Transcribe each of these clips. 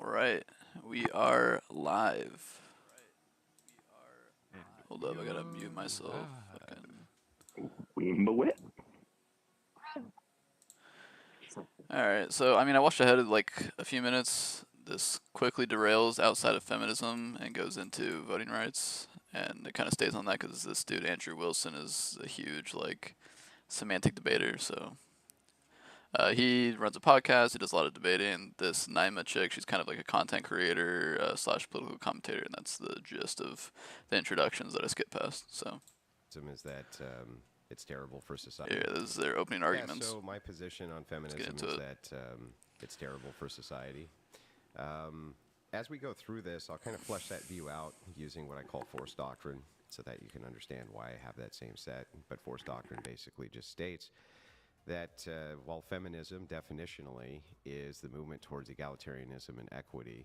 Right, we are live. And Hold we up, I gotta mute are myself. live. Fucking. Wimble it. Alright, so I mean, I watched ahead of like a few minutes. This quickly derails outside of feminism and goes into voting rights, and it kind of stays on that because this dude Andrew Wilson is a huge like semantic debater. So he runs a podcast. He does a lot of debating. This Naima chick, she's kind of like a content creator slash political commentator, and that's the gist of the introductions that I skipped past. So Is that it's terrible for society. yeah, this is their opening arguments. So my position on feminism is that it's terrible for society. As we go through this, I'll kind of flesh that view out using what I call force doctrine so that you can understand why I have that same set. But force doctrine basically just states that while feminism definitionally is the movement towards egalitarianism and equity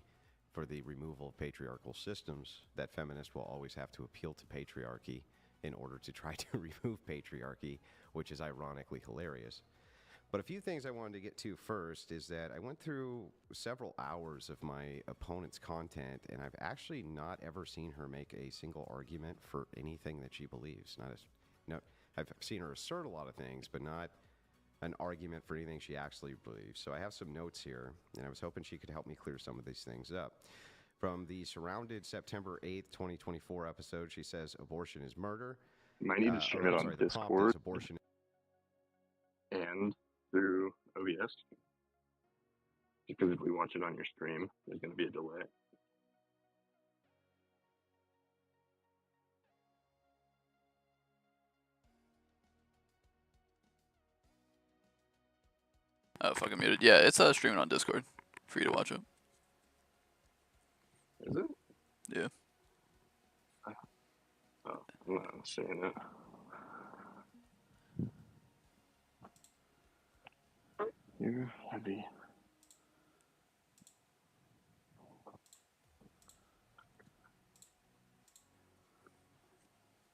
for the removal of patriarchal systems, that feminists will always have to appeal to patriarchy in order to try to remove patriarchy, which is ironically hilarious. But a few things I wanted to get to first is that I went through several hours of my opponent's content, and I've actually not ever seen her make a single argument for anything that she believes. I've seen her assert a lot of things, but not an argument for anything she actually believes. So I have some notes here, and I was hoping she could help me clear some of these things up. From the Surrounded September 8th, 2024 episode, she says abortion is murder. You might need to stream it on Discord abortion and through OBS. Because if we watch it on your stream, there's going to be a delay. Oh, fucking muted. Yeah, it's streaming on Discord for you to watch it. Is it? Yeah. Oh, I'm not seeing it. You're heavy.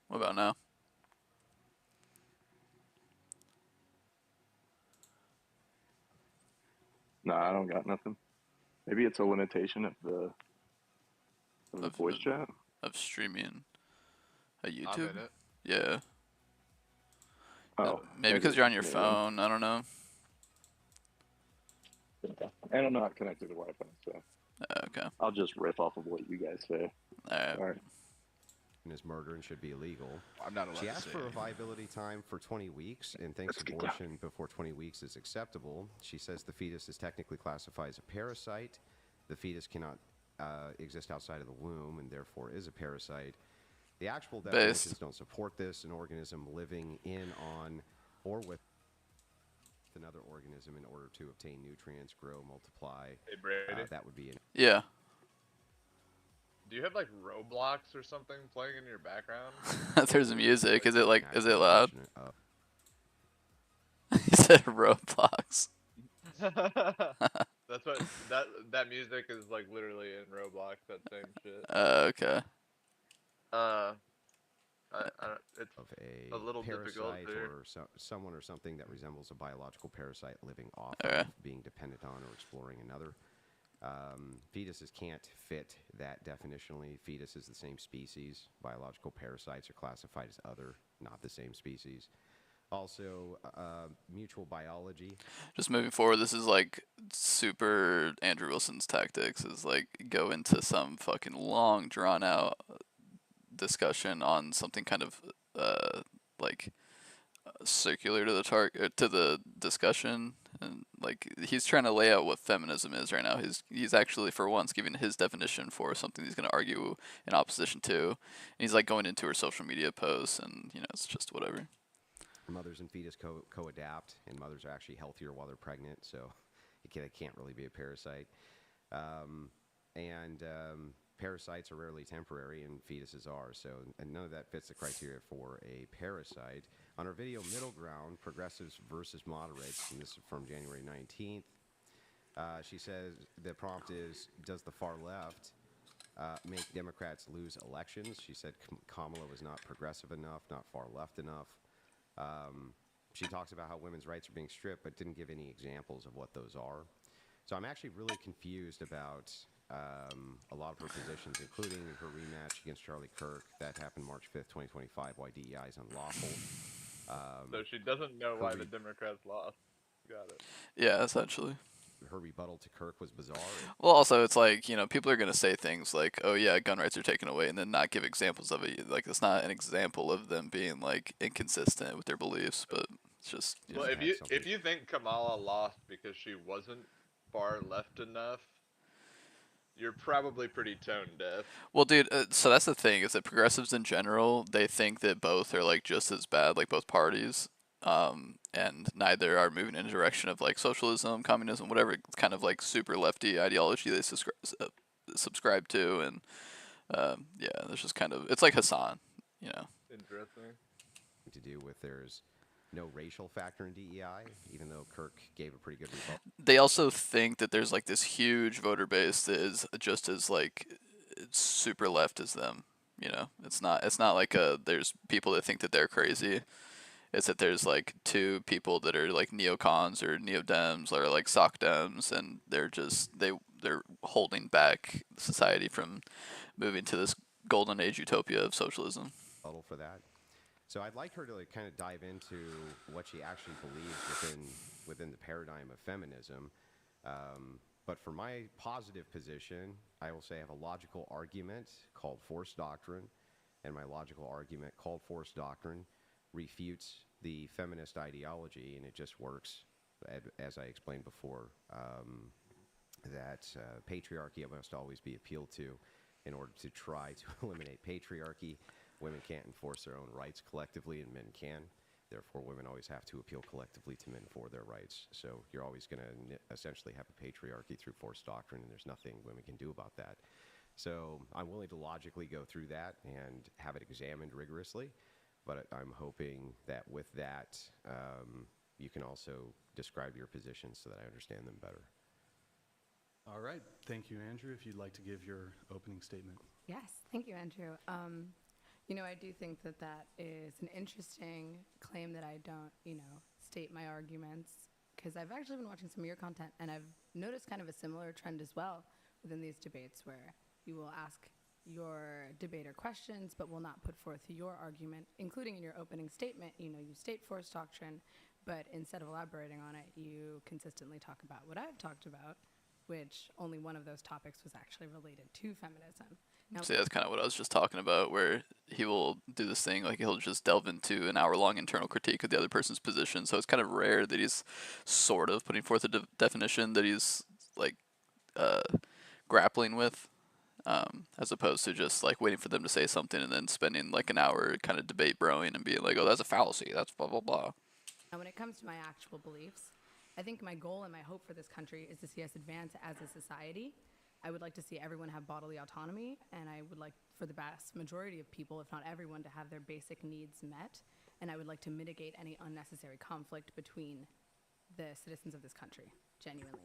What about now? Nah, I don't got nothing. Maybe it's a limitation of the voice chat. Of streaming a I'm YouTube? in it. Yeah. Oh, maybe because you're on your phone. I don't know. And I'm not connected to Wi-Fi, so Okay. I'll just riff off of what you guys say. All right. is murder and should be illegal. I'm not allowed She to asked say for a anything. viability time for 20 weeks and thinks abortion before 20 weeks is acceptable. She says the fetus is technically classified as a parasite. The fetus cannot exist outside of the womb and therefore is a parasite. The actual definitions don't support this. An organism living in, on, or with another organism in order to obtain nutrients, grow, multiply. Hey, Brady. That would be Yeah. Do you have like Roblox or something playing in your background? There's music. Is it loud? He said Roblox. That's what that music is like literally in Roblox. That same shit. Okay. It's of a little difficult or someone or something that resembles a biological parasite living off of, being dependent on, or exploring another. Fetuses can't fit that definitionally. Fetus is the same species. Biological parasites are classified as other, not the same species. Also, mutual biology. Just moving forward, this is like super Andrew Wilson's tactics is like go into some fucking long, drawn out discussion on something kind of circular to the discussion, and like he's trying to lay out what feminism is right now. He's actually for once giving his definition for something he's going to argue in opposition to, and he's like going into her social media posts, and it's just whatever. Mothers and fetus co-adapt, and mothers are actually healthier while they're pregnant, so it can't really be a parasite. Parasites are rarely temporary, and fetuses are, so and none of that fits the criteria for a parasite. On our video Middle Ground, Progressives versus Moderates, and this is from January 19th, she says the prompt is, does the far left make Democrats lose elections? She said Kamala was not progressive enough, not far left enough. She talks about how women's rights are being stripped, but didn't give any examples of what those are. So I'm actually really confused about a lot of her positions, including her rematch against Charlie Kirk. That happened March 5th, 2025, why DEI is unlawful. So she doesn't know her why the Democrats lost. Got it. Yeah, essentially. Her rebuttal to Kirk was bizarre. Well, also, it's like, you know, people are going to say things like, oh, yeah, gun rights are taken away, and then not give examples of it. Like, it's not an example of them being, like, inconsistent with their beliefs, but it's just, you Well, know. if you think Kamala lost because she wasn't far left enough, you're probably pretty tone deaf. Well, dude, so that's the thing, is that progressives in general, they think that both are, like, just as bad, like, both parties. And neither are moving in a direction of like socialism, communism, whatever kind of like super lefty ideology they subscribe to, and yeah, there's just kind of, it's like Hassan, you know. Interesting. To do with there's no racial factor in DEI, even though Kirk gave a pretty good rebuttal. They also think that there's like this huge voter base that is just as like super left as them. You know, it's not like there's people that think that they're crazy. Is that there's like two people that are like neocons or neo-Dems or like sock Dems, and they're just they're holding back society from moving to this golden age utopia of socialism. For that, so I'd like her to like kind of dive into what she actually believes within the paradigm of feminism. But for my positive position, I will say I have a logical argument called force doctrine, and my logical argument called force doctrine refutes the feminist ideology, and it just works, as I explained before, that patriarchy must always be appealed to in order to try to eliminate patriarchy. Women can't enforce their own rights collectively, and men can. Therefore, women always have to appeal collectively to men for their rights. So you're always going to essentially have a patriarchy through force doctrine, and there's nothing women can do about that. So I'm willing to logically go through that and have it examined rigorously. But I'm hoping that with that, you can also describe your positions so that I understand them better. All right. Thank you, Andrew. If you'd like to give your opening statement. Yes. Thank you, Andrew. You know, I do think that that is an interesting claim that I don't, you know, state my arguments, because I've actually been watching some of your content, and I've noticed kind of a similar trend as well within these debates, where you will ask your debater questions but will not put forth your argument, including in your opening statement. You know, you state force doctrine, but instead of elaborating on it, you consistently talk about what I've talked about, which only one of those topics was actually related to feminism. Now, See, that's kind of what I was just talking about, where he will do this thing, like he'll just delve into an hour-long internal critique of the other person's position. So it's kind of rare that he's sort of putting forth a definition that he's like grappling with, as opposed to just like waiting for them to say something and then spending like an hour kind of debate broing and being like, oh, that's a fallacy, that's blah, blah, blah. Now, when it comes to my actual beliefs, I think my goal and my hope for this country is to see us advance as a society. I would like to see everyone have bodily autonomy, and I would like for the vast majority of people, if not everyone, to have their basic needs met. And I would like to mitigate any unnecessary conflict between the citizens of this country, genuinely.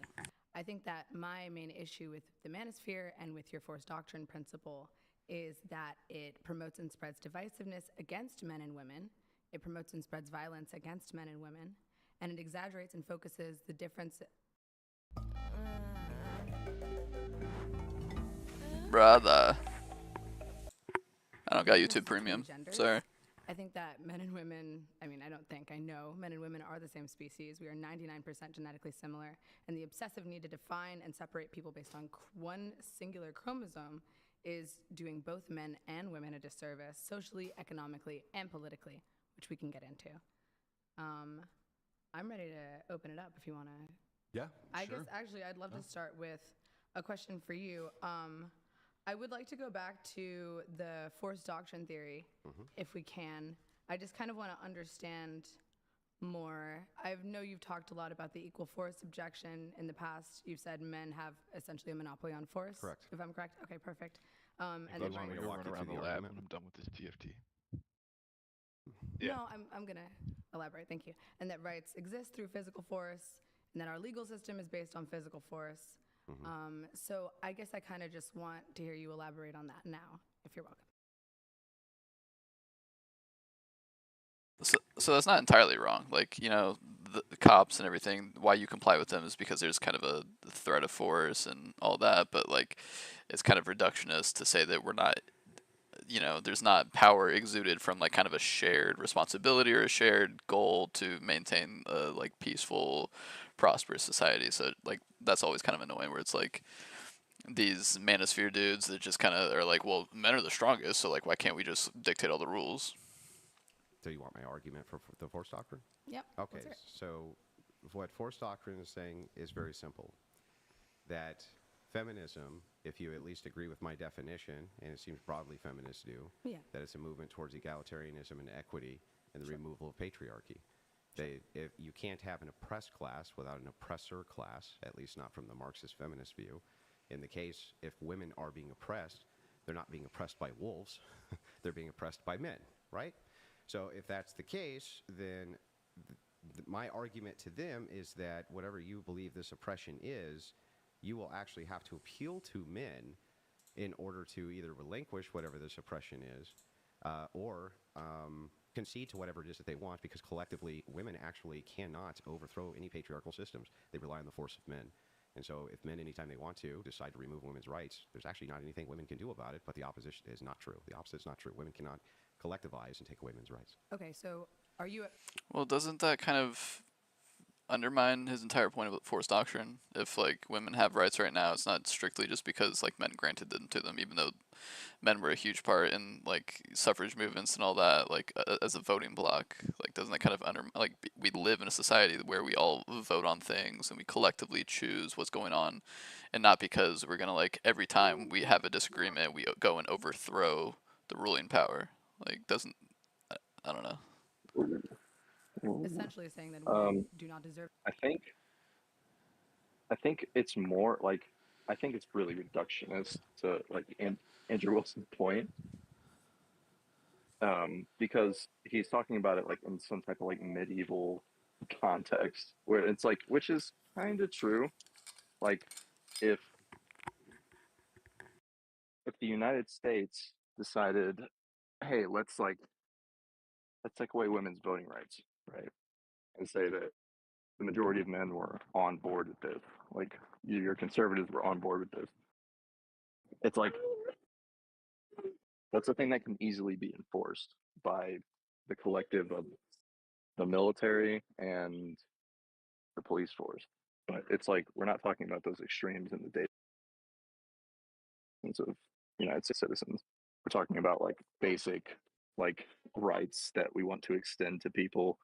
I think that my main issue with the manosphere and with your force doctrine principle is that it promotes and spreads divisiveness against men and women. It promotes and spreads violence against men and women. And it exaggerates and focuses the difference. Brother. I don't got YouTube Premium. Sorry. I think that men and women, I know men and women are the same species. We are 99% genetically similar. And the obsessive need to define and separate people based on one singular chromosome is doing both men and women a disservice, socially, economically, and politically, which we can get into. I'm ready to open it up if you want to. Yeah, I sure. guess, actually, I'd love to start with a question for you. I would like to go back to the force doctrine theory, if we can. I just kind of want to understand more. I know you've talked a lot about the equal force objection in the past. You've said men have essentially a monopoly on force. Correct. If I'm correct? Okay, perfect. And And then then want me to run around the lab when I'm done with this TFT. Yeah. No, I'm going to elaborate. Thank you. And that rights exist through physical force, and that our legal system is based on physical force. So I guess I kind of just want to hear you elaborate on that now, if you're welcome. So that's not entirely wrong. Like, you know, the cops and everything, why you comply with them is because there's kind of a threat of force and all that, but like it's kind of reductionist to say that we're not, there's not power exuded from like kind of a shared responsibility or a shared goal to maintain a like peaceful, prosperous society. So like that's always kind of annoying where it's like these manosphere dudes that just kind of are like, well, men are the strongest, so like why can't we just dictate all the rules? So you want my argument for the force doctrine? Yep. Okay, so what force doctrine is saying is very simple. That feminism, if you at least agree with my definition, and it seems broadly feminists do, that it's a movement towards egalitarianism and equity and the removal of patriarchy. If you can't have an oppressed class without an oppressor class, at least not from the Marxist feminist view. In the case, if women are being oppressed, they're not being oppressed by wolves, they're being oppressed by men, right? So if that's the case, then my argument to them is that whatever you believe this oppression is, you will actually have to appeal to men in order to either relinquish whatever this oppression is or concede to whatever it is that they want, because collectively women actually cannot overthrow any patriarchal systems. They rely on the force of men. And so if men, anytime they want to, decide to remove women's rights, there's actually not anything women can do about it, but the opposition is not true. The opposite is not true. Women cannot collectivize and take away men's rights. Okay, so are you... Well, doesn't that kind of undermine his entire point about force doctrine? If like women have rights right now, it's not strictly just because like men granted them to them, even though men were a huge part in like suffrage movements and all that, like as a voting bloc. Like doesn't that kind of we live in a society where we all vote on things and we collectively choose what's going on, and not because we're gonna like every time we have a disagreement we go and overthrow the ruling power. Like doesn't I don't know. essentially saying that women do not deserve... I think it's more like, I think it's really reductionist to like Andrew Wilson's point, because he's talking about it like in some type of like medieval context where it's like, which is kind of true. Like if the United States decided, hey, let's take away women's voting rights, right, and say that the majority of men were on board with this, like your conservatives were on board with this. It's like that's a thing that can easily be enforced by the collective of the military and the police force. But it's like we're not talking about those extremes in the data of United States citizens. We're talking about like basic like rights that we want to extend to people.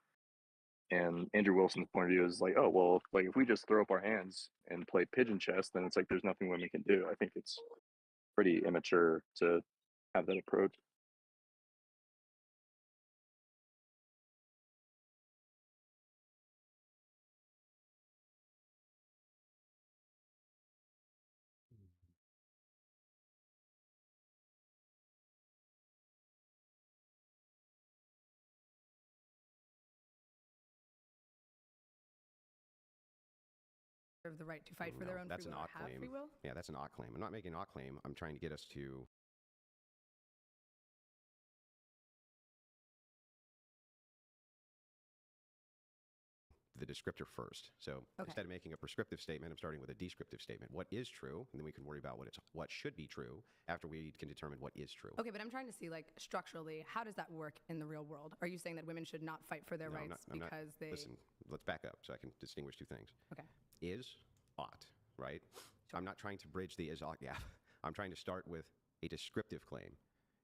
And Andrew Wilson's point of view is like, oh well, like if we just throw up our hands and play pigeon chess, then it's like there's nothing women can do. I think it's pretty immature to have that approach. the right to fight for their own free will, have free will? Yeah, that's an ought claim. I'm not making an ought claim. I'm trying to get us to the descriptor first. So instead of making a prescriptive statement, I'm starting with a descriptive statement. What is true? And then we can worry about what should be true after we can determine what is true. Okay, but I'm trying to see, like, structurally, how does that work in the real world? Are you saying that women should not fight for their rights because they... Listen, let's back up so I can distinguish two things. Okay. Is, ought, right? Sure. I'm not trying to bridge the is, ought gap. I'm trying to start with a descriptive claim.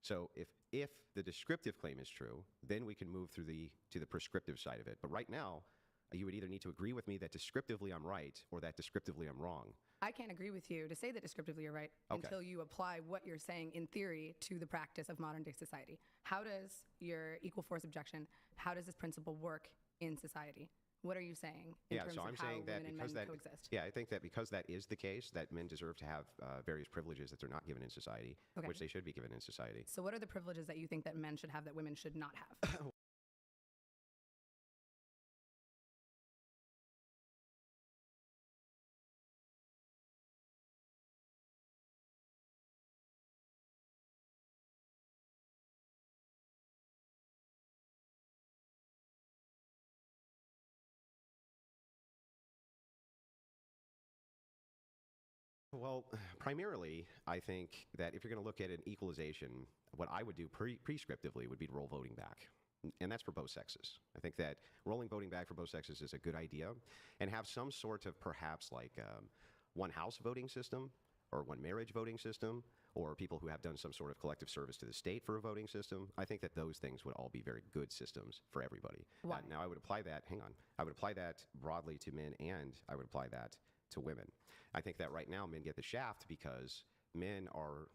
So if the descriptive claim is true, then we can move through to the prescriptive side of it. But right now, you would either need to agree with me that descriptively I'm right or that descriptively I'm wrong. I can't agree with you to say that descriptively you're right until you apply what you're saying in theory to the practice of modern day society. How does your equal force objection, how does this principle work in society? What are you saying in terms of how women and men coexist? Yeah, I think that because that is the case, that men deserve to have various privileges that they're not given in society, which they should be given in society. So what are the privileges that you think that men should have that women should not have? Well, primarily, I think that if you're going to look at an equalization, what I would do prescriptively would be to roll voting back. And that's for both sexes. I think that rolling voting back for both sexes is a good idea, and have some sort of perhaps like one house voting system or one marriage voting system, or people who have done some sort of collective service to the state for a voting system. I think that those things would all be very good systems for everybody. Why? Now, I would apply that, hang on, I would apply that broadly to men, and I would apply that to women. I think that right now men get the shaft because men are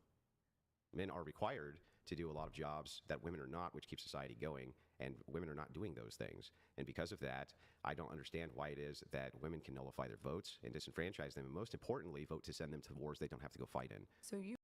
required to do a lot of jobs that women are not, which keeps society going, and women are not doing those things. And because of that, I don't understand why it is that women can nullify their votes and disenfranchise them, and most importantly, vote to send them to wars they don't have to go fight in. So you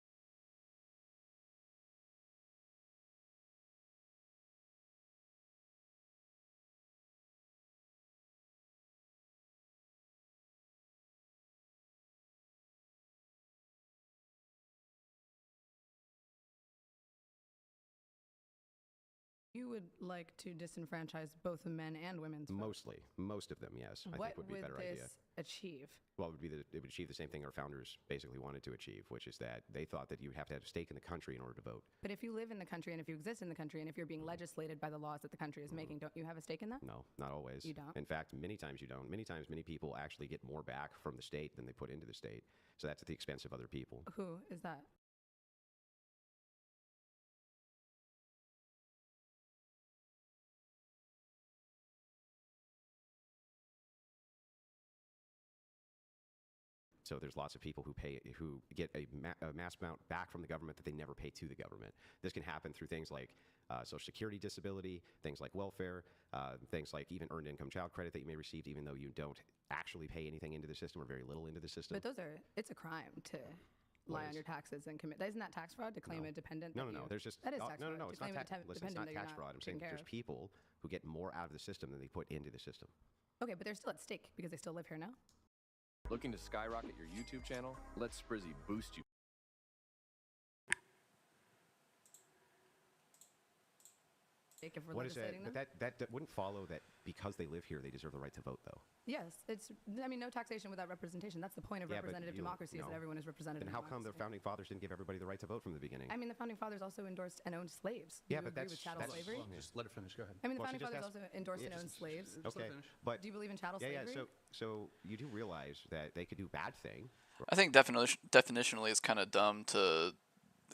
would like to disenfranchise both the men and women's votes? Mostly. Most of them, yes. I think would be a better idea. What would this achieve? Well, it would achieve the same thing our founders basically wanted to achieve, which is that they thought that you have to have a stake in the country in order to vote. But if you live in the country and if you exist in the country and if you're being legislated by the laws that the country is making, don't you have a stake in that? No, not always. You don't? In fact, many times you don't. Many times, many people actually get more back from the state than they put into the state. So that's at the expense of other people. Who is that? So there's lots of people who get a mass amount back from the government that they never pay to the government. This can happen through things like Social Security disability, things like welfare, things like even earned income child credit that you may receive even though you don't actually pay anything into the system or very little into the system. But it's a crime to lie on your taxes and commit. Isn't that tax fraud to claim a dependent? No. There's just that is tax fraud. No. It's not tax fraud. I'm saying there's people who get more out of the system than they put into the system. Okay, but they're still at stake because they still live here now. Looking to skyrocket your YouTube channel? Let Sprizzy boost you. If we're What is that? legislating them? But that wouldn't follow that because they live here, they deserve the right to vote, though. Yes, no taxation without representation. That's the point of representative democracy, is that everyone is represented. Then how come the founding fathers didn't give everybody the right to vote from the beginning? I mean, the founding fathers also endorsed and owned slaves. Yeah, Do you but agree with chattel slavery? Just let her finish. Go ahead. I mean, the founding fathers also endorsed and owned slaves. Okay, but do you believe in chattel slavery? Yeah. So you do realize that they could do bad thing. I think definitionally it's kind of dumb to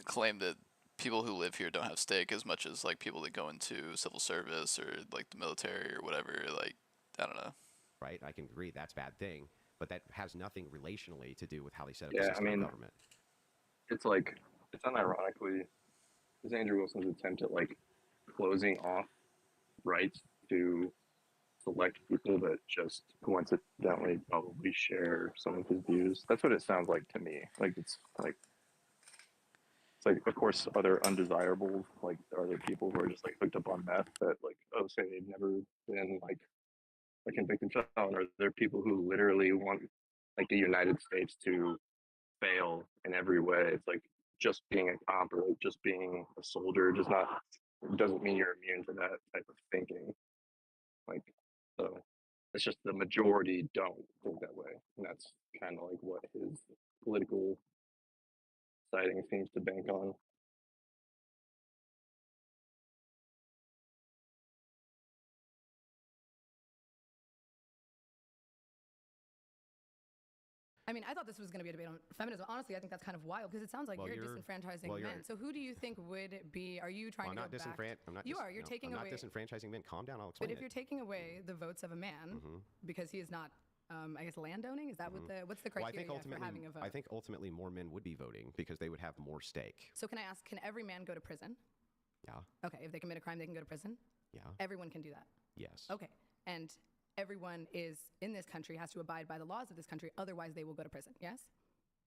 claim that people who live here don't have stake as much as like people that go into civil service or like the military or whatever. Like, I don't know. Right, I can agree that's a bad thing, but that has nothing relationally to do with how they set up the system of government. It's like, it's unironically, is Andrew Wilson's attempt at like closing off rights to select people that just coincidentally probably share some of his views. That's what it sounds like to me. It's like, of course, other undesirables, like are there people who are just like hooked up on meth that like, say they've never been like a convicted felon, or there are people who literally want like the United States to fail in every way. It's like just being a cop or like just being a soldier doesn't mean you're immune to that type of thinking. Like, so it's just the majority don't think that way, and that's kind of like what his political siding seems to bank on. I mean, I thought this was going to be a debate on feminism. Honestly, I think that's kind of wild because it sounds like you're disenfranchising men. So who do you think would be? Are you trying to go back? You're taking away. I'm not disenfranchising men. Calm down. I'll explain. But if you're taking away the votes of a man because he is not, I guess, landowning, is that what's the criteria for having a vote? I think ultimately more men would be voting because they would have more stake. So can I ask? Can every man go to prison? Yeah. Okay. If they commit a crime, they can go to prison. Yeah. Everyone can do that. Yes. Okay. And everyone in this country has to abide by the laws of this country, otherwise they will go to prison, yes?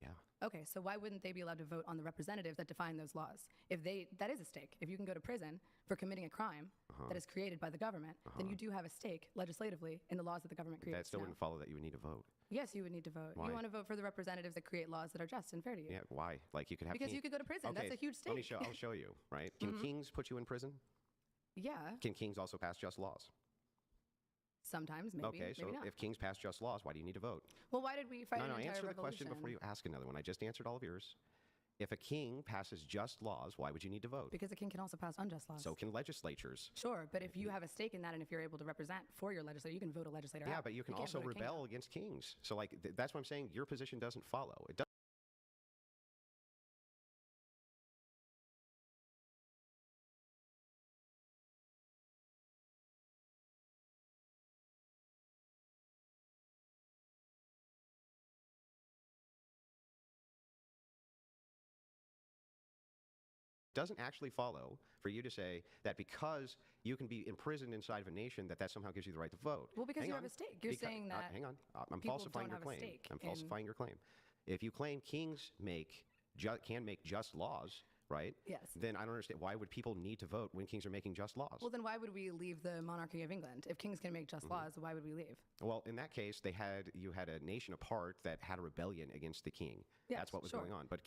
Yeah. Okay, so why wouldn't they be allowed to vote on the representatives that define those laws? That is a stake. If you can go to prison for committing a crime that is created by the government, then you do have a stake legislatively in the laws that the government creates. That still wouldn't follow that you would need to vote. Yes, you would need to vote. Why? You want to vote for the representatives that create laws that are just and fair to you. Yeah, why? Like you could have because you could go to prison. Okay, that's a huge stake. I'll show you, right? Can kings put you in prison? Yeah. Can kings also pass just laws? Sometimes, maybe. Okay, so maybe not. if kings pass just laws, why do you need to vote? Well, why did we fight an entire answer the revolution? question before you ask another one. I just answered all of yours. If a king passes just laws, why would you need to vote? Because a king can also pass unjust laws. So can legislatures. Sure, but if you have a stake in that and if you're able to represent for your legislator, you can vote a legislator Yeah, out. but you can can't also vote a king rebel out. against kings. So like that's what I'm saying. Your position doesn't follow. It doesn't actually follow for you to say that because you can be imprisoned inside of a nation that somehow gives you the right to vote. Well, because Hang you on. have a stake. You're saying that hang on. I'm people falsifying don't your have a claim. stake I'm in- falsifying your claim. If you claim kings can make just laws, right? Yes. Then I don't understand why would people need to vote when kings are making just laws? Well, then why would we leave the monarchy of England? If kings can make just laws, why would we leave? Well, in that case, you had a nation apart that had a rebellion against the king. Yes, That's what was sure. going on. But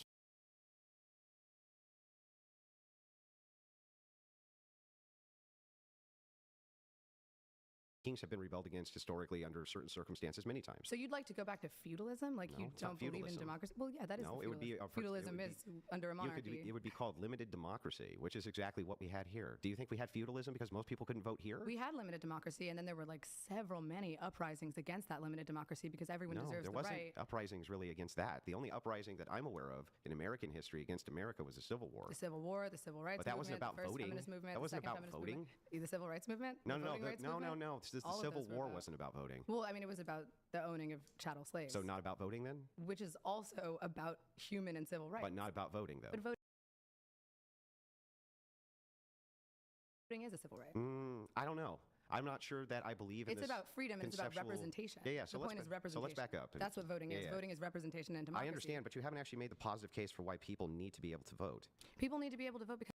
kings have been rebelled against historically under certain circumstances many times. So you'd like to go back to feudalism? Like No, you it's not don't believe in feudalism. democracy? Well, yeah, that is No, the it would be feudalism. Feudalism is under a monarchy. It would be called limited democracy, which is exactly what we had here. Do you think we had feudalism because most people couldn't vote here? We had limited democracy, and then there were like many uprisings against that limited democracy because everyone No, deserves there the wasn't right. uprisings really against that. The only uprising that I'm aware of in American history against America was the Civil War. The Civil War, the Civil Rights But that wasn't movement, about the first voting. feminist movement, That the wasn't second about feminist voting. movement, the Civil Rights movement, No, the no, voting rights movement. no. The All of Civil those were War about- wasn't about voting. Well, I mean, it was about the owning of chattel slaves. So not about voting then? Which is also about human and civil rights. But not about voting though. But voting is a civil right. I don't know. I'm not sure that I believe in It's this about freedom and it's about conceptual- representation. Yeah, so the point is representation. So let's back up. That's what voting is. Yeah. Voting is representation and democracy. I understand, but you haven't actually made the positive case for why people need to be able to vote. People need to be able to vote because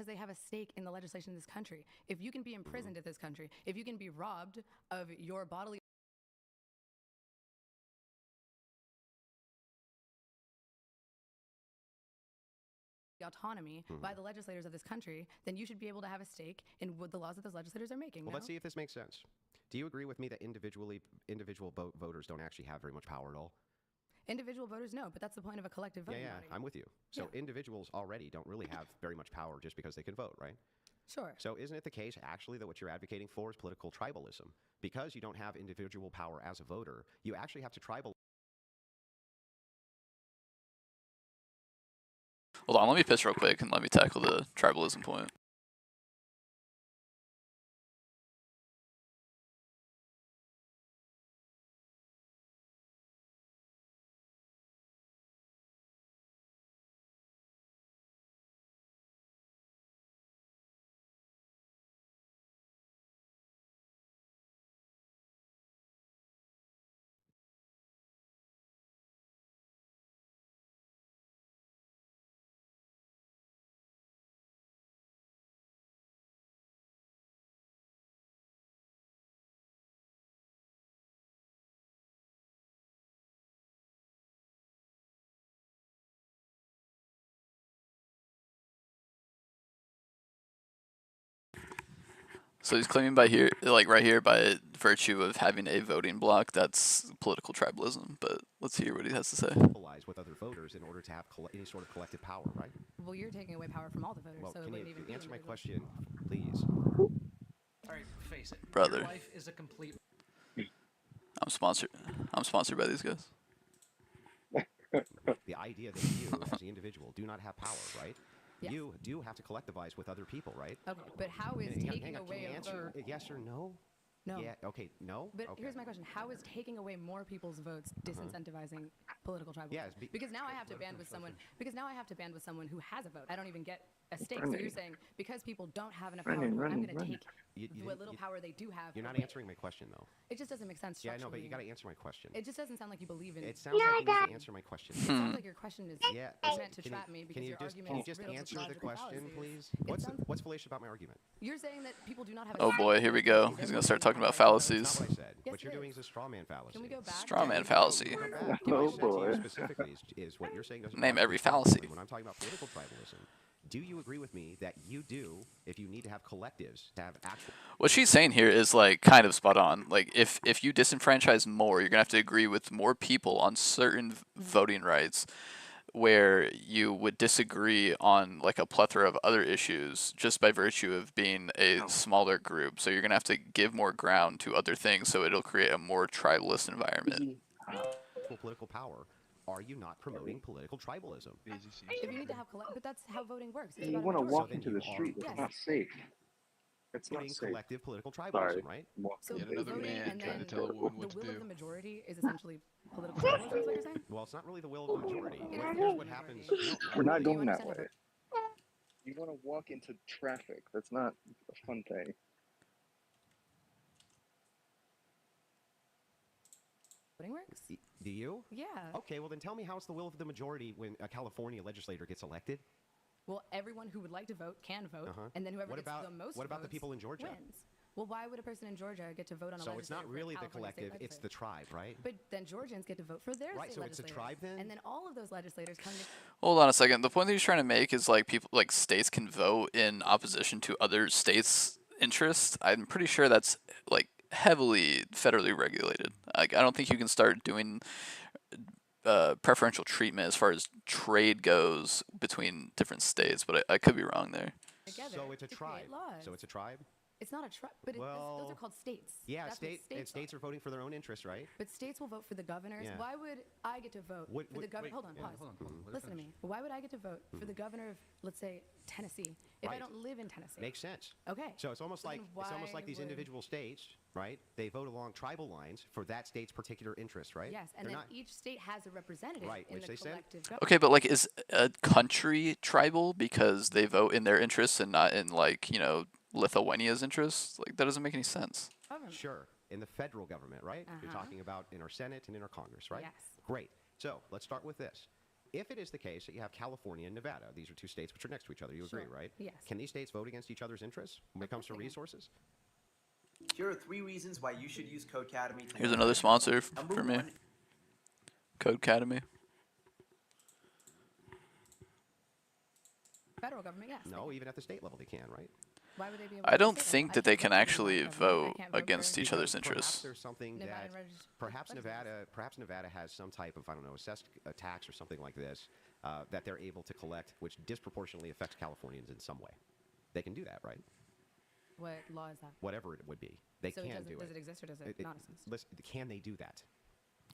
they have a stake in the legislation of this country. If you can be imprisoned in this country, if you can be robbed of your bodily autonomy by the legislators of this country, then you should be able to have a stake in what the laws that those legislators are making. Well, no? let's see if this makes sense. Do you agree with me that individual voters don't actually have very much power at all? Individual voters, no, but that's the point of a collective voting Yeah, body. I'm with you. So Yeah. individuals already don't really have very much power just because they can vote, right? Sure. So isn't it the case actually that what you're advocating for is political tribalism? Because you don't have individual power as a voter, you actually have to tribal. Hold on, let me pitch real quick and let me tackle the tribalism point. So he's claiming by here, like right here, by virtue of having a voting block, that's political tribalism. But let's hear what he has to say. With other voters in order to have any sort of collective power, right? Well, you're taking away power from all the voters, Well, so it can wouldn't you even be answer my individual. question, please? All right, face it. Brother. Your life is a complete. I'm sponsored by these guys. The idea that you, as the individual, do not have power, right? Yes. You do have to collectivize with other people, right? Okay, but how is Hang on, taking Can away you a answer vote? yes or no? No. Yeah. Okay. No. But okay. here's my question: how is taking away more people's votes disincentivizing political tribalism? Yeah, because now I have to band with someone. Because now I have to band with someone who has a vote. I don't even get a stake. So you're saying because people don't have enough power, I'm going to take what little power they do have. You're not answering my question, though. It just doesn't make sense. Yeah, I know, but you got to answer my question. It just doesn't sound like you believe in it. It sounds like you need to answer my question. It sounds like your question is meant to trap me because your argument Can you is just riddled with answer the logical question, fallacies. please? What's fallacious about my argument? You're saying that people do not have. Oh boy, here we go. He's gonna start talking about fallacies. That's not what I said. Yes, What you're doing is a straw man fallacy. Can we go back? Straw man fallacy. Oh boy. Specifically, is what you're saying doesn't Name apply every to tribalism. fallacy. When I'm talking about political tribalism, do you agree with me that you do, if you need to have collectives to have actual... What she's saying here is like kind of spot on. Like if you disenfranchise more, you're gonna have to agree with more people on certain voting rights, where you would disagree on like a plethora of other issues just by virtue of being a smaller group. So you're gonna have to give more ground to other things, so it'll create a more tribalist environment. Political power. Are you not promoting political tribalism? If you need to have but that's how voting works. It's You about want to a walk majority. into the street. It's Yes. not safe. It's not Putting safe. collective political tribalism, Sorry. right? So Yet another voting man and trying to then tell a woman what the to will do. of the majority is essentially political tribalism. Is what you're saying? Well, it's not really the will of the majority. It is Here's the what majority. happens. We're not Do you going that understand way. You want to walk into traffic. That's not a fun thing. Voting works? Do you? Yeah. Okay, well then tell me how it's the will of the majority when a California legislator gets elected. Well, everyone who would like to vote can vote, and then whoever What gets about- the most what about the votes people in Georgia? wins. Well, why would a person in Georgia get to vote on a So legislator it's not for a really the California state collective, it's the legislature? tribe, right? But then Georgians get to vote for their Right, state so it's a legislators. tribe then? And then all of those legislators come to... Hold on a second. The point that he's trying to make is like people, like states can vote in opposition to other states' interests. I'm pretty sure that's like heavily federally regulated. Like I don't think you can start doing preferential treatment as far as trade goes between different states, but I could be wrong there. together So it's a to create tribe. laws. So it's a tribe? It's not a tribe, but those are called states. Yeah, That's what states are voting for their own interests, right? But states will vote for the governors. Yeah. Why would I get to vote for the governor? Hold on, pause. Hold on. Let her Listen to finish. me. Why would I get to vote for the governor of, let's say, Tennessee, if I Right. don't live in Tennessee? Makes sense. Okay. So it's almost So like then these why would- individual states, right? They vote along tribal lines for that state's particular interest, right? Yes, and They're then not, each state has a representative Right, in which the they said. collective government. Okay, but like is a country tribal because they vote in their interests and not in like, Lithuania's interests? Like that doesn't make any sense. Government. Sure, in the federal government, right? You're Uh-huh. talking about in our Senate and in our Congress, right? Yes. Great. So let's start with this. If it is the case that you have California and Nevada, these are two states which are next to each other, you agree, Sure. right? Yes. Can these states vote against each other's interests when it comes to course they can. resources? Here are 3 reasons why you should use Codecademy. to Here's learn. another sponsor Number for me. 1, Codecademy. Federal government, yes. No, even at the state level they can, right? Why would they be able I to don't say that? think I that they can't can vote for actually Nevada government. I vote can't vote against for each other's Perhaps interests. there's something Nevada that registered residents. perhaps Nevada has some type of, I don't know, assessed tax or something like this that they're able to collect, which disproportionately affects Californians in some way. They can do that, right? What law is that? Whatever it would be, they So can do does it. it exist or does it not exist? Listen, can they do that?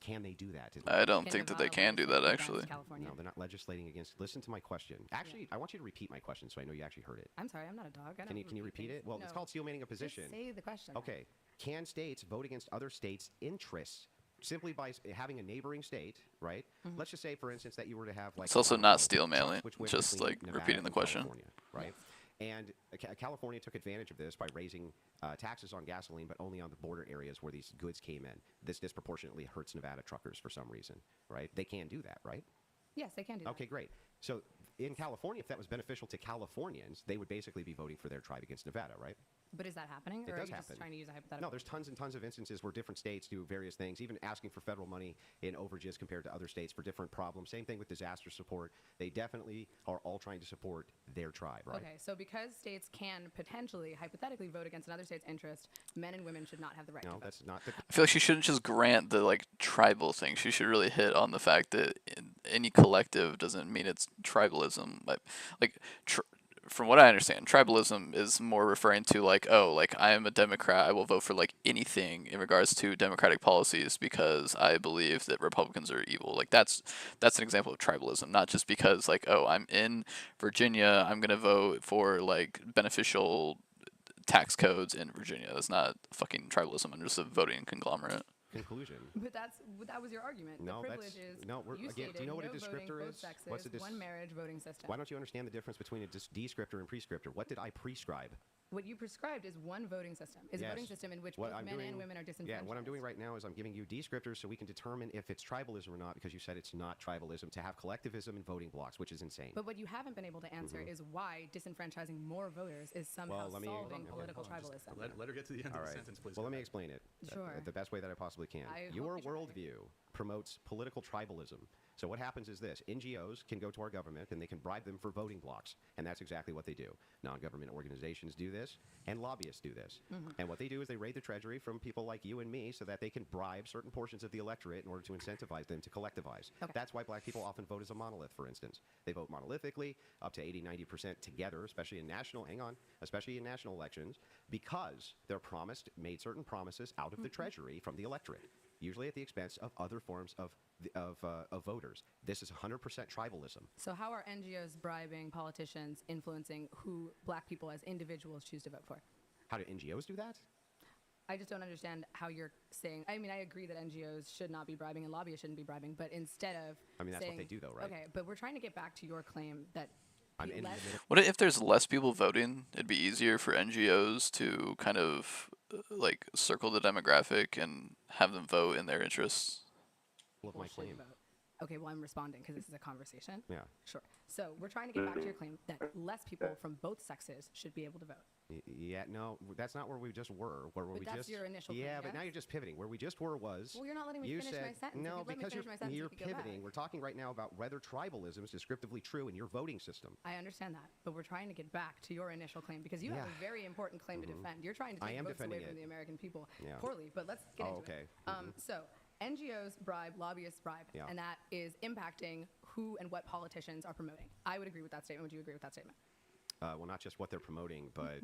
Can they do that? I don't Can think that they Nevada can do that legislate against actually. California? No, they're not legislating against. Listen to my question. Actually, I want you to repeat my question so I know you actually heard it. I'm sorry, I'm not a dog. I Can don't you repeat things. it? Well, it's No. called seal manning a position. Just say the question. Okay. Can states vote against other states' interests simply by having a neighboring state, right? Let's just say, for instance, that you were to have like. It's also I don't not know, steel trucks mailing, which went just, between like, Nevada repeating the and question. California, right? And California took advantage of this by raising taxes on gasoline, but only on the border areas where these goods came in. This disproportionately hurts Nevada truckers for some reason, right? They can do that, right? Yes, they can do that. Okay, great. So in California, if that was beneficial to Californians, they would basically be voting for their tribe against Nevada, right? But is that happening? It or are does you happen. just trying to use a hypothetical? No, there's tons and tons of instances where different states do various things, even asking for federal money in overages compared to other states for different problems. Same thing with disaster support. They definitely are all trying to support their tribe, right? Okay, so because states can potentially, hypothetically, vote against another state's interest, men and women should not have the right to No, vote. that's not the. I feel like she shouldn't just grant the like tribal thing. She should really hit on the fact that any collective doesn't mean it's tribalism. From what I understand, tribalism is more referring to like, oh, like I am a Democrat, I will vote for like anything in regards to democratic policies because I believe that Republicans are evil. Like that's an example of tribalism, not just because like, oh, I'm in Virginia, I'm gonna vote for like beneficial tax codes in Virginia. That's not fucking tribalism. I'm just a voting conglomerate. Conclusion. But that was your argument. No, the that's- privilege is, no, we're- you again, do stated, you know what a no voting, descriptor both is? sexes, What's a one marriage voting system. Why don't you understand the difference between a descriptor and prescriptor? What did I prescribe? What you prescribed is one voting system. Is a voting system in which both men and women are disenfranchised. Yeah, what I'm doing right now is I'm giving you descriptors so we can determine if it's tribalism or not, because you said it's not tribalism to have collectivism and voting blocks, which is insane. But what you haven't been able to answer is why disenfranchising more voters is somehow solving political tribalism. Let her get to the end of the sentence, please. Well, let me explain it. Sure. The best way that I possibly can. Your worldview promotes political tribalism. So what happens is this. NGOs can go to our government and they can bribe them for voting blocks. And that's exactly what they do. Non-government organizations do this, and lobbyists do this. And what they do is they raid the treasury from people like you and me so that they can bribe certain portions of the electorate in order to incentivize them to collectivize. That's why black people often vote as a monolith, for instance. They vote monolithically, up to 80-90% together, especially in national elections, because they're made certain promises out of the treasury from the electorate, usually at the expense of other forms of voters. This is 100% tribalism. So how are NGOs bribing politicians, influencing who black people as individuals choose to vote for? How do NGOs do that? I just don't understand how you're saying. I mean, I agree that NGOs should not be bribing and lobbyists shouldn't be bribing, but instead of that's what they do, though, right? Okay, but we're trying to get back to your claim that what if there's less people voting? It'd be easier for NGOs to kind of like circle the demographic and have them vote in their interests. My claim. Okay, well, I'm responding because this is a conversation. Yeah. Sure. So we're trying to get back to your claim that less people from both sexes should be able to vote. Yeah, no, that's not where we just were. That's your initial claim, but now you're just pivoting. Where we just were was... Well, you're not letting me finish my sentence. No, because you're pivoting. We're talking right now about whether tribalism is descriptively true in your voting system. I understand that, but we're trying to get back to your initial claim because you have a very important claim to defend. You're trying to take votes away from the American people poorly, but let's get into it. So NGOs bribe, lobbyists bribe, and that is impacting who and what politicians are promoting. I would agree with that statement. Would you agree with that statement? Well, not just what they're promoting, but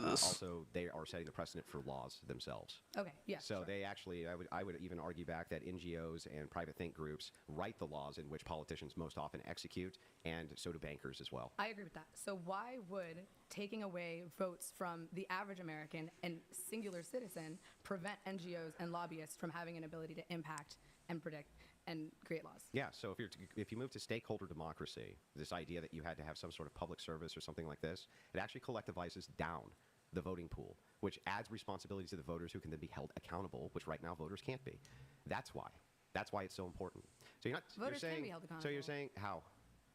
also they are setting the precedent for laws themselves. Okay, yeah. So they actually, I would even argue back that NGOs and private think groups write the laws in which politicians most often execute, and so do bankers as well. I agree with that. So why would taking away votes from the average American and singular citizen prevent NGOs and lobbyists from having an ability to impact and predict and create laws? Yeah, so if you move to stakeholder democracy, this idea that you had to have some sort of public service or something like this, it actually collectivizes down the voting pool, which adds responsibilities to the voters who can then be held accountable, which right now voters can't be. That's why. That's why it's so important. So voters can be held accountable. So you're saying how?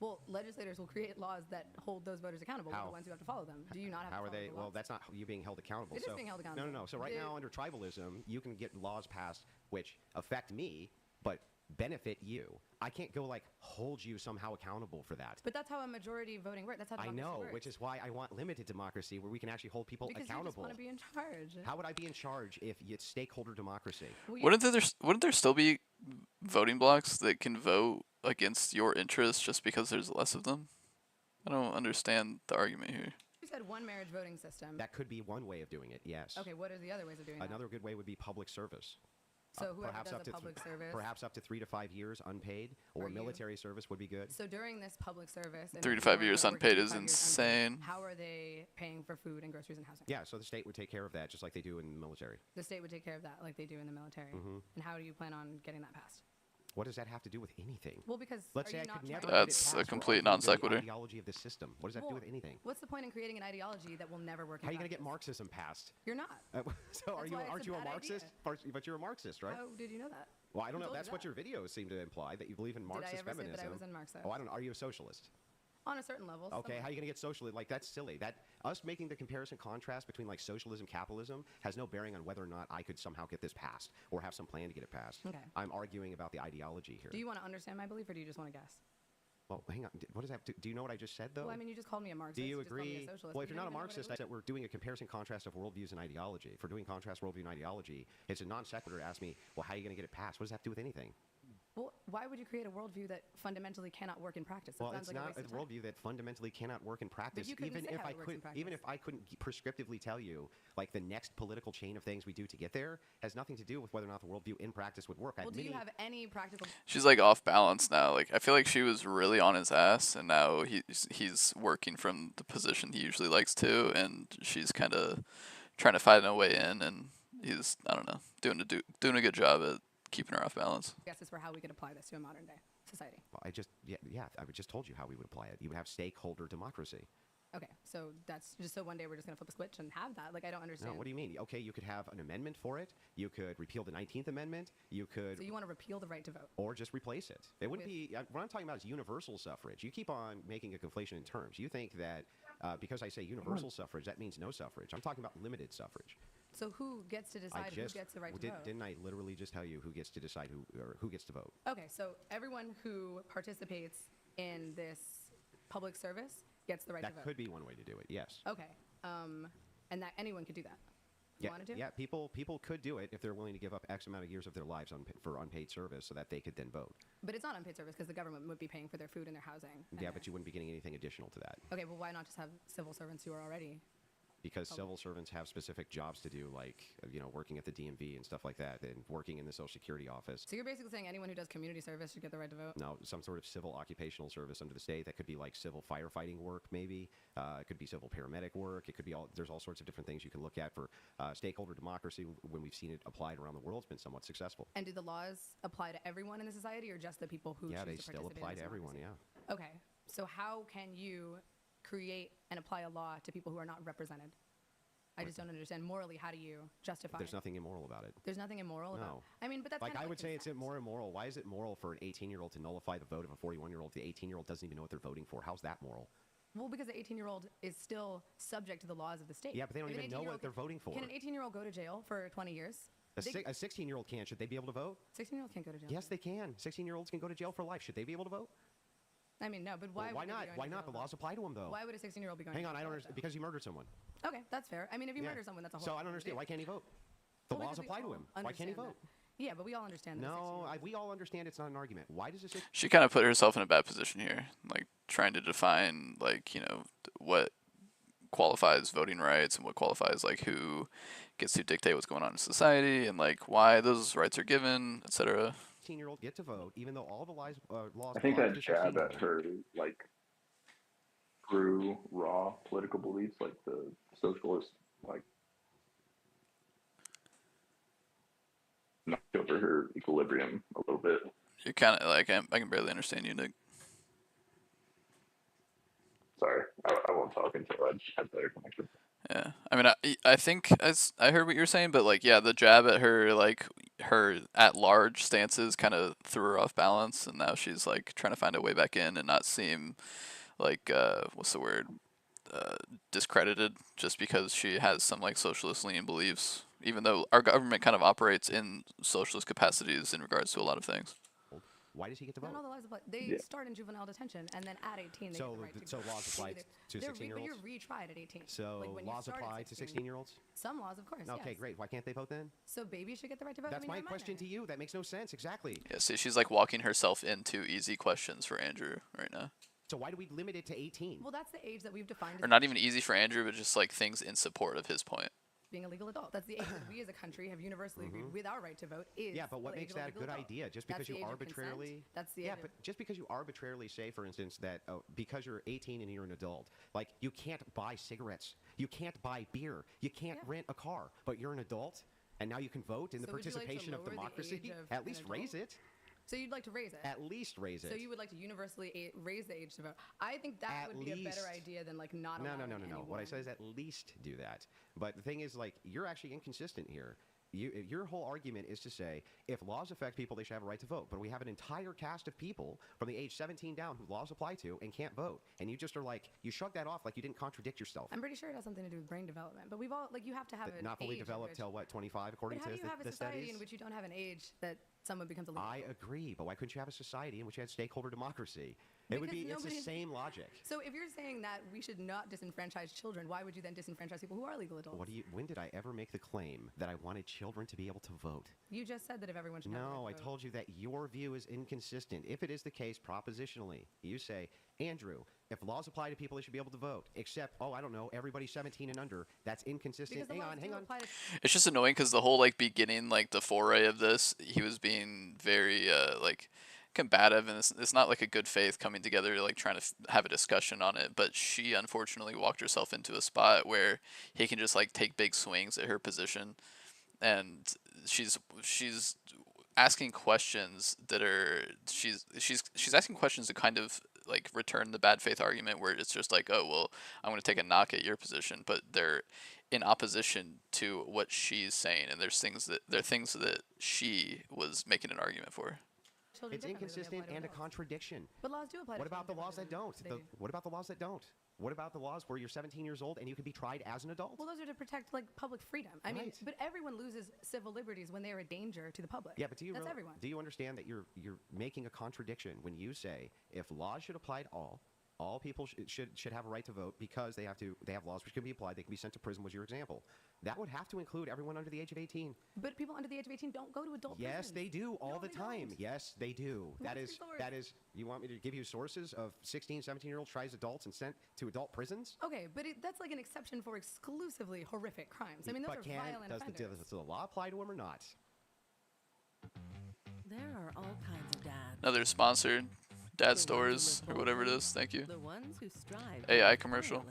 Well, legislators will create laws that hold those voters accountable. We're the ones who have to follow them. Do you not have to follow the laws? Well, that's not you being held accountable. It is being held accountable. No. So right now, under tribalism, you can get laws passed which affect me, but benefit you. I can't go hold you somehow accountable for that. But that's how a majority voting works. That's how democracy works. Which is why I want limited democracy where we can actually hold people accountable. Because you just want to be in charge. How would I be in charge if it's stakeholder democracy? Well, wouldn't there still be voting blocks that can vote against your interests just because there's less of them? I don't understand the argument here. You said one marriage voting system. That could be one way of doing it, yes. Okay, what are the other ways of doing it? Another good way would be public service. So whoever does a public service. Perhaps up to 3 to 5 years unpaid, or military service would be good. So during this public service, 3 to 5 years unpaid is insane. How are they paying for food and groceries and housing? Yeah, so the state would take care of that, just like they do in the military. The state would take care of that, like they do in the military. And how do you plan on getting that passed? What does that have to do with anything? Well, because let's say I could never. That's a complete non sequitur. Ideology of the system. What does that do with anything? What's the point in creating an ideology that will never work? How are you going to get Marxism passed? You're not. So aren't you a Marxist? But you're a Marxist, right? How did you know that? Well, I don't know. That's what your videos seem to imply, that you believe in Marxist feminism. Did I ever say that I was in Marxist? Oh, I don't know. Are you a socialist? On a certain level. Okay, how are you going to get socialist? That's silly. That us making the comparison contrast between socialism, capitalism has no bearing on whether or not I could somehow get this passed or have some plan to get it passed. Okay. I'm arguing about the ideology here. Do you want to understand my belief or do you just want to guess? Well, hang on. What does that do? You know what I just said, though? Well, I mean, you just called me a Marxist. Do you agree? You just called me a socialist. Well, if you're not a Marxist, I said we're doing a comparison contrast of worldviews and ideology. If we're doing contrast worldview and ideology, it's a non sequitur to ask me, well, how are you going to get it passed? What does that have to do with anything? Well, why would you create a worldview that fundamentally cannot work in practice? Well, it's not a worldview that fundamentally cannot work in practice. Even if I couldn't prescriptively tell you, the next political chain of things we do to get there has nothing to do with whether or not the worldview in practice would work. Well, do you have any practical? She's off balance now. I feel like she was really on his ass, and now he's working from the position he usually likes to, and she's kind of trying to find a way in, and he's, I don't know, doing a good job at keeping her off balance. I guess it's for how we could apply this to a modern day society. Well, I just told you how we would apply it. You would have stakeholder democracy. Okay, so that's just so one day we're just gonna flip a switch and have that. Like, I don't understand. No, what do you mean? Okay, you could have an amendment for it. You could repeal the 19th Amendment. You could. So you want to repeal the right to vote? Or just replace it. It wouldn't be. What I'm talking about is universal suffrage. You keep on making a conflation in terms. You think that because I say universal suffrage, that means no suffrage. I'm talking about limited suffrage. So who gets to decide who gets the right to vote? Didn't I literally just tell you who gets to decide who gets to vote? Okay, so everyone who participates in this public service gets the right to vote. That could be one way to do it. Yes. Okay, and that anyone could do that. You wanted to? Yeah, people could do it if they're willing to give up X amount of years of their lives for unpaid service so that they could then vote. But it's not unpaid service because the government would be paying for their food and their housing. Yeah, but you wouldn't be getting anything additional to that. Okay, well, why not just have civil servants who are already? Because civil servants have specific jobs to do, like working at the DMV and stuff like that, and working in the Social Security office. So you're basically saying anyone who does community service should get the right to vote? No, some sort of civil occupational service under the state. That could be like civil firefighting work, maybe. It could be civil paramedic work. It could be there's all sorts of different things you can look at for stakeholder democracy. When we've seen it applied around the world, it's been somewhat successful. And do the laws apply to everyone in the society, or just the people who? Yeah, choose they to still participate apply in to this everyone. democracy? Yeah. Okay, so how can you create and apply a law to people who are not represented? I just don't understand. Morally, how do you justify There's it? nothing immoral about it. There's nothing immoral about it. I mean, but that's like kind of I would say it's more immoral. Why is it moral for an 18-year-old to nullify the vote of a 41-year-old? The 18-year-old doesn't even know what they're voting for. How's that moral? Well, because the 18-year-old is still subject to the laws of the state. Yeah, but they don't even know what they're voting for. Can an 18-year-old go to jail for 20 years? A 16-year-old can. Should they be able to vote? 16-year-olds can't go to jail. Yes, they can. 16-year-olds can go to jail for life. Should they be able to vote? I mean, no, but why? Why not? Why not? The laws apply to them, though. Why would a 16-year-old be going? Hang to on, jail I don't understand. Because you murdered someone. Okay, that's fair. I mean, if you murder someone, that's a whole. So I don't understand. Why can't he vote? The laws apply to him. Why can't he vote? Yeah, but we all understand. No, we all understand it's not an argument. Why does it? She kind of put herself in a bad position here, like trying to define, like, what qualifies voting rights and what qualifies, like, who gets to dictate what's going on in society and, like, why those rights are given, etc. 16-year-old get to vote, even though all the laws. I think that jab at her, like, through raw political beliefs, like the socialist, like, knocked over her equilibrium a little bit. You're kind of like, I can barely understand you, Nick. Sorry, I won't talk until I have better connection. Yeah, I mean, I think I heard what you're saying, but, like, yeah, the jab at her, like, her at-large stances kind of threw her off balance, and now she's, like, trying to find a way back in and not seem, like, what's the word, discredited just because she has some, like, socialist-leaning beliefs, even though our government kind of operates in socialist capacities in regards to a lot of things. Why does he get to vote? Not all the laws apply. They start in juvenile detention, and then at 18 they get the right to vote. So laws apply to 16-year-olds? But you're retried at 18. So like laws apply to 16-year-olds? Some laws, of course, Okay, yes. great. Why can't they vote then? So babies should get the right to vote? That's my question to you. That makes no sense. Exactly. Yeah, see, she's, like, walking herself into easy questions for Andrew right now. So why do we limit it to 18? Well, that's the age that we've defined. Or not even easy for Andrew, but just, like, things in support of his point. Being a legal adult. That's the age that we as a country have universally agreed with our right to vote is. Yeah, but what makes that a good idea? Just because you arbitrarily. That's the yeah, but just because you arbitrarily say, for instance, that because you're 18 and you're an adult, like you can't buy cigarettes, you can't buy beer, you can't rent a car, but you're an adult and now you can vote in the participation of democracy. At least raise it. So you'd like to raise it? At least raise it. So you would like to universally raise the age to vote? I think that would be a better idea than, like, not allowing No. What I said is at least do that. But the thing is, like, you're actually inconsistent here. Your whole argument is to say if laws affect people, they should have a right to vote. But we have an entire cast of people from the age 17 down who laws apply to and can't vote. And you just are like, you shrug that off like you didn't contradict yourself. I'm pretty sure it has something to do with brain development. But we've all, like, you have to have an not fully age developed till what, 25 according to the studies? How do you have a society in which you don't have an age that someone becomes a legal? I agree, but why couldn't you have a society in which you had stakeholder democracy? It's the same logic. So if you're saying that we should not disenfranchise children, why would you then disenfranchise people who are legal adults? When did I ever make the claim that I wanted children to be able to vote? You just said that if everyone should have a right to vote. No, I told you that your view is inconsistent. If it is the case propositionally, you say, Andrew, if laws apply to people, they should be able to vote. Except, I don't know, everybody 17 and under. That's inconsistent. Hang on. It's just annoying because the whole, like, beginning, like, the foray of this, he was being very, like, combative, and it's not like a good faith coming together, like trying to have a discussion on it, but she unfortunately walked herself into a spot where he can just, like, take big swings at her position, and she's asking questions that are she's asking questions to kind of, like return the bad faith argument where it's just like, oh well, I'm going to take a knock at your position, but they're in opposition to what she's saying, and there's things that she was making an argument for. Children It's differently than they inconsistent apply to and a adults. contradiction. But laws do apply to What about the children laws that don't? differently than they do. What about the laws that don't? What about the laws where you're 17 years old and you can be tried as an adult? Well, those are to protect like public freedom. I mean, Right. but everyone loses civil liberties when they are a danger to the public. Yeah, but That's everyone. do you understand that you're making a contradiction when you say if laws should apply to all people should have a right to vote because they have laws which can be applied, they can be sent to prison was your example. That would have to include everyone under the age of 18. But people under the age of 18 don't go to adult prisons. Yes, they do all the time. Don't. Yes, they do. What's That your is source? you want me to give you sources of 16, 17-year-olds tried as adults and sent to adult prisons? Okay, but that's like an exception for exclusively horrific crimes. I mean, those But are violent offenders. does the law apply to them or not? There are all kinds of dads. Another sponsored dad stores or whatever it is. Thank you. The ones who strive AI commercial.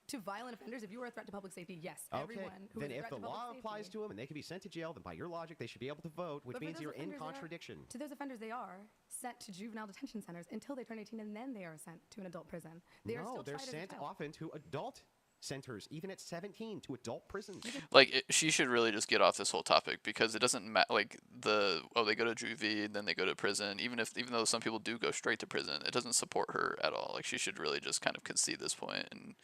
To violent offenders, if you are a threat to public safety, yes, Okay, everyone who then is a if threat the to law public applies safety, to them and they can be sent to jail, then by your logic, they should be able to vote, which But for means those you're in offenders, they are- contradiction. To those offenders, they are sent to juvenile detention centers until they turn 18, and then they are sent to an adult prison. They are No, still they're tried as a sent child. often to adult centers, even at 17, to adult prisons. Like she should really just get off this whole topic because it doesn't matter. Like they go to juvie and then they go to prison. Even though some people do go straight to prison, it doesn't support her at all. Like she should really just kind of concede this point and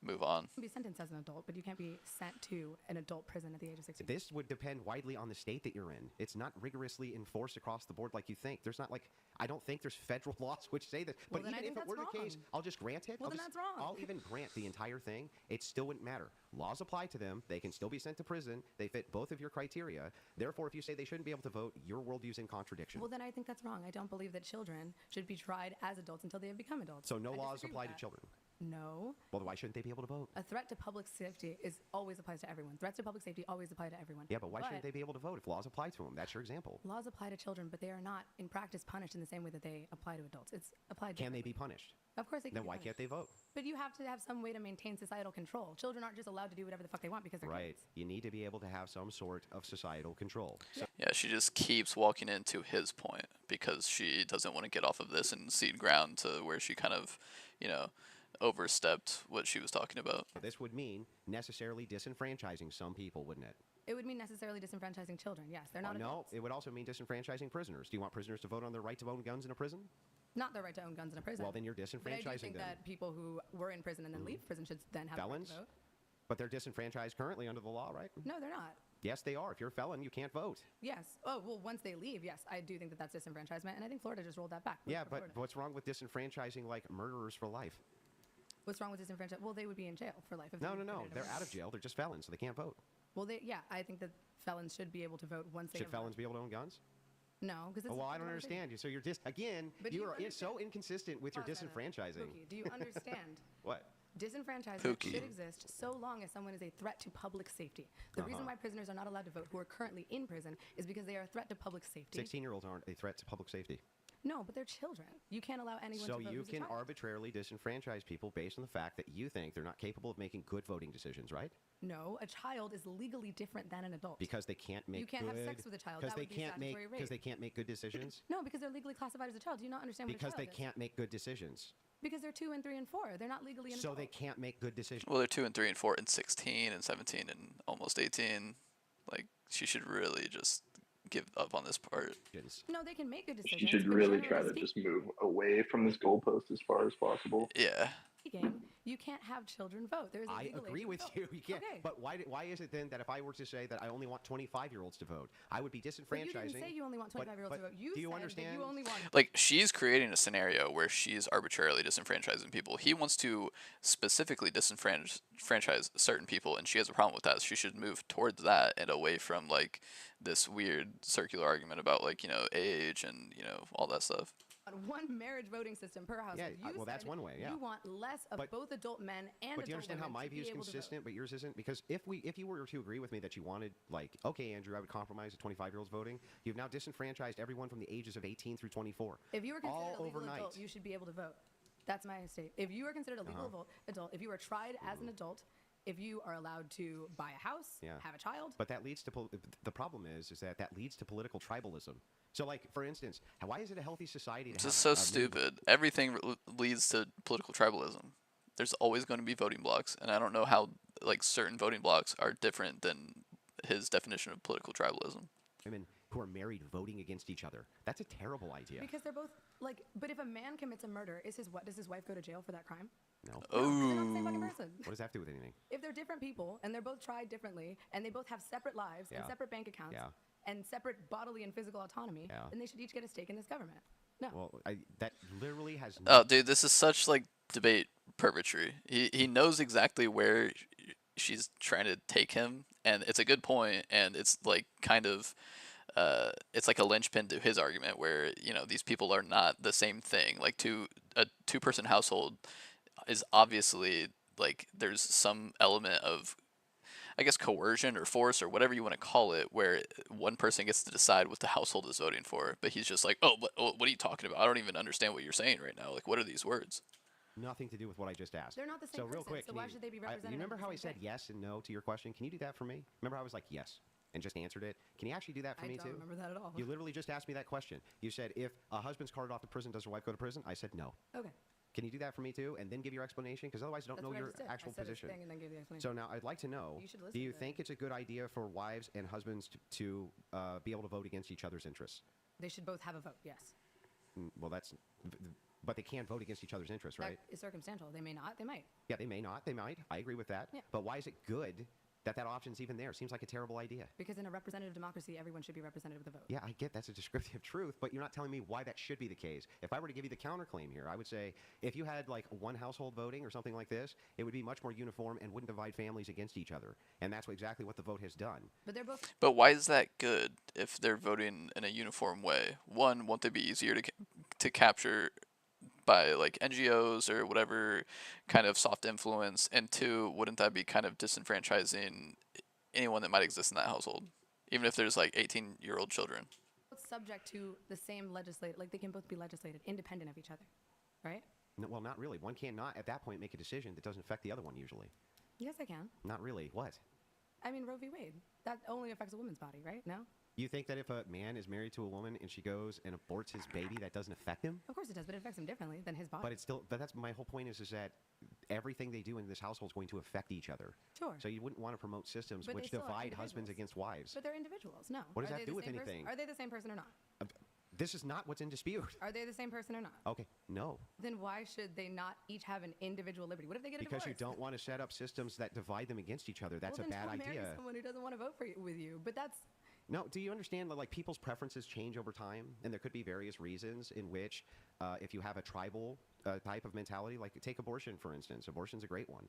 move on. You can be sentenced as an adult, but you can't be sent to an adult prison at the age of 16. This would depend widely on the state that you're in. It's not rigorously enforced across the board like you think. There's not like, I don't think there's federal laws which say that. Well, But then I even think if it were that's the case, wrong. I'll just grant it. Well, then that's wrong. I'll even grant the entire thing. It still wouldn't matter. Laws apply to them. They can still be sent to prison. They fit both of your criteria. Therefore, if you say they shouldn't be able to vote, your worldview's in contradiction. Well, then I think that's wrong. I don't believe that children should be tried as adults until they have become adults. So no I laws disagree apply with to that. children. No. Well, why shouldn't they be able to vote? A threat to public safety always applies to everyone. Threats to public safety always apply to everyone. Yeah, but why shouldn't they be able to vote if laws apply to them? That's your example. Laws apply to children, but they are not, in practice, punished in the same way that they apply to adults. It's applied Can they differently. be punished? Of course they can Then be why punished. can't they vote? But you have to have some way to maintain societal control. Children aren't just allowed to do whatever the fuck they want because they're Right. kids. You need to be able to have some sort of societal control. So Yeah, she just keeps walking into his point because she doesn't want to get off of this and cede ground to where she kind of, overstepped what she was talking about. this would mean necessarily disenfranchising some people, wouldn't it? It would mean necessarily disenfranchising children. Yes, they're not No, adults. it would also mean disenfranchising prisoners. Do you want prisoners to vote on their right to own guns in a prison? Not their right to own guns in a prison. Well, then you're But I do disenfranchising think them. that people who were in prison and then leave prison should then have Felons? the right to vote. But they're disenfranchised currently under the law, right? No, they're not. Yes, they are. If you're a felon, you can't vote. Yes. Oh, well, once they leave, yes, I do think that that's disenfranchisement, and I think Florida just rolled that back. Vote Yeah, for but Florida. what's wrong with disenfranchising like murderers for life? What's wrong with disenfranchisement? Well, they would be in jail for life. If No, they no, no. committed a They're murder. out of jail. They're just felons, so they can't vote. Well, I think that felons should be able to vote once they Should have felons be able to own guns? No, because Oh, well, I don't understand you. So you're again, But do you you are so inconsistent with your Pause a minute. disenfranchising. Pookie, do you understand? What? Disenfranchisement Pookie. should exist so long as someone is a threat to public safety. The reason why prisoners are not allowed to vote who are currently in prison is because they are a threat to public safety. 16-year-olds aren't a threat to public safety. No, but they're children. You can't allow anyone So to vote you who's a can child. arbitrarily disenfranchise people based on the fact that you think they're not capable of making good voting decisions, right? No, a child is legally different than an adult. Because they can't make You can't have good, sex with a child. Because That they would be can't make statutory rape. because they can't make good decisions. No, because they're legally classified as a child. Do you not understand Because what a they child is? can't make good decisions. Because they're 2 and 3 and 4. They're not legally an So adult. they can't make good decisions. Well, they're 2 and 3 and 4 and 16 and 17 and almost 18. Like she should really just give up on this part. No, they can make good decisions. She should but really generally try to speaking- just move away from this goalpost as far as possible. Yeah. speaking, you can't have children vote. There is a I legal agree age with to vote. you. You can't. Okay. But why is it then that if I were to say that I only want 25-year-olds to vote, I would be disenfranchising? But you didn't say you only want 25-year-olds to vote. You do you said understand? that you only want. Like she's creating a scenario where she's arbitrarily disenfranchising people. He wants to specifically disenfranchise certain people, and she has a problem with that. So she should move towards that and away from like this weird circular argument about like age and all that stuff. One marriage voting system per household. Yeah, You well, that's said one way, yeah. You want less of But- both adult men and But do you adult understand how women my to view is be able to vote. consistent, but yours isn't? Because if you were to agree with me that you wanted, like, okay, Andrew, I would compromise the 25-year-olds voting, you've now disenfranchised everyone from the ages of 18 through 24. If you were considered all a legal overnight. adult, you should be able to vote. That's my state. If you are considered a legal adult, if you are tried as an adult if you are allowed to buy a house, have a child. But that leads to the problem is that leads to political tribalism. So, like, for instance, why is it a healthy society to It's have just so stupid. Everything leads to political tribalism. There's always going to be voting blocks, and I don't know how like certain voting blocks are different than his definition of political tribalism. Women who are married voting against each other. That's a terrible idea. Because they're both like, but if a man commits a murder, does his wife go to jail for that crime? No. No, 'cause they're not the same fucking person. What does that have to do with anything? If they're different people and they're both tried differently and they both have separate lives and separate bank accounts and separate bodily and physical autonomy, then they should each get a stake in this government. No. Well, that literally has. Oh, dude, this is such like debate purgatory. He knows exactly where she's trying to take him, and it's a good point, and it's like kind of. It's like a linchpin to his argument where, you know, these people are not the same thing. Like a two-person household is obviously like there's some element of, I guess, coercion or force or whatever you want to call it, where one person gets to decide what the household is voting for. But he's just like, oh, what are you talking about? I don't even understand what you're saying right now. Like, what are these words? Nothing to do with what I just asked. They're not the same so person, real quick, so why should they be represented? You remember how I said yes and no to your question? Can you do that for me? Remember how I was like yes and just answered it? Can you actually do that for me too? I don't remember that at all. You literally just asked me that question. You said, if a husband's carted off to prison, does your wife go to prison? I said no. Okay. Can you do that for me too, and then give your explanation? Because otherwise, I don't know your actual position. And then give the explanation. So now, I'd like to know: do you think it's a good idea for wives and husbands to be able to vote against each other's interests? They should both have a vote. Yes. Well, but they can't vote against each other's interests, right? That is circumstantial. They may not. They might. Yeah, they may not. They might. I agree with that. Yeah. But why is it good that option's even there? Seems like a terrible idea. Because in a representative democracy, everyone should be represented with a vote. Yeah, I get that's a descriptive truth, but you're not telling me why that should be the case. If I were to give you the counterclaim here, I would say if you had like one household voting or something like this, it would be much more uniform and wouldn't divide families against each other. And that's exactly what the vote has done. But they're both. But why is that good if they're voting in a uniform way? One, won't they be easier to capture by like NGOs or whatever kind of soft influence? And two, wouldn't that be kind of disenfranchising anyone that might exist in that household, even if there's like 18-year-old children? Subject to the same legislative, like they can both be legislated independent of each other, right? No, well, not really. One cannot at that point make a decision that doesn't affect the other one usually. Yes, I can. Not really. What? I mean, Roe v. Wade. That only affects a woman's body, right? No? You think that if a man is married to a woman and she goes and aborts his baby, that doesn't affect him? Of course it does, but it affects him differently than his body. But it's still, but that's my whole point is that everything they do in this household is going to affect each other. Sure. So you wouldn't want to promote systems which divide husbands against wives. But they're individuals. No. What does that do with anything? Are they the same person or not? This is not what's in dispute. Are they the same person or not? Okay, no. Then why should they not each have an individual liberty? What if they get a divorce? Because you don't want to set up systems that divide them against each other. That's a bad idea. Marry someone who doesn't want to vote with you. But that's. No, do you understand that like people's preferences change over time, and there could be various reasons in which, if you have a tribal type of mentality, like take abortion for instance. Abortion's a great one.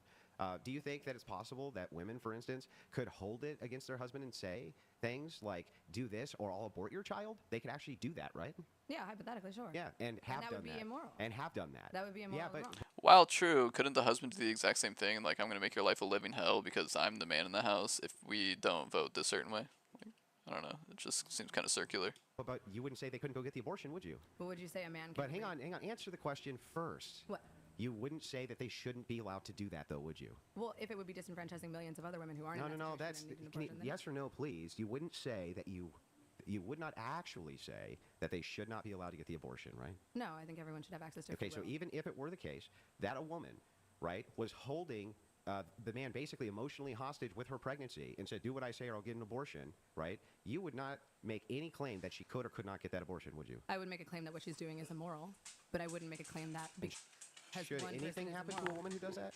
Do you think that it's possible that women, for instance, could hold it against their husband and say things like "do this" or "I'll abort your child"? They could actually do that, right? Yeah, hypothetically, sure. Yeah, and have that done would be that. Immoral. And have done that. That would be immoral. Yeah, but wrong. While true, couldn't the husband do the exact same thing? Like, I'm going to make your life a living hell because I'm the man in the house if we don't vote this certain way? Like, I don't know. It just seems kind of circular. But you wouldn't say they couldn't go get the abortion, would you? What would you say a man can But hang on. Answer the question first. What? You wouldn't say that they shouldn't be allowed to do that, though, would you? Well, if it would be disenfranchising millions of other women who aren't. No. That's yes or no, please. You wouldn't say that you would not actually say that they should not be allowed to get the abortion, right? No, I think everyone should have access to. Okay, so even if it were the case that a woman, right, was holding the man basically emotionally hostage with her pregnancy and said, "Do what I say, or I'll get an abortion," right? You would not make any claim that she could or could not get that abortion, would you? I would make a claim that what she's doing is immoral, but I wouldn't make a claim that. Should anything happen to a woman who does that?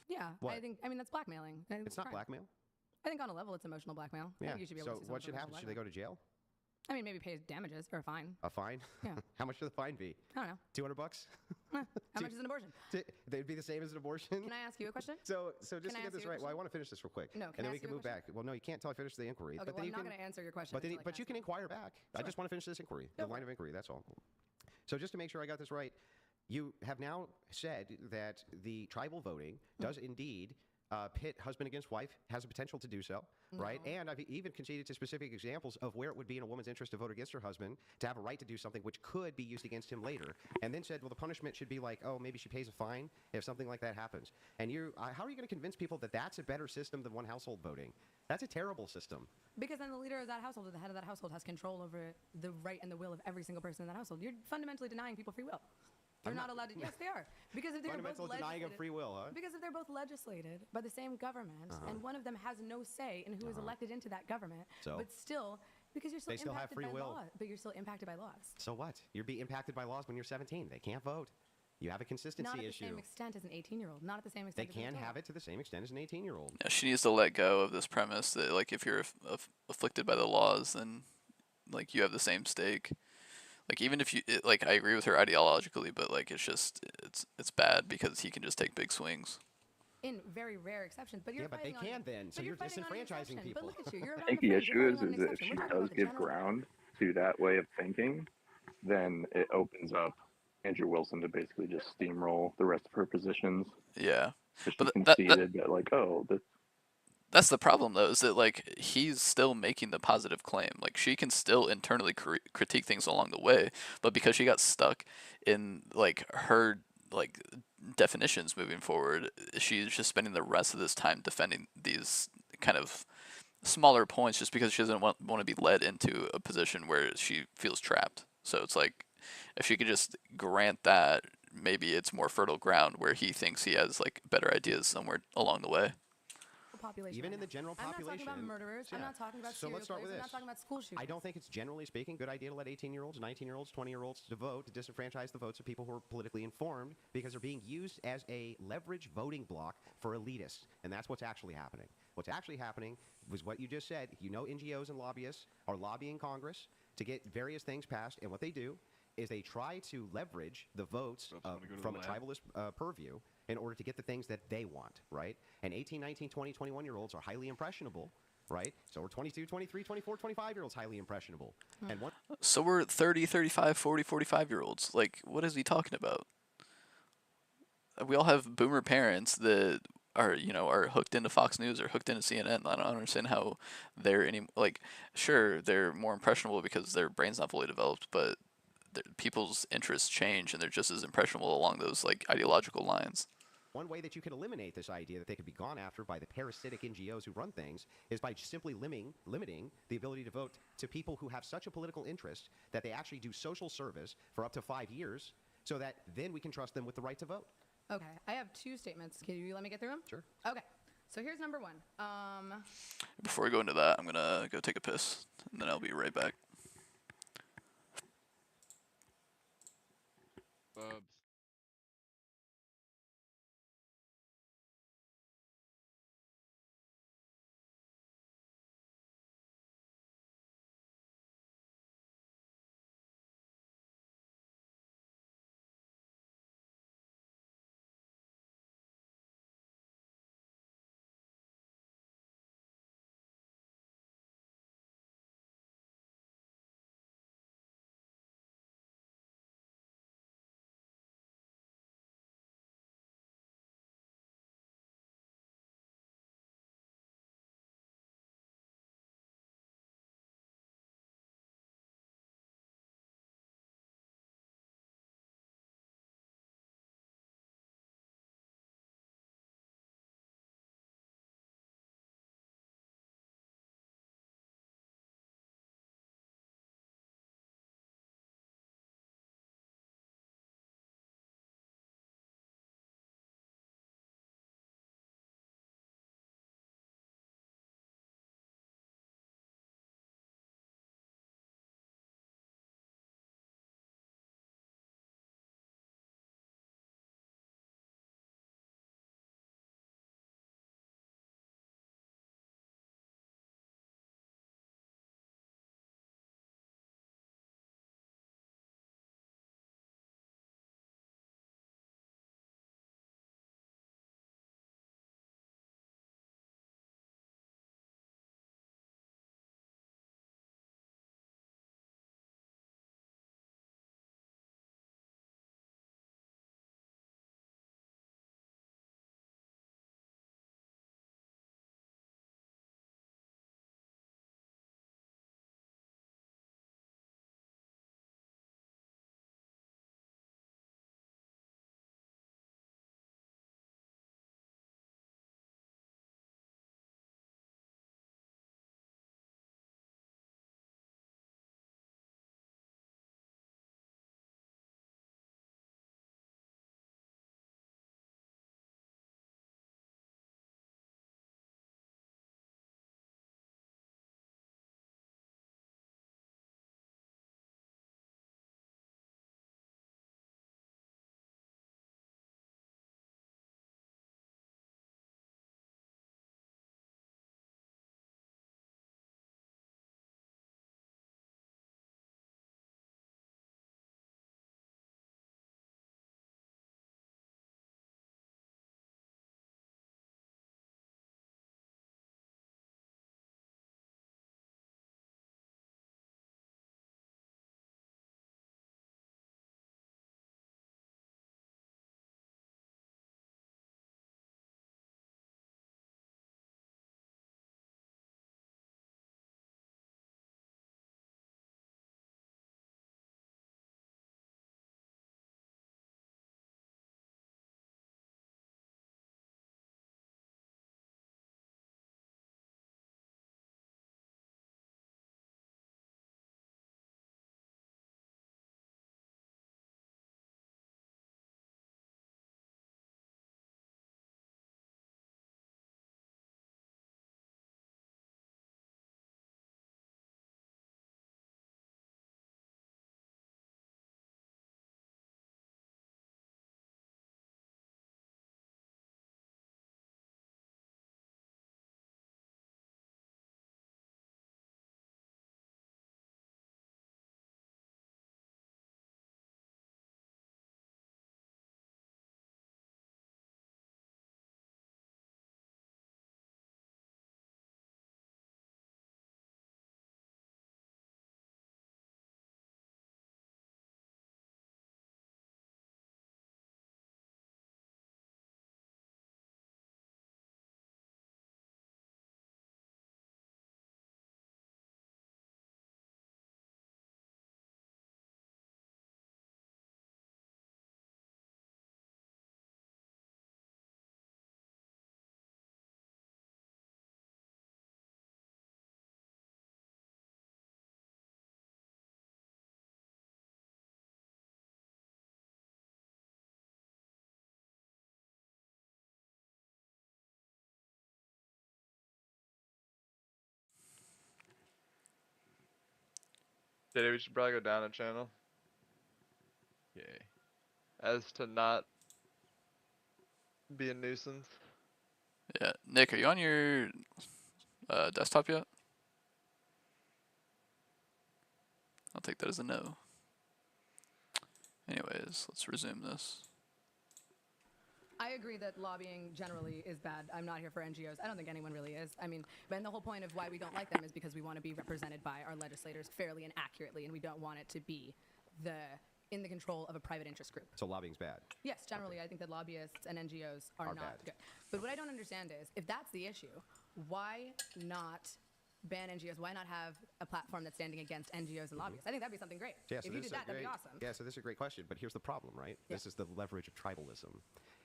Yeah, What? I mean that's blackmailing. It's not blackmail. I think on a level it's emotional blackmail. I Yeah. think you should be able So to what should happen? Should they go to jail? I mean, maybe pay damages or a fine. A fine? Yeah. How much should the fine be? I don't know. $200? How much is an abortion? They'd be the same as an abortion? Can I ask you a question? So just to get this right, well, I want to finish this real quick. No, and then we can move back. Well, no, you can't until I finish the inquiry. Okay, but well, then I'm not going to answer your question. But you can inquire back. I just want to finish this inquiry, the line of inquiry, that's all. So just to make sure I got this right, you have now said that the tribal voting does indeed pit husband against wife, has the potential to do so, right? And I've even conceded to specific examples of where it would be in a woman's interest to vote against her husband, to have a right to do something which could be used against him later, and then said, well, the punishment should be like, oh, maybe she pays a fine if something like that happens. And how are you going to convince people that that's a better system than one household voting? That's a terrible system. Because then the leader of that household, or the head of that household, has control over the right and the will of every single person in that household. You're fundamentally denying people free will. They're not allowed to. Yes, they are. Because if they're both denying of free will, huh? Because if they're both legislated by the same government, and one of them has no say in who is elected into that government, but still, because you're still they still have free will. law, but you're still impacted by laws. So what? You're being impacted by laws when you're 17. They can't vote. You have a consistency issue. Not at the same extent as an 18-year-old. Not at the same extent. They can have it to the same extent as an 18-year-old. Yeah, she needs to let go of this premise that like if you're afflicted by the laws, then like you have the same stake. Like even if you like, I agree with her ideologically, but like it's bad because he can just take big swings. In very rare exceptions, but you're but they can then. So you're disenfranchising people. But look at you. You're I think the issue is that if she does give ground to that way of thinking, then it opens up Andrew Wilson to basically just steamroll the rest of her positions. Yeah, but she conceded that like, oh, that's the problem though, is that like he's still making the positive claim. Like she can still internally critique things along the way, but because she got stuck in like her like definitions moving forward, she's just spending the rest of this time defending these kind of smaller points just because she doesn't want to be led into a position where she feels trapped. So it's like if she could just grant that, maybe it's more fertile ground where he thinks he has like better ideas somewhere along the way. Population even in the general population. I'm not talking about murderers. Yeah. I'm not talking about so let's start with this. I'm not talking about school shooters. I don't think it's generally speaking a good idea to let 18-year-olds, 19-year-olds, 20-year-olds to vote, to disenfranchise the votes of people who are politically informed because they're being used as a leverage voting block for elitists. And that's what's actually happening. What's actually happening was what you just said. You know, NGOs and lobbyists are lobbying Congress to get various things passed. And what they do is they try to leverage the votes from a tribalist purview in order to get the things that they want, right? And 18, 19, 20, 21-year-olds are highly impressionable, right? So we're 22, 23, 24, 25-year-olds highly impressionable. And so we're 30, 35, 40, 45-year-olds. Like, what is he talking about? We all have boomer parents that are hooked into Fox News or hooked into CNN. I don't understand how they're sure, they're more impressionable because their brain's not fully developed, but people's interests change and they're just as impressionable along those like ideological lines. One way that you can eliminate this idea that they could be gone after by the parasitic NGOs who run things is by simply limiting the ability to vote to people who have such a political interest that they actually do social service for up to 5 years so that then we can trust them with the right to vote. Okay, I have two statements. Can you let me get through them? Sure. Okay, so here's number one. Before we go into that, I'm going to go take a piss and then I'll be right back. Diddy, we should probably go down a channel. Yay. As to not be a nuisance. Yeah, Nick, are you on your desktop yet? I'll take that as a no. Anyways, let's resume this. I agree that lobbying generally is bad. I'm not here for NGOs. I don't think anyone really is. I mean, but the whole point of why we don't like them is because we want to be represented by our legislators fairly and accurately, and we don't want it to be in the control of a private interest group. So lobbying's bad? Yes, generally, I think that lobbyists and NGOs are not bad. good. But what I don't understand is, if that's the issue, why not ban NGOs? Why not have a platform that's standing against NGOs and lobbyists? I think that'd be something great. Yeah, if you did that, that'd be awesome. Yeah, so this is a great question, but here's the problem, right? Yeah. This is the leverage of tribalism,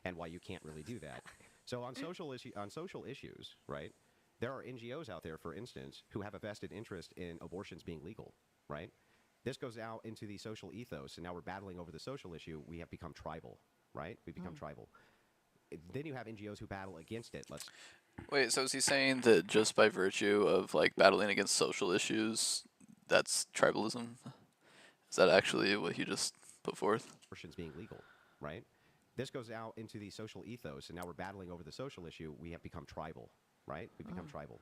and why you can't really do that. So on social issues, right? There are NGOs out there, for instance, who have a vested interest in abortions being legal, right? This goes out into the social ethos, and now we're battling over the social issue. We have become tribal, right? We become tribal. Then you have NGOs who battle against it. Wait, so is he saying that just by virtue of like battling against social issues, that's tribalism? Is that actually what he just put forth? Abortions being legal, right? This goes out into the social ethos, and now we're battling over the social issue. We have become tribal, right? We become tribal.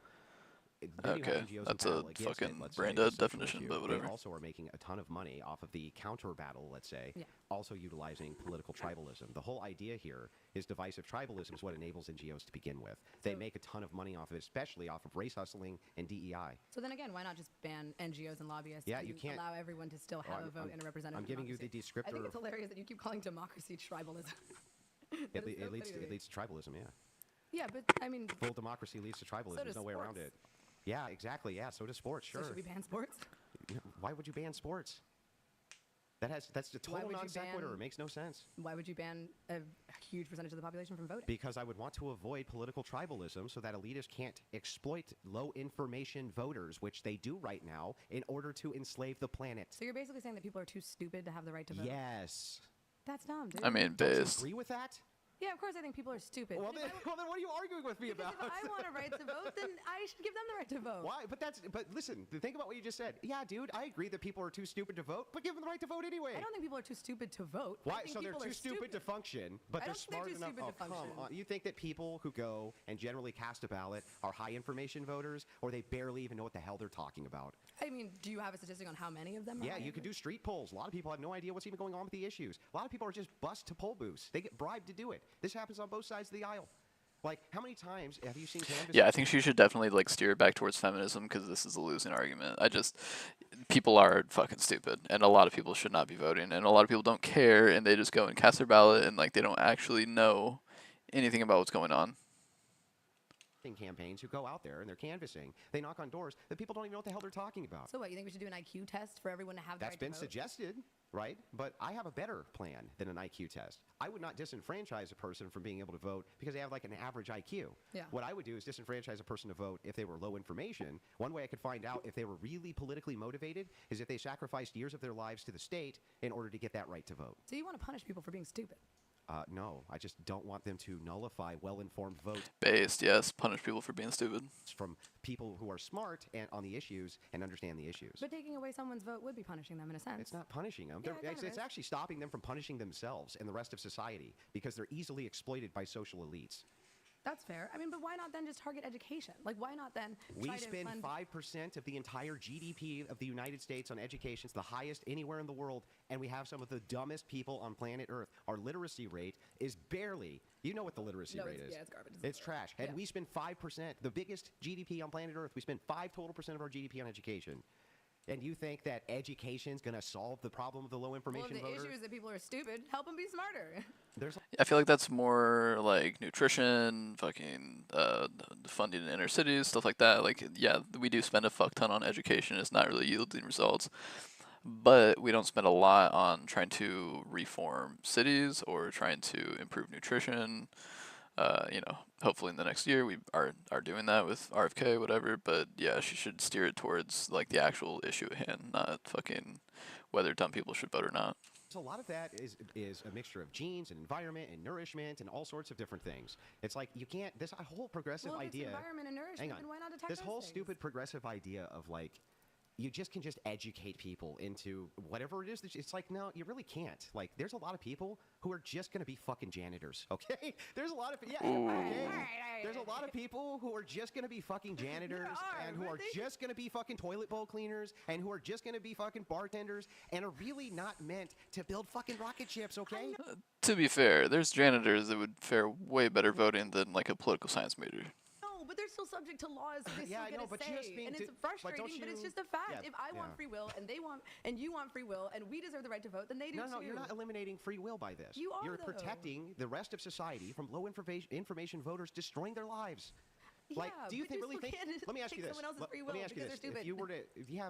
Then you have Okay, NGOs who that's a battle against fucking it, let's say, brain the dead social definition, issue. but whatever. They also are making a ton of money off of the counter battle, let's say, also utilizing political tribalism. The whole idea here is divisive tribalism is what enables NGOs to begin with. They make a ton of money off of it, especially off of race hustling and DEI. So then again, why not just ban NGOs and lobbyists? Yeah, and you can't allow everyone to still have a vote in a representative I'm giving democracy. you the descriptor. I think it's hilarious that you keep calling democracy tribalism. It leads to tribalism, yeah. Yeah, but I mean, full democracy leads to tribalism. So There's no way around it. Yeah, exactly. Yeah, so does sports. Sure. So should we ban sports? Why would you ban sports? That's a total non sequitur. It makes no sense. Why would you ban a huge percentage of the population from voting? Because I would want to avoid political tribalism so that elitists can't exploit low information voters, which they do right now, in order to enslave the planet. So you're basically saying that people are too stupid to have the right to vote? Yes. That's dumb, dude. I mean, Don't you based. agree with that? Yeah, of course I think people are stupid. Well, then what are you arguing with me about? If I want a right to vote, then I should give them the right to vote. Why? But listen, think about what you just said. Yeah, dude, I agree that people are too stupid to vote, but give them the right to vote anyway. I don't think people are too stupid to vote. Why? So they're too stupid to function, but they're smart enough. Oh, come on. You think that people who go and generally cast a ballot are high information voters, or they barely even know what the hell they're talking about? I mean, do you have a statistic on how many of them are? Yeah, you can do street polls. A lot of people have no idea what's even going on with the issues. A lot of people are just bussed to poll booths. They get bribed to do it. This happens on both sides of the aisle. Like, how many times have you seen canvassing? Yeah, I think she should definitely like steer it back towards feminism because this is a losing argument. People are fucking stupid, and a lot of people should not be voting, and a lot of people don't care, and they just go and cast their ballot, and like they don't actually know anything about what's going on. Campaigns who go out there and they're canvassing, they knock on doors that people don't even know what the hell they're talking about. So what, you think we should do an IQ test for everyone to have the right to vote? That's been suggested, right? But I have a better plan than an IQ test. I would not disenfranchise a person from being able to vote because they have like an average IQ. Yeah. What I would do is disenfranchise a person to vote if they were low information. One way I could find out if they were really politically motivated is if they sacrificed years of their lives to the state in order to get that right to vote. So you want to punish people for being stupid? No, I just don't want them to nullify well-informed vote. Based, yes, punish people for being stupid. From people who are smart and on the issues and understand the issues. But taking away someone's vote would be punishing them in a sense. It's not punishing them. Yeah, It's actually stopping them from punishing themselves and the rest of society because they're easily exploited by social elites. That's fair. I mean, but why not then just target education? Like, why not then We spend 5% of the entire GDP of the United States on education. It's the highest anywhere in the world, and we have some of the dumbest people on planet Earth. Our literacy rate is barely, you know what the literacy rate is. Yeah, it's garbage. It's trash. And we spend 5%, the biggest GDP on planet Earth. We spend 5% total of our GDP on education. And you think that education's going to solve the problem of the low information voter? Well, if the issue is that people are stupid, help them be smarter. I feel like that's more like nutrition, fucking funding in inner cities, stuff like that. Like, yeah, we do spend a fuck ton on education. It's not really yielding results. But we don't spend a lot on trying to reform cities or trying to improve nutrition. Hopefully in the next year we are doing that with RFK, whatever. But yeah, she should steer it towards like the actual issue at hand, not fucking whether dumb people should vote or not. So a lot of that is a mixture of genes and environment and nourishment and all sorts of different things. It's like you can't, this whole progressive idea. Environment and nourishment, then why not attack this those whole things? stupid progressive idea of like you just can just educate people into whatever it is. It's like, no, you really can't. Like, there's a lot of people who are just going to be fucking janitors, okay? There's a lot of, okay? There's a lot of people who are just going to be fucking janitors and who are just going to be fucking toilet bowl cleaners and who are just going to be fucking bartenders and are really not meant to build fucking rocket ships, okay? To be fair, there's janitors that would fare way better voting than like a political science major. No, but they're still subject to laws. So they still get a say, and it's frustrating. But it's just a fact. If I want free will, and they want, and you want free will, and we deserve the right to vote, then they do too. No, you're not eliminating free will by this. You are. You're protecting the rest of society from low information voters destroying their lives. Like, do you really think? Let me ask you this. Let me ask you this. If you were to,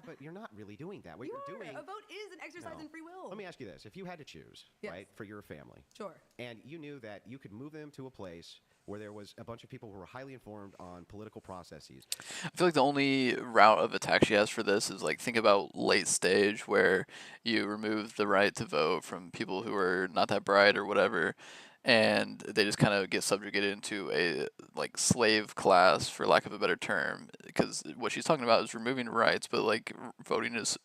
but you're not really doing that. What you're doing. A vote is an exercise in free will. Let me ask you this: if you had to choose, right, for your family, sure, and you knew that you could move them to a place where there was a bunch of people who were highly informed on political processes. I feel like the only route of attack she has for this is like think about late stage where you remove the right to vote from people who are not that bright or whatever, and they just kind of get subjugated into a like slave class, for lack of a better term, because what she's talking about is removing rights, but like voting is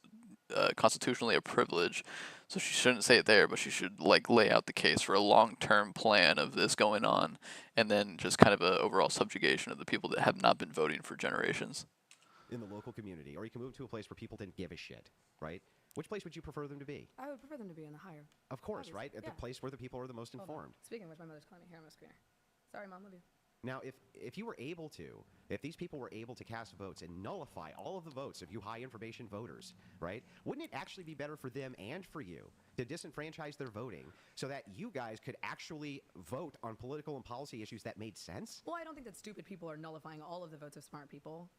constitutionally a privilege, so she shouldn't say it there, but she should like lay out the case for a long-term plan of this going on, and then just kind of a overall subjugation of the people that have not been voting for generations. In the local community, or you can move to a place where people didn't give a shit, right? Which place would you prefer them to be? I would prefer them to be in the higher. Of course, right? At the place where the people are the most informed. Speaking of which, my mother's calling me here on my screen. Sorry, Mom, love you. Now, if you were able to, if these people were able to cast votes and nullify all of the votes of you high information voters, right, wouldn't it actually be better for them and for you to disenfranchise their voting so that you guys could actually vote on political and policy issues that made sense? Well, I don't think that stupid people are nullifying all of the votes of smart people.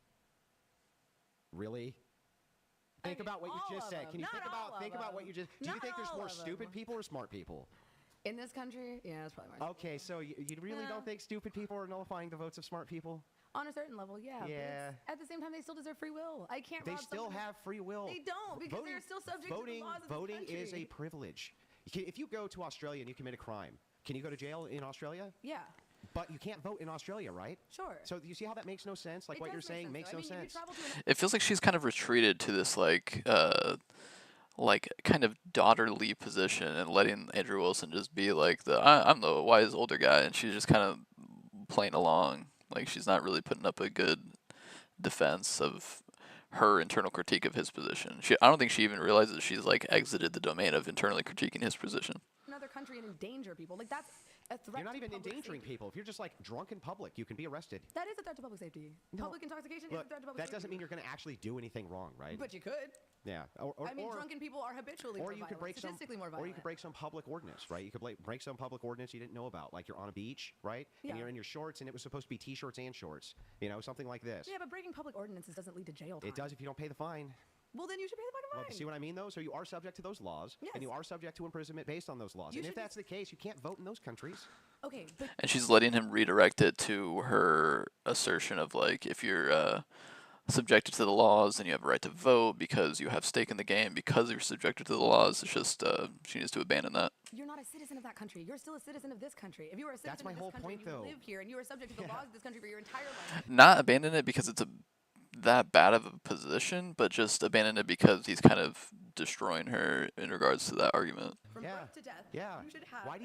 Really? Think about what you just said. Can you think about what you just... Do you think there's more stupid people or smart people? In this country? Yeah, that's probably more. Okay, so you really don't think stupid people are nullifying the votes of smart people? On a certain level, yeah. Yeah. But at the same time, they still deserve free will. I can't. They still have free will. They don't, because they're still subject to the laws of this country. Voting is a privilege. If you go to Australia and you commit a crime, can you go to jail in Australia? Yeah. But you can't vote in Australia, right? Sure. So you see how that makes no sense? Like, what you're saying makes no sense. It feels like she's kind of retreated to this like kind of daughterly position and letting Andrew Wilson just be like I'm the wise older guy, and she's just kind of playing along. Like, she's not really putting up a good defense of her internal critique of his position. I don't think she even realizes she's like exited the domain of internally critiquing his position. Another country and endanger people. Like, that's a threat. You're not even endangering safety. people. If you're just like drunk in public, you can be arrested. That is a threat to public safety. No. Public intoxication is a threat to public safety. That doesn't mean you're going to actually do anything wrong, right? But you could. Yeah. Drunken people are habitually more violent, statistically more violent. Or you could break some public ordinance, right? You could break some public ordinance you didn't know about, like you're on a beach, right? Yeah. And you're in your shorts, and it was supposed to be t-shirts and shorts, something like this. Yeah, but breaking public ordinances doesn't lead to jail time. It does if you don't pay the fine. Well, then you should pay the fucking fine. Well, see what I mean, though? So you are subject to those laws, and you are subject to imprisonment based on those laws. And if that's the case, you can't vote in those countries. Okay, but... And she's letting him redirect it to her assertion of, like, if you're subjected to the laws, then you have a right to vote because you have stake in the game because you're subjected to the laws. It's just, she needs to abandon that. You're not a citizen of that country. You're still a citizen of this country. If you were a citizen of this country, you live here, and you are subject to the laws of this country for your entire life. Not abandon it because it's that bad of a position, but just abandon it because he's kind of destroying her in regards to that argument. From birth to death, you should have why do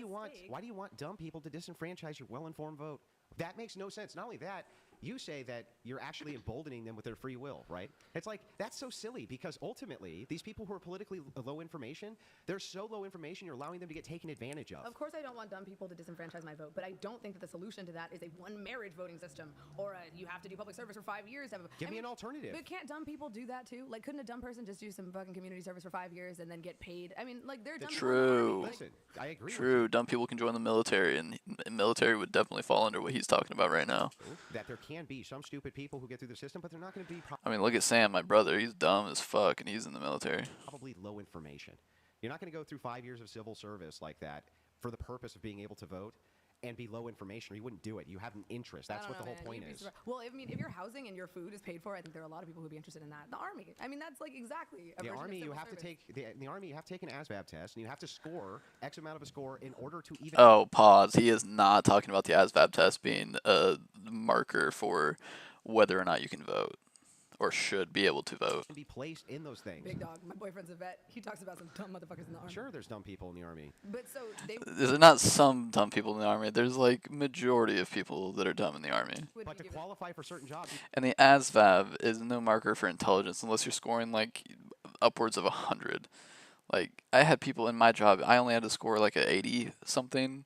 you want dumb people to disenfranchise your well-informed vote? That makes no sense. Not only that, you say that you're actually emboldening them with their free will, right? It's like, that's so silly, because ultimately, these people who are politically low information, they're so low information, you're allowing them to get taken advantage of. Of course I don't want dumb people to disenfranchise my vote, but I don't think that the solution to that is a one-marriage voting system, or you have to do public service for 5 years. Give me an alternative. But can't dumb people do that too? Like, couldn't a dumb person just do some fucking community service for 5 years and then get paid? I mean, like, they're dumb True. Listen, I agree. True. Dumb people can join the military, and the military would definitely fall under what he's talking about right now. That there can be some stupid people who get through the system, but they're not going to be... I mean, look at Sam, my brother. He's dumb as fuck, and he's in the military. Probably low information. You're not going to go through 5 years of civil service like that for the purpose of being able to vote and be low information, or you wouldn't do it. You have an interest. That's what the whole point is. Well, I mean, if your housing and your food is paid for, I think there are a lot of people who'd be interested in that. The Army. I mean, that's like exactly a the version Army. of You have service. to take the Army. You have to take an ASVAB test, and you have to score X amount of a score in order to even. Oh, pause. He is not talking about the ASVAB test being a marker for whether or not you can vote, or should be able to vote. Be placed in those things. Big dog. My boyfriend's a vet. He talks about some dumb motherfuckers in the army. Sure, there's dumb people in the army. But so they. There's not some dumb people in the army. There's like majority of people that are dumb in the army. But to qualify for certain jobs. And the ASVAB is no marker for intelligence unless you're scoring like upwards of 100. Like I had people in my job, I only had to score like a 80 something,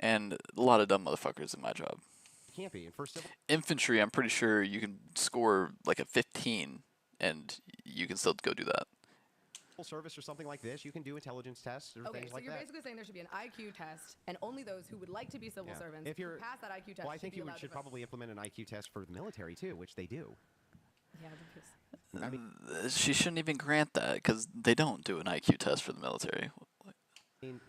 and a lot of dumb motherfuckers in my job. Can't be. And for civil infantry, I'm pretty sure you can score like a 15, and you can still go do that. Service or something like this, you can do intelligence tests or things like that. Okay, so you're basically saying there should be an IQ test, and only those who would like to be civil servants if you're who pass that IQ test. Well, I think you should should probably implement an IQ test for the military too, which they do. Yeah, because I mean, she shouldn't even grant that because they don't do an IQ test for the military.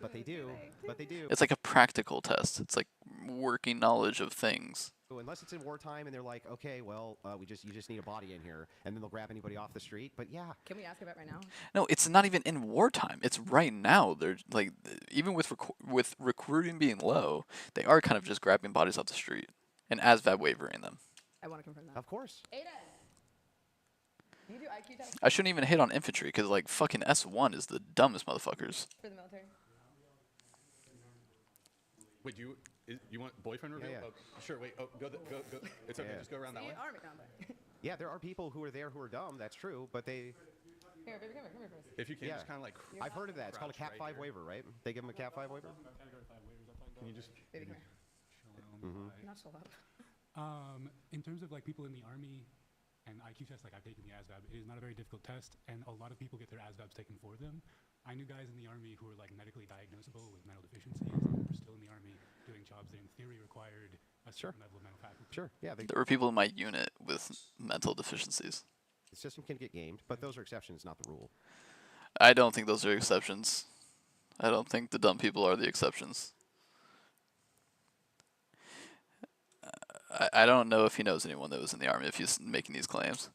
But they do. But they do. It's like a practical test. It's like working knowledge of things. Unless it's in wartime and they're like, okay, well, you just need a body in here, and then they'll grab anybody off the street. But yeah. Can we ask about right now? No, it's not even in wartime. It's right now. They're like, even with recruiting being low, they are kind of just grabbing bodies off the street and ASVAB wavering them. I want to confirm that. Of course. Aiden, do you do IQ tests? I shouldn't even hate on infantry because like fucking S1 is the dumbest motherfuckers. For the military. Wait, you want boyfriend reveal? Yeah. Oh, sure. Wait. Oh, go. It's okay. Yeah. Just go around that way. Army combat. Yeah, there are people who are there who are dumb. That's true, but they. Here, baby, come here first. If you can, just kind of like. I've heard of that. It's called a Cat 5 waiver, right? They give them a Cat 5 waiver. Can you just? Baby, come here. Not chill out. In terms of like people in the army and IQ tests, like I've taken the ASVAB, it is not a very difficult test, and a lot of people get their ASVABs taken for them. I knew guys in the army who were like medically diagnosable with mental deficiencies and were still in the army doing jobs that in theory required a certain level of mental faculty. Sure, yeah. There were people in my unit with mental deficiencies. The system can get gamed, but those are exceptions, not the rule. I don't think those are exceptions. I don't think the dumb people are the exceptions. I don't know if he knows anyone that was in the army if he's making these claims.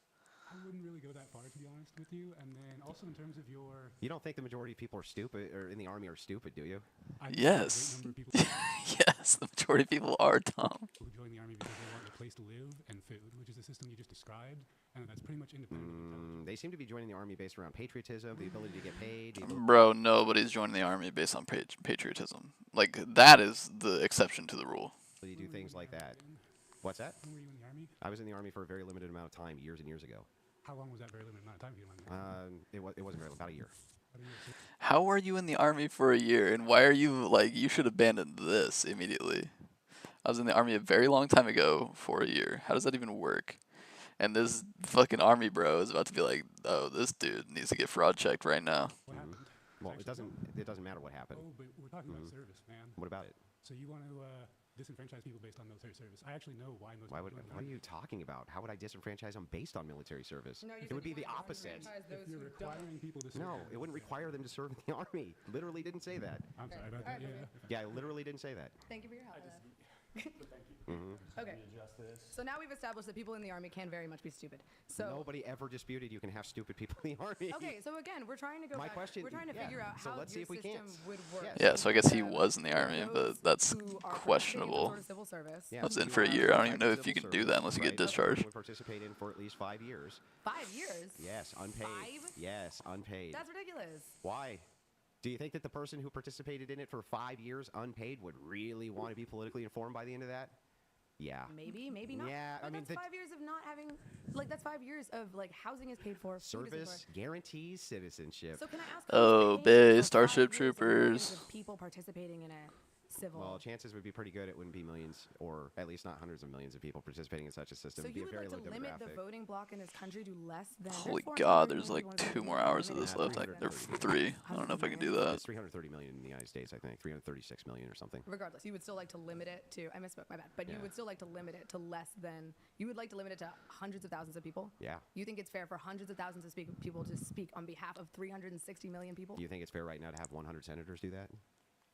I wouldn't really go that far, to be honest with you. And then also in terms of your... You don't think the majority of people are stupid, or in the army are stupid, do you? Yes. Yes, the majority of people are dumb. Who join the army because they want a place to live and food, which is the system you just described, and that's pretty much independent of intelligence. They seem to be joining the army based around patriotism, the ability to get paid. Bro, nobody's joining the army based on patriotism. Like, that is the exception to the rule. You do things like that. What's that? When were you in the army? I was in the army for a very limited amount of time, years and years ago. How long was that very limited amount of time for you in the army? It wasn't very, about a year. How are you in the army for a year, and why are you, like, you should abandon this immediately? I was in the army a very long time ago for a year. How does that even work? And this fucking army bro is about to be like, oh, this dude needs to get fraud checked right now. What happened? Well, it doesn't matter what happened. Oh, but we're talking about service, man. What about it? So you want to disenfranchise people based on military service. I actually know why most What people are you talking about? How would I disenfranchise them based on military service? No, It would be the opposite. If you're requiring people to serve. No, it wouldn't require them to serve in the army. Literally didn't say that. I'm sorry about that. Yeah, I literally didn't say that. Thank you for your help. Okay. So now we've established that people in the army can very much be stupid. So Nobody ever disputed you can have stupid people in the army. okay, so again, we're trying to go back. We're trying to figure out So how let's see your if we system can. would work. Yeah, so I guess he was in the army, but that's Who are questionable. participating in some sort of civil service. Yeah, I was in you for a have year. I don't even know active if you civil can do that unless you get service, discharged. Would participate in for at least 5 years. 5 years? Yes, unpaid. 5? Yes, unpaid. That's ridiculous. Why? Do you think that the person who participated in it for 5 years unpaid would really want to be politically informed by the end of that? Yeah. Maybe, maybe not. Yeah, but I mean, that's 5 years of not having, like, that's 5 years of, like, housing is paid for, food is service paid guarantees citizenship. for. So can I ask? Oh, who's paying bae, for 5 Starship years of Troopers. millions of people participating in a civil. Well, chances would be pretty good it wouldn't be millions, or at least not hundreds of millions of people participating in such a system. So It'd be you a would very like to low limit the demographic. voting block in this country to less than? Holy there's God, 430 there's like million people 2 more voting. hours of this left. Like, or 3. I don't know if I can do that. It's 330 million in the United States, I think. 336 million or something. Regardless, you would still like to limit it to, I misspoke, my bad, but you would still like to limit it to less than, you would like to limit it to hundreds of thousands of people? Yeah. You think it's fair for hundreds of thousands of people to speak on behalf of 360 million people? Do you think it's fair right now to have 100 senators do that?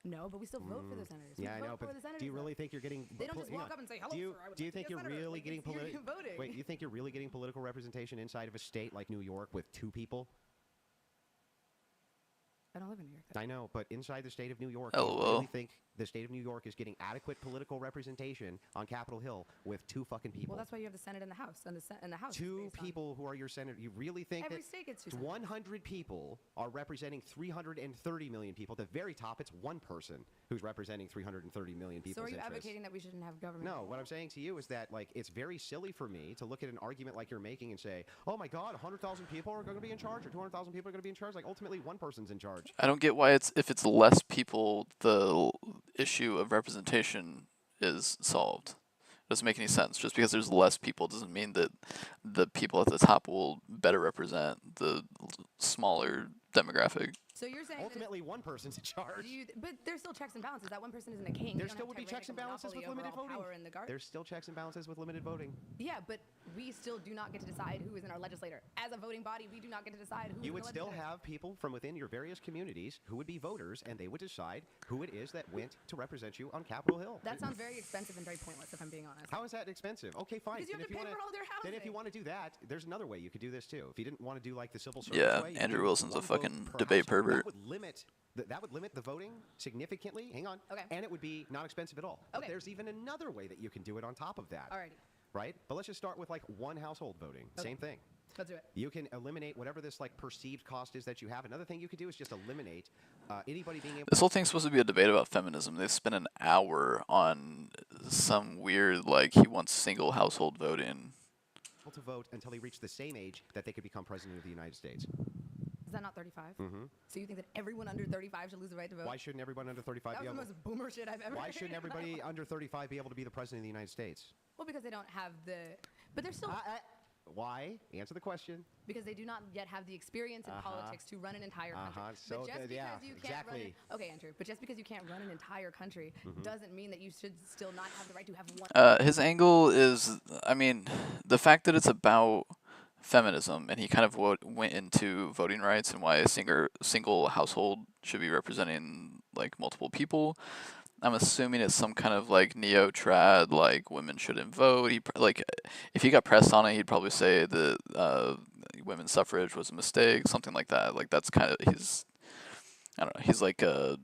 No, but we still vote for the senators. Yeah, We I vote know, for but the senators, do you though. really think you're getting... They don't just walk up and say, hello, do you, sir, I would do you like to think be a you're senator. really Like, getting it's- you're political... voting. Wait, you think you're really getting political representation inside of a state like New York with 2 people? I don't live in New York. I know, but inside the state of New York, LOL. do you really think the state of New York is getting adequate political representation on Capitol Hill with 2 fucking people? Well, that's why you have the Senate and the House, and the House. 2 people who are your senator. You really think Every that state gets 2 senators. 100 people are representing 330 million people? At the very top, it's 1 person who's representing 330 million people's So are you interests. advocating that we shouldn't have government? No, anymore? what I'm saying to you is that, like, it's very silly for me to look at an argument like you're making and say, oh my God, 100,000 people are going to be in charge, or 200,000 people are going to be in charge. Like, ultimately, 1 person's in charge. I don't get why if it's less people, the issue of representation is solved. It doesn't make any sense. Just because there's less people doesn't mean that the people at the top will better represent the smaller demographic. So you're saying ultimately 1 person's in charge. But there's still checks and balances. That 1 person isn't a king. There still would be checks and balances with limited voting. There's still checks and balances with limited voting. Yeah, but we still do not get to decide who is in our legislature. As a voting body, we do not get to decide who. You would still have people from within your various communities who would be voters, and they would decide who it is that went to represent you on Capitol Hill. That sounds very expensive and very pointless, if I'm being honest. How is that expensive? Okay, fine. Because you have to pay for all their housing. Then if you want to do that, there's another way you could do this too. If you didn't want to do like the civil service way, you Andrew do Wilson's a 1 vote fucking per debate household. pervert. That would limit the voting significantly. Hang on. Okay. And it would be not expensive at all. Okay. But there's even another way that you can do it on top of that. Alrighty. Right? But let's just start with like 1 household voting. Okay. Same thing. Let's do it. You can eliminate whatever this like perceived cost is that you have. Another thing you could do is just eliminate anybody being able. This whole thing's supposed to be a debate about feminism. They spent an hour on some weird, like, he wants single household voting. To vote until they reach the same age that they could become president of the United States. Is that not 35? Mm-hmm. So you think that everyone under 35 should lose the right to vote? Why shouldn't everyone under 35 That be was able? the most boomer shit I've ever Why heard shouldn't in my everybody life. under 35 be able to be the president of the United States? Well, because they don't have the. But they're still. Why? Answer the question. Because they do not yet have the experience in politics to run an entire country. So but just good, because yeah, you can't exactly. run it, okay, Andrew. But just because you can't run an entire country doesn't mean that you should still not have the right to have one. His angle is, I mean, the fact that it's about feminism, and he kind of went into voting rights and why a single household should be representing like multiple people. I'm assuming it's some kind of like neo-trad, like women shouldn't vote. Like, if he got pressed on it, he'd probably say that women's suffrage was a mistake, something like that. Like, that's kind of I don't know. He's like a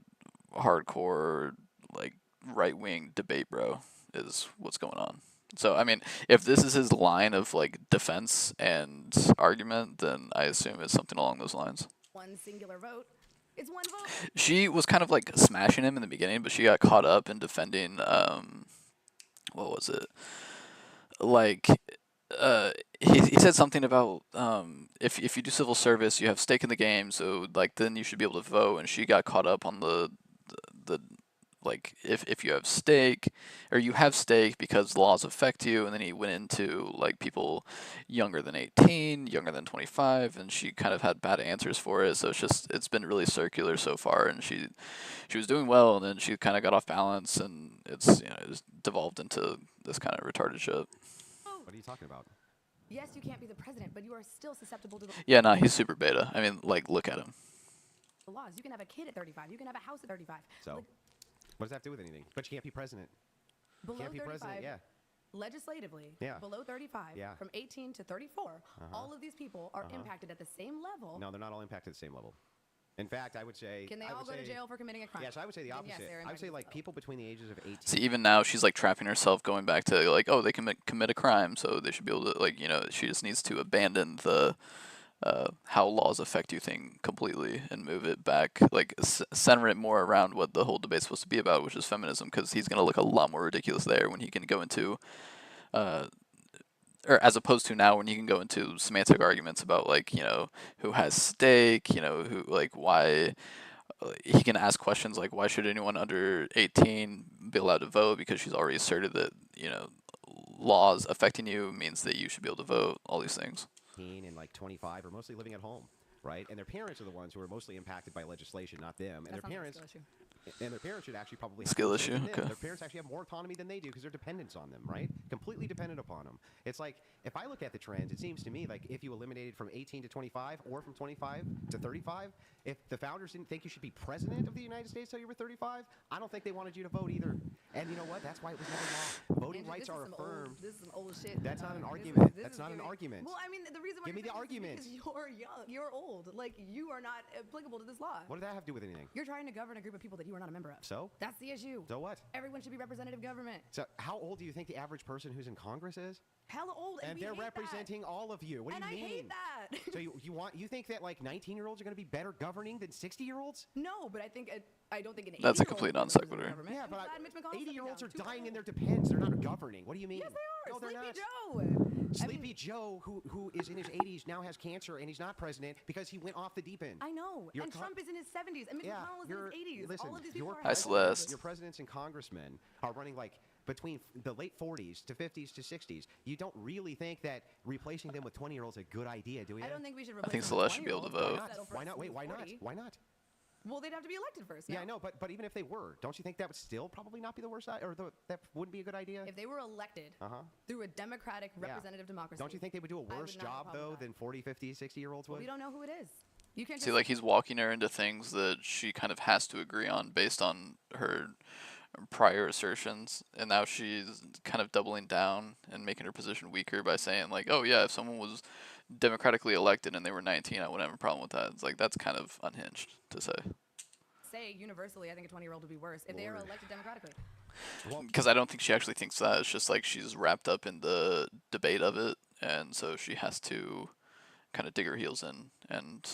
hardcore, like, right-wing debate bro is what's going on. So, I mean, if this is his line of like defense and argument, then I assume it's something along those lines. One singular vote. It's 1 vote. She was kind of like smashing him in the beginning, but she got caught up in defending, what was it? Like, he said something about, if you do civil service, you have stake in the game, so like then you should be able to vote, and she got caught up on the like, if you have stake, or you have stake because laws affect you, and then he went into like people younger than 18, younger than 25, and she kind of had bad answers for it. So it's been really circular so far, and she was doing well, and then she kind of got off balance, and it's devolved into this kind of retarded shit. What are you talking about? Yes, you can't be the president, but you are still susceptible to the Yeah, no, he's super beta. I mean, like, look at him. laws. You can have a kid at 35. You can have a house at 35. So, Like, what does that have to do with anything? But you can't be president. below Can't be 35, president, yeah. legislatively, Yeah. below 35, Yeah. from 18 to 34, all of these people are impacted at the same level. No, they're not all impacted at the same level. In fact, I would say. Can they all go to jail for committing a crime? Yes, I would say the Then opposite. yes, they're I would say impacted like as well. people between the ages of 18. See, even now she's like trapping herself, going back to like, oh, they commit a crime, so they should be able to, like, she just needs to abandon the how laws affect you thing completely and move it back, like center it more around what the whole debate's supposed to be about, which is feminism, because he's gonna look a lot more ridiculous there when he can go into or as opposed to now when you can go into semantic arguments about, like, who has stake, who, like, why. He can ask questions like, why should anyone under 18 be allowed to vote? Because she's already asserted that, laws affecting you means that you should be able to vote, all these things. And like 25 are mostly living at home, right? And their parents are the ones who are mostly impacted by legislation, not them. And That their sounds like a parents. skill issue. And their parents should actually probably have Skill more say issue, than them. okay. Their parents actually have more autonomy than they do because they're dependents on them, right? Completely dependent upon them. It's like, if I look at the trends, it seems to me like if you eliminated from 18 to 25 or from 25 to 35, if the founders didn't think you should be president of the United States till you were 35, I don't think they wanted you to vote either. And you know what? That's why it was never law. Voting Andrew, rights are affirmed. This is some old shit. That's not an This argument. this That's not an giving- argument. Well, I mean, the reason why Give me the argument. is because you're young, you're old. Like, you are not applicable to this law. What did that have to do with anything? You're trying to govern a group of people that you are not a member of. So? That's the issue. So what? Everyone should be representative government. So how old do you think the average person who's in Congress is? Hella old, and we they're hate representing all of you. What and do you mean? I hate that. So you think that like 19-year-olds are going to be better governing than 60-year-olds? No, but I don't think an 80-year-old That's a complete non sequitur. Yeah, but 80-year-olds are Too dying old. in their depends. They're not governing. What do you mean? Yes, they are. No, they're Sleepy not. Joe. Sleepy Joe, who is in his 80s, now has cancer, and he's not president because he went off the deep end. I know. Your and Trump is in his 70s, and Mitch McConnell is in his 80s. Listen, All of these people are Hi, Celeste. your presidents and congressmen are running like between the late 40s to 50s to 60s. You don't really think that replacing them with 20-year-olds is a good idea, do you? I don't think we should I replace think them with Celeste should be able to 20-year-olds. vote. Why not? Wait, why not? 40. Why not? Well, they'd have to be elected first. Yeah, no? I know, but even if they were, don't you think that would still probably not be the worst, or that wouldn't be a good idea? If they were elected Uh-huh. through a democratic Yeah. representative democracy. Don't you think they would do a I would worse not have a job, problem though, with that. than 40, 50, 60-year-olds would? We don't know who it is. You can't See, just like he's walking her into things that she kind of has to agree on based on her prior assertions, and now she's kind of doubling down and making her position weaker by saying like, oh yeah, if someone was democratically elected and they were 19, I wouldn't have a problem with that. It's like, that's kind of unhinged to say. say universally, I think a 20-year-old would be worse if they are elected democratically. Because I don't think she actually thinks that. It's just like she's wrapped up in the debate of it, and so she has to kind of dig her heels in, and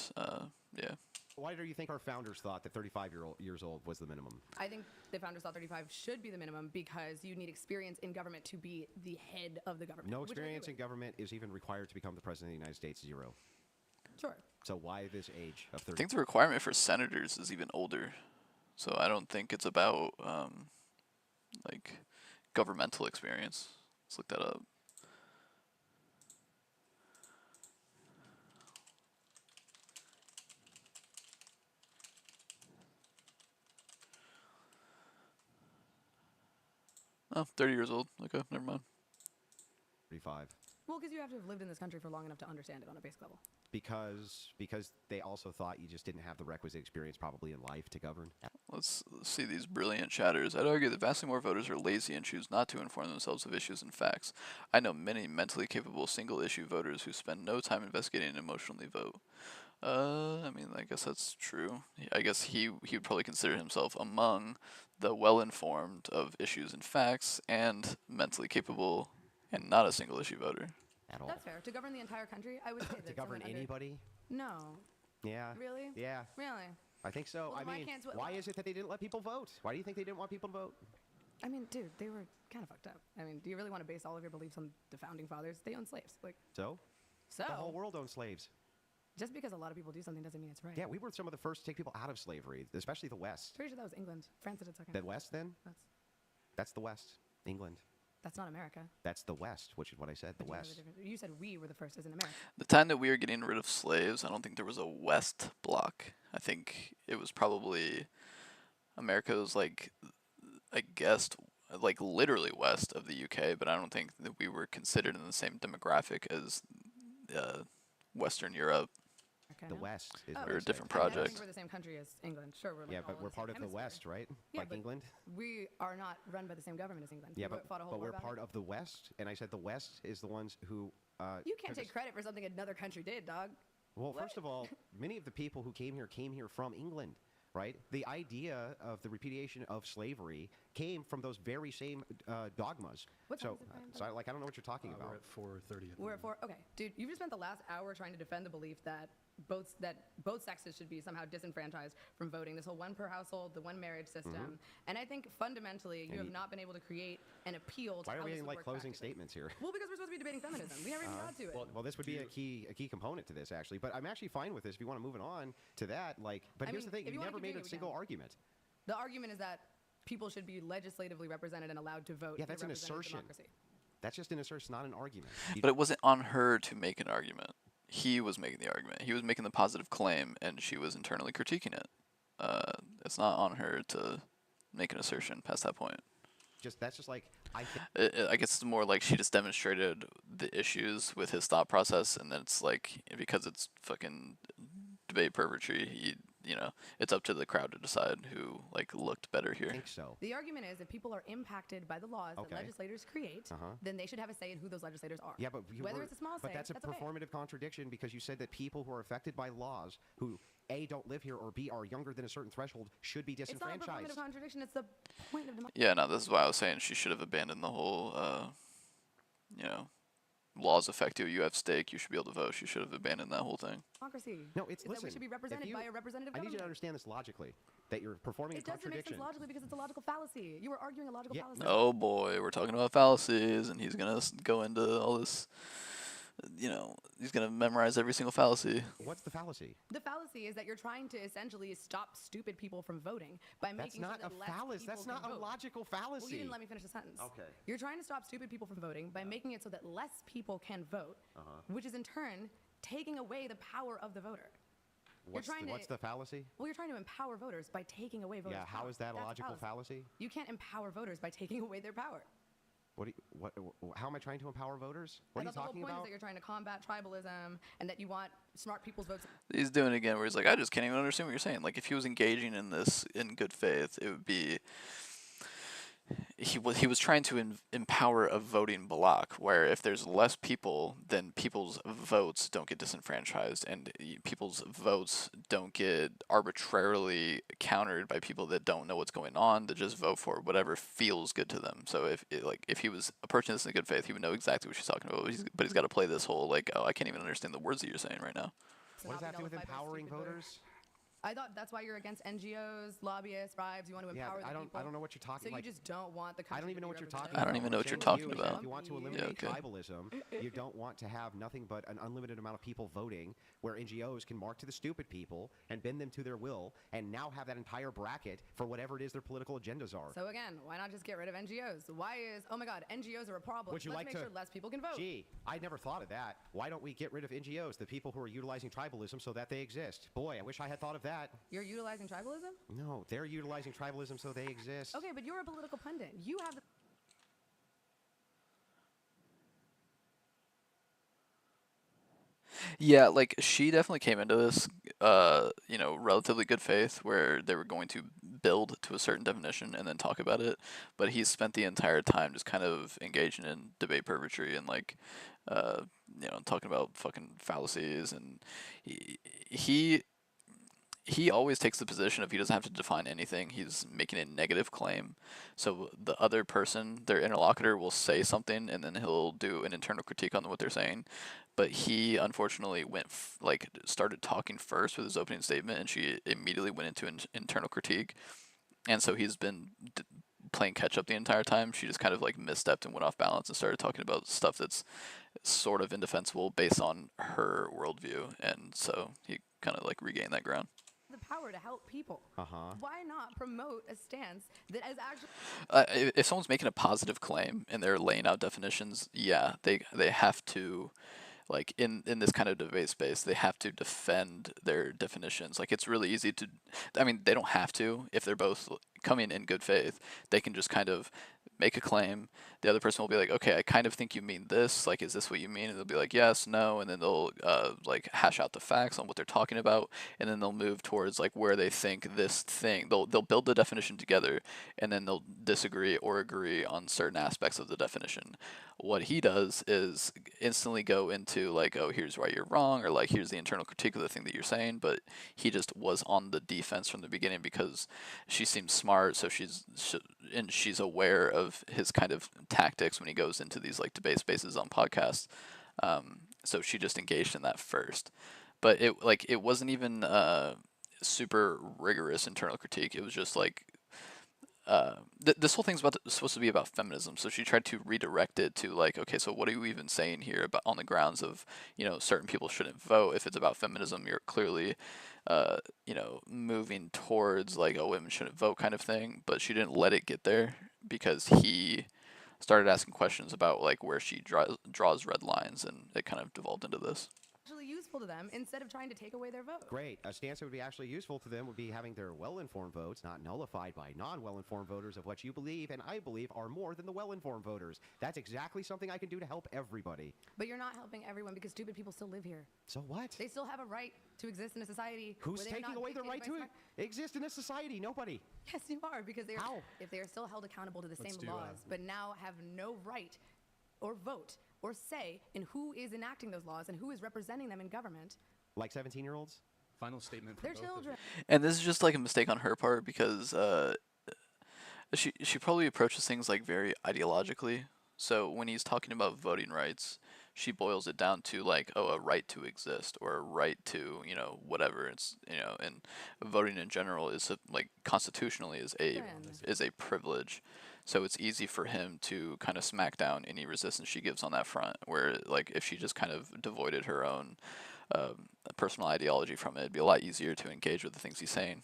yeah. Why do you think our founders thought that 35 years old was the minimum? I think the founders thought 35 should be the minimum because you need experience in government to be the head of the government. No which I agree experience in with. government is even required to become the president of the United States. 0. Sure. So why this age of 30? I think the requirement for senators is even older, so I don't think it's about like governmental experience. Let's look that up. Oh, 30 years old. Okay, never mind. 35. Well, because you have to have lived in this country for long enough to understand it on a basic level. Because they also thought you just didn't have the requisite experience probably in life to govern. Let's see these brilliant chatters. I'd argue that vastly more voters are lazy and choose not to inform themselves of issues and facts. I know many mentally capable single-issue voters who spend no time investigating and emotionally vote. I mean, I guess that's true. I guess he would probably consider himself among the well-informed of issues and facts and mentally capable and not a single-issue voter. At all. That's fair. To govern the entire country, I would say that To govern someone under- anybody? No. Yeah. Really? Yeah. Really? I think so. Well, I then why mean, can't why is it that they didn't let people vote? Why do you think they didn't want people to vote? I mean, dude, they were kind of fucked up. I mean, do you really want to base all of your beliefs on the founding fathers? They owned slaves. Like, So? so The whole world owned slaves. just because a lot of people do something doesn't mean it's right. Yeah, we were some of the first to take people out of slavery, especially the West. Pretty sure that was England. France did it second. The West, then? That's the West. England. That's not America. That's the West, which is what I said, the But you know West. difference. You said we were the first as in America. The time that we were getting rid of slaves, I don't think there was a West bloc. I think it was probably America was like, I guess, like literally west of the UK, but I don't think that we were considered in the same demographic as Western Europe. Okay, The no? West is Oh, what We're I a said. different I mean, I don't project. think we're the same country as England. Sure, we're like Yeah, all but in we're the part same of the hemisphere. West, right? Yeah, Like but England? We are not run by the same government as England. Yeah, We but fought a whole war we're about part it. of the West, and I said the West is the ones who... You can't took take us- credit for something another country did, dog. Well, What? first of all, many of the people who came here from England, right? The idea of the repudiation of slavery came from those very same dogmas. What time So, is it, Brian? so I don't know what you're talking We're about. at 4:30. We're at 4. Okay, dude, you've just spent the last hour trying to defend the belief that both sexes should be somehow disenfranchised from voting. This whole one per household, the one marriage system, and I think fundamentally you have not been able to create an appeal to Why how are we this in would like work closing practically. statements here? Well, because we're supposed to be debating feminism. We never even got to it. Well, this would be a key component to this, actually. But I'm actually fine with this if you want to move it on to that. Like, but I here's mean, the thing: if you you wanna never keep made doing a it, we single can. argument. The argument is that people should be legislatively represented and allowed to vote. Yeah, in a that's an representative assertion. democracy. That's just an assertion, not an argument. But it wasn't on her to make an argument. He was making the argument. He was making the positive claim, and she was internally critiquing it. It's not on her to make an assertion past that point. That's just like I think. I guess it's more like she just demonstrated the issues with his thought process, and then it's like because it's fucking debate perpetuity, it's up to the crowd to decide who like looked better here. I think so. The argument is if people are impacted by the laws that legislators create, then they should have a say in who those legislators are. Yeah, but whether it's a small but say, that's a performative contradiction because you said that people who are affected by laws who A, don't live here, or B, are younger than a certain threshold should be disenfranchised. It's not a performative contradiction. It's the point of democracy. Yeah, no, this is why I was saying she should have abandoned the whole, laws affect you. You have stake. You should be able to vote. She should have abandoned that whole thing. Democracy. No, it's that we should be represented by a representative I government. need you to understand this logically, that you're performing a contradiction. It doesn't make sense logically because it's a logical fallacy. You were arguing a logical fallacy. Oh boy, we're talking about fallacies, and he's gonna go into all this. He's gonna memorize every single fallacy. What's the fallacy? The fallacy is that you're trying to essentially stop stupid people from voting by making That's not so that a fallacy. That's not a logical fallacy. Well, you didn't let me finish the sentence. Okay. You're trying to stop stupid people from voting by making it so that less people can vote, which is in turn taking away the power of the voter. What's the fallacy? Well, you're trying to empower voters by taking away voters' power. How is that a logical fallacy? You can't empower voters by taking away their power. How am I trying to empower voters? What are you talking The whole point about? is that you're trying to combat tribalism and that you want smart people's votes. He's doing it again where he's like, I just can't even understand what you're saying. Like, if he was engaging in this in good faith, it would be... He was trying to empower a voting bloc where if there's less people, then people's votes don't get disenfranchised and people's votes don't get arbitrarily countered by people that don't know what's going on, that just vote for whatever feels good to them. So if he was approaching this in good faith, he would know exactly what she's talking about. But he's got to play this whole like, oh, I can't even understand the words that you're saying right now. What does that have to do with empowering voters? I thought that's why you're against NGOs, lobbyists, bribes. You want to empower the people. I don't know what you're talking about. So you just don't want the country. I don't even know what you're talking about. I don't even know what you're talking about. If you want to eliminate tribalism, you don't want to have nothing but an unlimited amount of people voting where NGOs can mark to the stupid people and bend them to their will and now have that entire bracket for whatever it is their political agendas are. So again, why not just get rid of NGOs? Oh my God, NGOs are a problem. Would you Let's like make sure less people can vote. Gee, I never thought of that. Why don't we get rid of NGOs, the people who are utilizing tribalism so that they exist? Boy, I wish I had thought of that. You're utilizing tribalism? No, they're utilizing tribalism so they exist. Okay, but you're a political pundit. You have the... Yeah, like she definitely came into this, relatively good faith where they were going to build to a certain definition and then talk about it. But he spent the entire time just kind of engaging in debate purgatory and like, talking about fucking fallacies. And he always takes the position of he doesn't have to define anything. He's making a negative claim. So the other person, their interlocutor, will say something and then he'll do an internal critique on what they're saying. But he unfortunately started talking first with his opening statement, and she immediately went into an internal critique. And so he's been playing catch up the entire time. She just kind of like misstepped and went off balance and started talking about stuff that's sort of indefensible based on her worldview. And so he kind of like regained that ground. The power to help people. Why not promote a stance that is actually... if someone's making a positive claim and they're laying out definitions, yeah, they have to, like in this kind of debate space, they have to defend their definitions. Like it's really easy to, I mean, they don't have to. If they're both coming in good faith, they can just kind of make a claim. The other person will be like, okay, I kind of think you mean this. Like, is this what you mean? And they'll be like, yes, no. And then they'll like hash out the facts on what they're talking about. And then they'll move towards like where they think this thing, they'll build the definition together and then they'll disagree or agree on certain aspects of the definition. What he does is instantly go into like, oh, here's why you're wrong, or like, here's the internal critique of the thing that you're saying. But he just was on the defense from the beginning because she seems smart. So she's aware of his kind of tactics when he goes into these like debate spaces on podcasts. So she just engaged in that first, but it wasn't even super rigorous internal critique. It was just like this whole thing's supposed to be about feminism. So she tried to redirect it to like, okay, so what are you even saying here about on the grounds of certain people shouldn't vote? If it's about feminism, you're clearly moving towards like a women shouldn't vote kind of thing. But she didn't let it get there because he started asking questions about like where she draws red lines, and it kind of devolved into this. Actually useful useful to them instead of trying to take away their vote. Great. A stance that would be actually useful to them would be having their well-informed votes not nullified by non-well-informed voters of what you believe and I believe are more than the well-informed voters. That's exactly something I can do to help everybody. But you're not helping everyone because stupid people still live here. So what? They still have a right to exist in a society. Who's where they are taking not away the right dictated by to exist in a society? Nobody. Yes, you are, because How? if they are still held accountable to the Let's same do, laws, but now have no right or vote or say in who is enacting those laws and who is representing them in government. Like 17-year-olds? Final statement from They're both of you. children. And this is just like a mistake on her part because she probably approaches things like very ideologically. So when he's talking about voting rights, she boils it down to like, oh, a right to exist or a right to, you know, whatever. It's, you know, and voting in general is like constitutionally is a privilege. So it's easy for him to kind of smack down any resistance she gives on that front. Where like if she just kind of devoided her own personal ideology from it, it'd be a lot easier to engage with the things he's saying.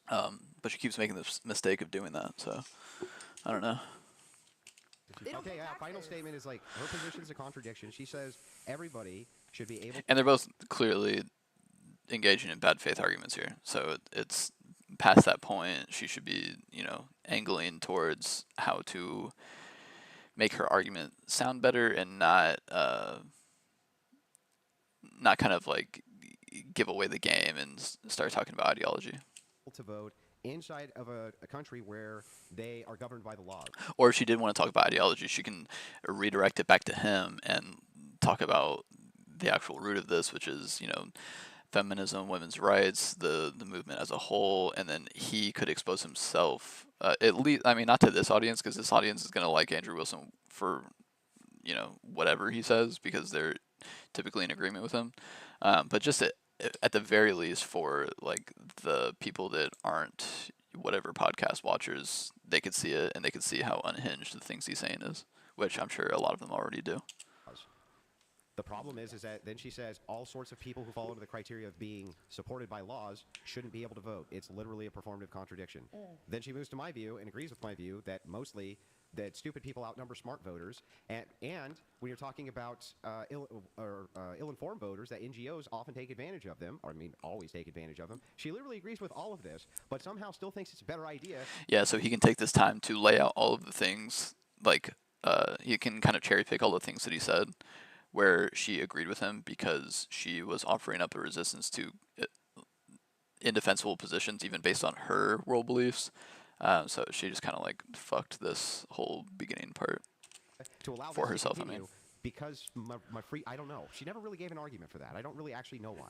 But she keeps making this mistake of doing that. So I don't know. Okay, yeah, final statement is like, her position's a contradiction. She says everybody should be able to... And they're both clearly engaging in bad faith arguments here. So it's past that point, she should be, you know, angling towards how to make her argument sound better and not kind of like give away the game and start talking about ideology. ...to vote inside of a country where they are governed by the laws. Or if she did want to talk about ideology, she can redirect it back to him and talk about the actual root of this, which is, you know, feminism, women's rights, the movement as a whole, and then he could expose himself, at least, I mean, not to this audience, because this audience is going to like Andrew Wilson for, you know, whatever he says, because they're typically in agreement with him, but just at the very least for like the people that aren't whatever podcast watchers, they could see it and they could see how unhinged the things he's saying is, which I'm sure a lot of them already do. The problem is that then she says all sorts of people who fall under the criteria of being supported by laws shouldn't be able to vote. It's literally a performative contradiction. Then she moves to my view and agrees with my view that mostly that stupid people outnumber smart voters, and when you're talking about ill-informed voters, that NGOs often take advantage of them, or I mean always take advantage of them. She literally agrees with all of this, but somehow still thinks it's a better idea. Yeah, so he can take this time to lay out all of the things, like he can kind of cherry pick all the things that he said, where she agreed with him because she was offering up a resistance to indefensible positions, even based on her world beliefs. So she just kind of like fucked this whole beginning part to allow for herself. I mean, because my free, I don't know. She never really gave an argument for that. I don't really actually know why.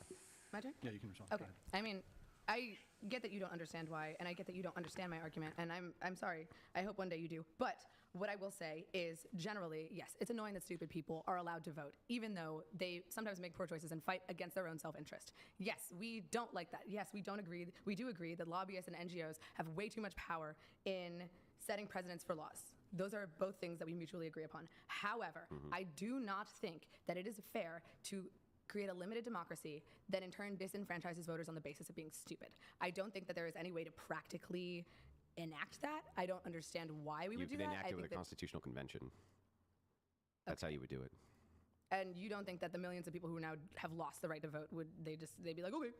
My turn? Yeah, you can respond. Okay. I mean, I get that you don't understand why, and I get that you don't understand my argument, and I'm sorry. I hope one day you do. But what I will say is, generally, yes, it's annoying that stupid people are allowed to vote, even though they sometimes make poor choices and fight against their own self-interest. Yes, we don't like that. Yes, we don't agree. We do agree that lobbyists and NGOs have way too much power in setting precedents for laws. Those are both things that we mutually agree upon. However, I do not think that it is fair to create a limited democracy that in turn disenfranchises voters on the basis of being stupid. I don't think that there is any way to practically enact that. I don't understand why we would do that. You could enact it with a constitutional convention. That's how you would do it. And you don't think that the millions of people who now have lost the right to vote they'd be like, okay.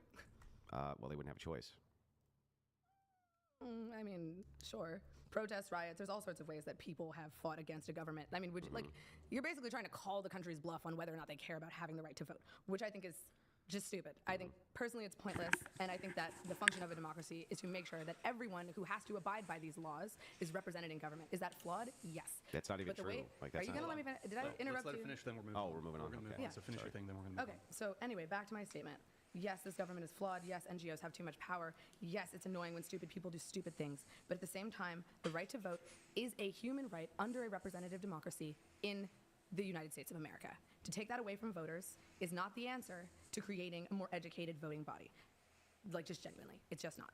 Well, they wouldn't have a choice. I mean, sure. Protests, riots, there's all sorts of ways that people have fought against a government. I mean, you're basically trying to call the country's bluff on whether or not they care about having the right to vote, which I think is just stupid. I think personally it's pointless, and I think that the function of a democracy is to make sure that everyone who has to abide by these laws is represented in government. Is that flawed? Yes. That's not even true. Are you going to let me finish? Did I interrupt you? Let's let it finish, then we're moving on. Oh, we're moving on. We're going to move on. So finish your thing, then we're going to move on. Okay, so anyway, back to my statement. Yes, this government is flawed. Yes, NGOs have too much power. Yes, it's annoying when stupid people do stupid things. But at the same time, the right to vote is a human right under a representative democracy in the United States of America. To take that away from voters is not the answer to creating a more educated voting body. Like, just genuinely, it's just not.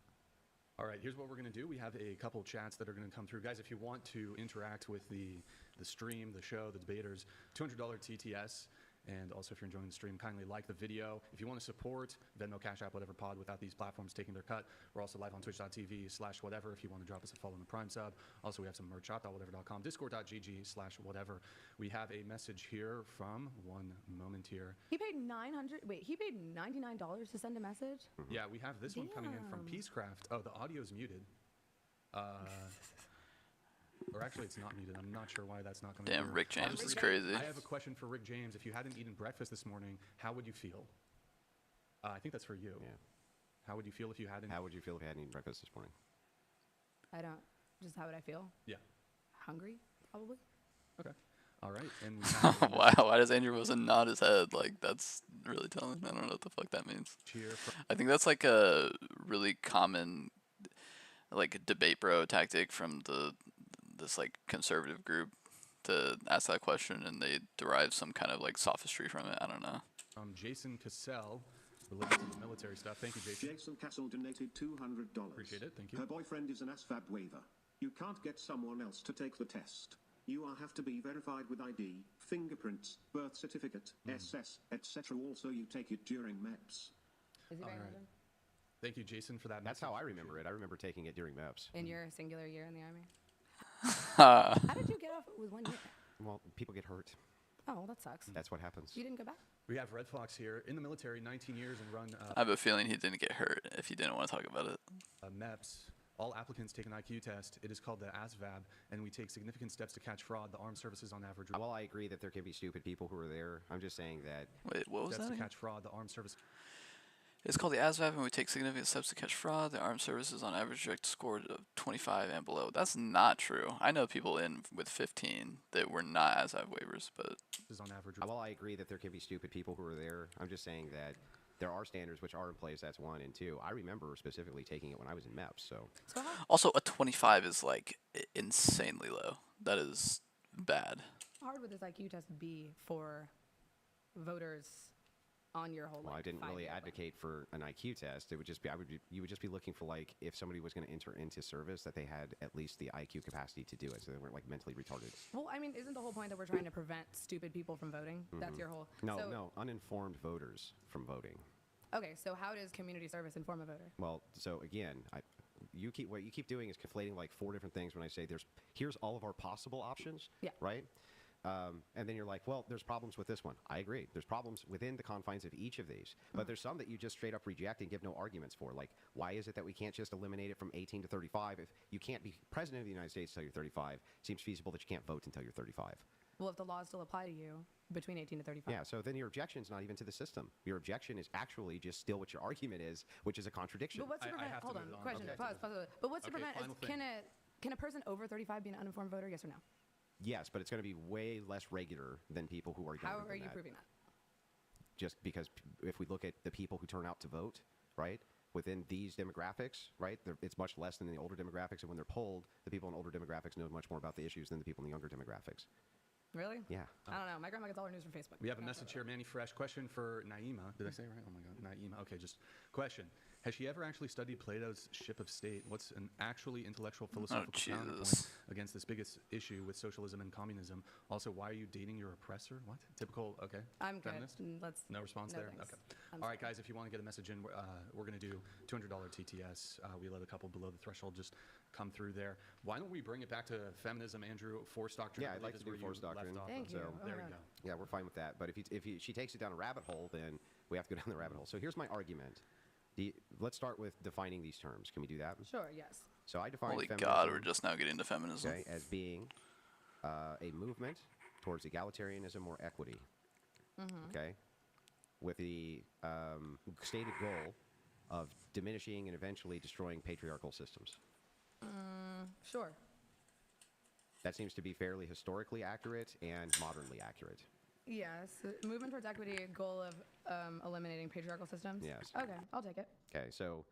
All right, here's what we're going to do. We have a couple chats that are going to come through. Guys, if you want to interact with the stream, the show, the debaters, $200 TTS. And also, if you're enjoying the stream, kindly like the video. If you want to support Venmo, Cash App, whatever pod without these platforms taking their cut, we're also live on twitch.tv/whatever if you want to drop us a follow on the Prime sub. Also, we have some merch, shop.whatever.com, discord.gg/whatever. We have a message here from one moment here. He paid he paid $99 to send a message? Yeah, we have this one coming in from Peacecraft. Oh, the audio's muted. Or actually, it's not muted. I'm not sure why that's not coming Damn, through. Rick James is crazy. I have a question for Rick James. If you hadn't eaten breakfast this morning, how would you feel? I think that's for you. Yeah. How would you feel if you hadn't? How would you feel if you hadn't eaten breakfast this morning? I don't. Just how would I feel? Yeah. Hungry, probably. Okay. All right. And we have wow, why does Andrew Wilson nod his head? Like, that's really telling. I don't know what the fuck that means. I think that's like a really common, like, debate bro tactic from this like conservative group to ask that question, and they derive some kind of like sophistry from it. I don't know. Jason Cassell, related to the military stuff. Thank you, Jason. Jason Cassell donated $200. Appreciate it. Thank you. Her boyfriend is an ASVAB waiver. You can't get someone else to take the test. You have to be verified with ID, fingerprints, birth certificate, SS, etc. Also, you take it during MEPS. Is he All right? right. Thank you, Jason, for that. That's how I remember it. I remember taking it during MEPS. In your singular year in the Army? How did you get off with 1 year? Well, people get hurt. Oh, well, that sucks. That's what happens. You didn't go back? We have Red Fox here in the military, 19 years and run. I have a feeling he didn't get hurt if he didn't want to talk about it. MEPS. All applicants take an IQ test. It is called the ASVAB, and we take significant steps to catch fraud. The armed services on average. Well, I agree that there can be stupid people who are there. I'm just saying that. Wait, what was steps that? To catch fraud. The armed service. It's called the ASVAB, and we take significant steps to catch fraud. The armed services on average reject a score of 25 and below. That's not true. I know people in with 15 that were not ASVAB waivers, but is on average. Well, I agree that there can be stupid people who are there. I'm just saying that there are standards which are in place. That's 1 and 2. I remember specifically taking it when I was in MEPS. So also a 25 is like insanely low. That is bad. How hard would this IQ test be for voters on your whole life? Well, I didn't really advocate for an IQ test. It would just be you would just be looking for, like, if somebody was going to enter into service, that they had at least the IQ capacity to do it, so they weren't like mentally retarded. Well, I mean, isn't the whole point that we're trying to prevent stupid people from voting? That's your whole. No, uninformed voters from voting. Okay, so how does community service inform a voter? Well, so again, what you keep doing is conflating like 4 different things when I say here's all of our possible options. Yeah. Right. And then you're like, well, there's problems with this one. I agree. There's problems within the confines of each of these. But there's some that you just straight up reject and give no arguments for. Like, why is it that we can't just eliminate it from 18 to 35? If you can't be president of the United States until you're 35, it seems feasible that you can't vote until you're 35. Well, if the laws still apply to you between 18 to 35. Yeah, so then your objection is not even to the system. Your objection is actually just still what your argument is, which is a contradiction. But what's to prevent? Hold on, question. Okay. Pause. But what's to prevent? Can a person over 35 be an uninformed voter? Yes or no? Yes, but it's going to be way less regular than people who are younger How than are you that. proving that? Just because if we look at the people who turn out to vote, right, within these demographics, right, it's much less than the older demographics, and when they're polled, the people in older demographics know much more about the issues than the people in the younger demographics. Really? Yeah. I don't know. My grandma gets all her news from Facebook. We have a message here, Manny Fresh. Question for Naima. Did I say it right? Oh my God, Naima. Okay, just question. Has she ever actually studied Plato's Ship of State? What's an actually intellectual philosophical counterpoint against this biggest issue with socialism and communism? Also, why are you dating your oppressor? What? Typical, okay. I'm feminist? good. No response there? Thanks. Okay. All right, guys, if you want to get a message in, we're going to do $200 TTS. We let a couple below the threshold just come through there. Why don't we bring it back to feminism, Andrew? Force doctrine. Yeah, I'd like to do force doctrine. Thank you. There we go. Yeah, we're fine with that. But if she takes it down a rabbit hole, then we have to go down the rabbit hole. So here's my argument. Let's start with defining these terms. Can we do that? Sure, yes. So I define Holy feminism, God, we're just now getting to feminism. Okay, as being a movement towards egalitarianism or equity. Okay, with the stated goal of diminishing and eventually destroying patriarchal systems. Sure. That seems to be fairly historically accurate and modernly accurate. Yes. Movement towards equity, goal of eliminating patriarchal systems? Yes. Okay, I'll take it. Okay, so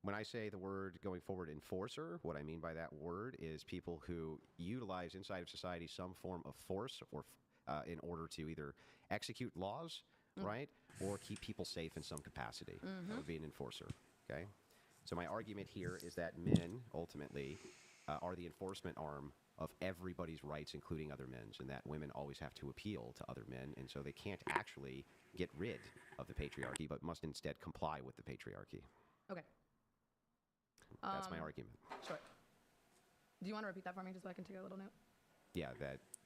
when I say the word going forward enforcer, what I mean by that word is people who utilize inside of society some form of force or in order to either execute laws, right, or keep people safe in some capacity. That would be an enforcer, okay? So my argument here is that men, ultimately, are the enforcement arm of everybody's rights, including other men's, and that women always have to appeal to other men, and so they can't actually get rid of the patriarchy, but must instead comply with the patriarchy. Okay. That's my argument. Sure. Do you want to repeat that for me just so I can take a little note? Yeah,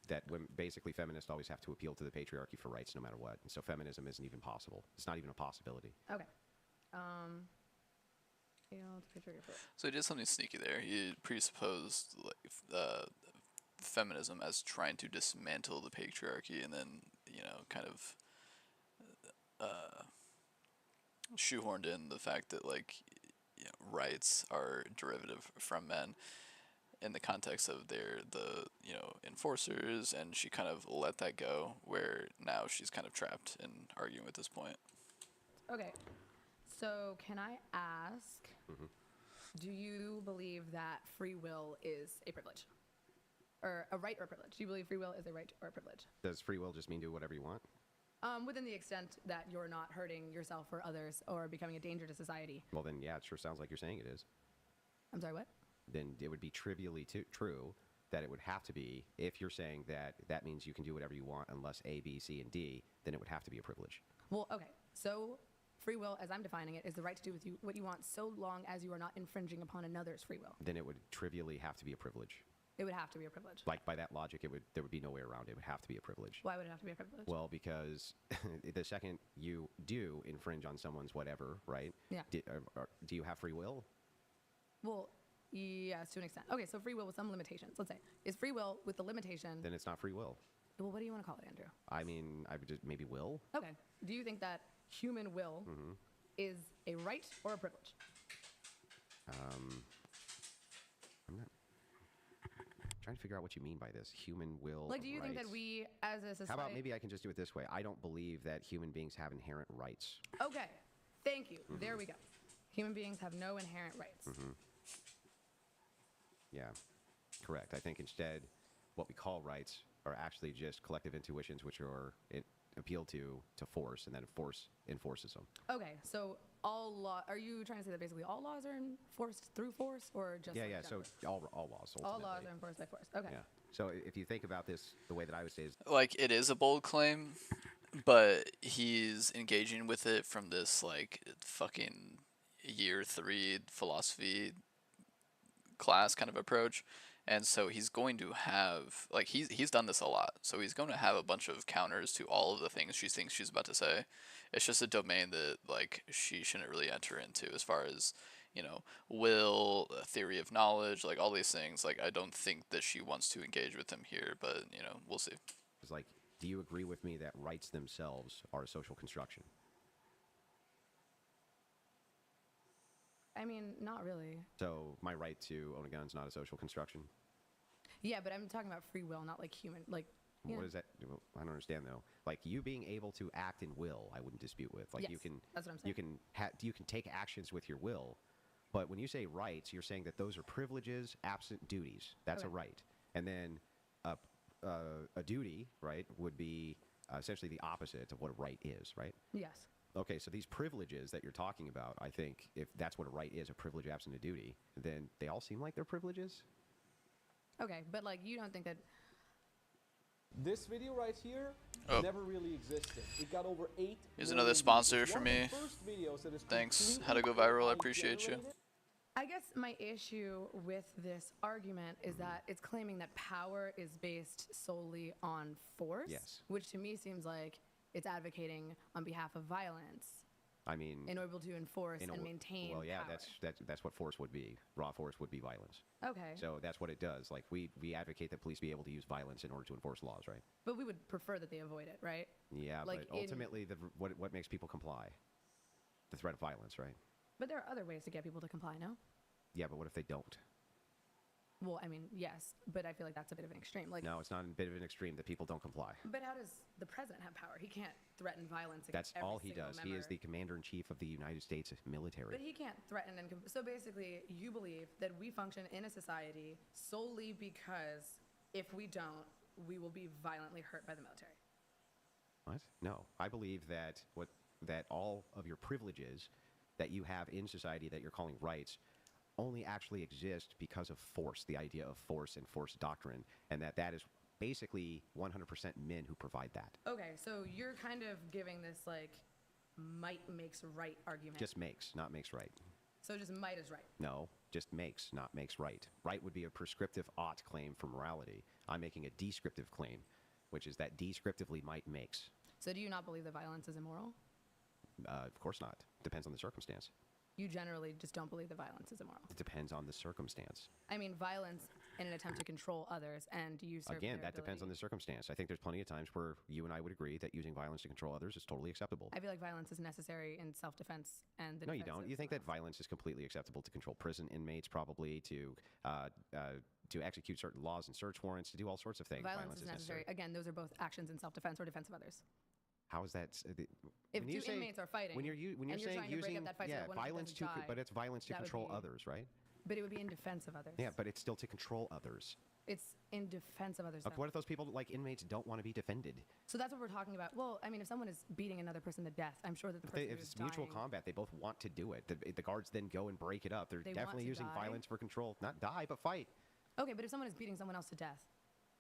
that women, basically feminists always have to appeal to the patriarchy for rights no matter what. And so feminism isn't even possible. It's not even a possibility. Okay. Appeal to patriarchy for rights. So he did something sneaky there. He presupposed feminism as trying to dismantle the patriarchy, and then kind of shoehorned in the fact that rights are derivative from men in the context of they're the enforcers, and she kind of let that go, where now she's kind of trapped in arguing with this point. Okay, so can I ask, do you believe that free will is a privilege? Or a right or a privilege? Do you believe free will is a right or a privilege? Does free will just mean do whatever you want? Within the extent that you're not hurting yourself or others or becoming a danger to society. Well, then, yeah, it sure sounds like you're saying it is. I'm sorry, what? Then it would be trivially true that it would have to be, if you're saying that that means you can do whatever you want unless A, B, C, and D, then it would have to be a privilege. Well, okay, so free will, as I'm defining it, is the right to do with you what you want so long as you are not infringing upon another's free will. Then it would trivially have to be a privilege. It would have to be a privilege. Like, by that logic, there would be no way around it. It would have to be a privilege. Why would it have to be a privilege? Well, because the second you do infringe on someone's whatever, right? Yeah. Do you have free will? Well, yes, to an extent. Okay, so free will with some limitations. Let's say, is free will with the limitation... Then it's not free will. Well, what do you want to call it, Andrew? I mean, I would just maybe will. Okay. Do you think that human will is a right or a privilege? I'm not trying to figure out what you mean by this. Human will. Like, do you think that we, as a society... How about maybe I can just do it this way? I don't believe that human beings have inherent rights. Okay. Thank you. There we go. Human beings have no inherent rights. Yeah, correct. I think instead what we call rights are actually just collective intuitions which are appealed to force, and then force enforces them. Okay, so all law... Are you trying to say that basically all laws are enforced through force, or just... Yeah, so all laws, ultimately. All laws are enforced by force. Okay. Yeah. So if you think about this, the way that I would say is... It is a bold claim, but he's engaging with it from this, fucking year 3 philosophy class kind of approach. And so he's going to have, he's done this a lot. So he's going to have a bunch of counters to all of the things she thinks she's about to say. It's just a domain that, she shouldn't really enter into as far as, will, theory of knowledge, all these things. I don't think that she wants to engage with him here, but, we'll see. It's do you agree with me that rights themselves are a social construction? I mean, not really. So my right to own a gun is not a social construction? Yeah, but I'm talking about free will, not human, What is that? I don't understand though. You being able to act in will, I wouldn't dispute with. Yes, you can. That's what I'm saying. You can take actions with your will, but when you say rights, you're saying that those are privileges absent duties. That's a right, and then a duty, right, would be essentially the opposite of what a right is, right? Yes. Okay, so these privileges that you're talking about, I think if that's what a right is, a privilege absent a duty, then they all seem like they're privileges. Okay, but you don't think that... This video right here never really existed. It got over 8 Here's another sponsor for me. Thanks. How to Go Viral. I appreciate you. I guess my issue with this argument is that it's claiming that power is based solely on force. Yes. Which to me seems like it's advocating on behalf of violence. I mean, in order to enforce and maintain well, yeah, power. that's what force would be. Raw force would be violence. Okay. So that's what it does. We advocate that police be able to use violence in order to enforce laws, right? But we would prefer that they avoid it, right? Yeah, but ultimately, what makes people comply? The threat of violence, right? But there are other ways to get people to comply, no? Yeah, but what if they don't? Well, I mean, yes, but I feel like that's a bit of an extreme. No, it's not a bit of an extreme that people don't comply. But how does the president have power? He can't threaten violence against That's all he does. member. He is the commander-in-chief of the United States military. But he can't threaten and... So basically, you believe that we function in a society solely because if we don't, we will be violently hurt by the military. What? No. I believe that all of your privileges that you have in society that you're calling rights only actually exist because of force, the idea of force and force doctrine, and that is basically 100% men who provide that. Okay, so you're kind of giving this like might makes right argument. Just makes, not makes right. So just might is right. No, just makes, not makes right. Right would be a prescriptive ought claim for morality. I'm making a descriptive claim, which is that descriptively might makes. So do you not believe that violence is immoral? Of course not. Depends on the circumstance. You generally just don't believe that violence is immoral. It depends on the circumstance. I mean, violence in an attempt to control others and usurp Again, their that depends on ability. the circumstance. I think there's plenty of times where you and I would agree that using violence to control others is totally acceptable. I feel like violence is necessary in self-defense and the No, you defense don't. of You think that someone else. violence is completely acceptable to control prison inmates, probably to execute certain laws and search warrants, to do all sorts of things. Violence is necessary. Again, those are both actions in self-defense or defense of others. How is that? If when you two say, inmates are fighting, when you're and you're saying trying to break using up that fight so that one of them violence doesn't die, but it's violence to that would control be- others, right? But it would be in defense of others. Yeah, but it's still to control others. It's in defense of others. Okay, though. what if those people, like inmates, don't want to be defended? So that's what we're talking about. Well, I mean, if someone is beating another person to death, I'm sure that the person If who's it's mutual dying, combat, they both want to do it. The guards then go and break it up. They're They want definitely to using die? violence for control. Not die, but fight. Okay, but if someone is beating someone else to death,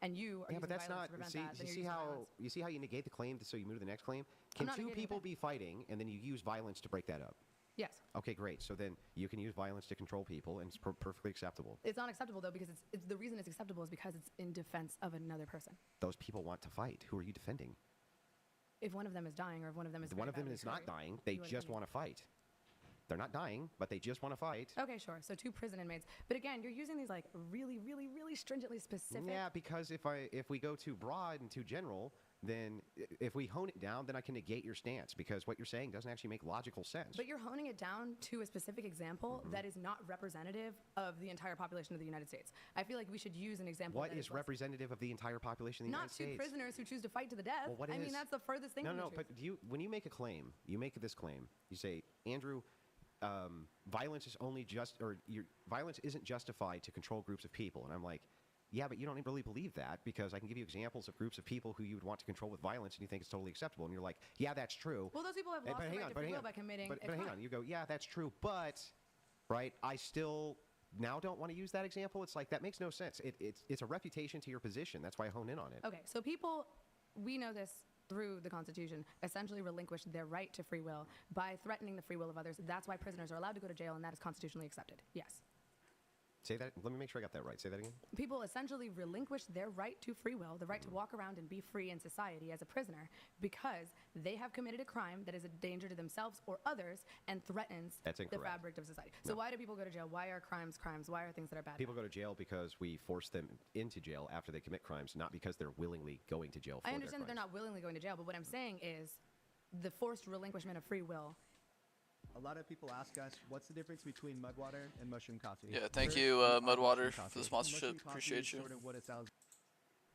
and you are Yeah, but using that's violence not. to prevent See, that, then you you're see using how violence. you see how you negate the claim, so you move to the next claim. I'm Can not two negating people it. be fighting and then you use violence to break that up? Yes. Okay, great. So then you can use violence to control people, and it's perfectly acceptable. It's not acceptable though because it's the reason it's acceptable is because it's in defense of another person. Those people want to fight. Who are you defending? If one of them is dying or if one of them is One very of them badly is not hurt, dying. They you are just defending- want to fight. They're not dying, but they just want to fight. Okay, sure. So two prison inmates. But again, you're using these like really, really, really stringently specific. Yeah, because if we go too broad and too general, then if we hone it down, then I can negate your stance because what you're saying doesn't actually make logical sense. But you're honing it down to a specific example that is not representative of the entire population of the United States. I feel like we should use an example. What that is less- representative of the entire population of the Not United two States? prisoners who choose to fight to the death. Well, what I mean, is- that's the furthest thing No, from no, the but truth. when you make a claim, you make this claim. You say, Andrew, violence is only violence isn't justified to control groups of people, and I'm like, yeah, but you don't really believe that because I can give you examples of groups of people who you would want to control with violence, and you think it's totally acceptable, and you're like, yeah, that's true. Well, those people have lost the right to free will by committing but a hang crime. on, you go, yeah, that's true, but right, I still now don't want to use that example. It's like that makes no sense. It's a refutation to your position. That's why I hone in on it. Okay, so people, we know this through the Constitution, essentially relinquish their right to free will by threatening the free will of others. That's why prisoners are allowed to go to jail, and that is constitutionally accepted. Yes. Say that. Let me make sure I got that right. Say that again. People essentially relinquish their right to free will, the right to walk around and be free in society as a prisoner, because they have committed a crime that is a danger to themselves or others and threatens That's the incorrect. fabric of society. So why do people go to jail? Why are crimes crimes? Why are things that are bad? People go to jail because we force them into jail after they commit crimes, not because they're willingly going to jail for I understand that their they're crimes. not willingly going to jail, but what I'm saying is the forced relinquishment of free will. A lot of people ask us, what's the difference between Mudwater and mushroom coffee? Yeah, thank First, you, we are Mudwater, mushroom for coffee. the sponsorship. Mushroom coffee Appreciate is you. Sort of what it sounds.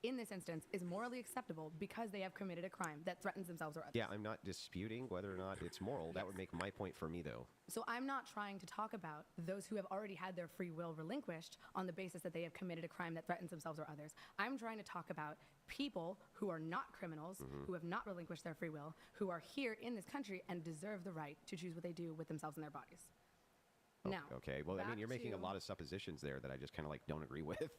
In this instance, is morally acceptable because they have committed a crime that threatens themselves or others. Yeah, I'm not disputing whether or not it's moral. That would make my point for me, though. So I'm not trying to talk about those who have already had their free will relinquished on the basis that they have committed a crime that threatens themselves or others. I'm trying to talk about people who are not criminals, who have not relinquished their free will, who are here in this country and deserve the right to choose what they do with themselves and their bodies. Now, Okay, well, I mean, back you're making a to- lot of suppositions there that I just kind of like don't agree with.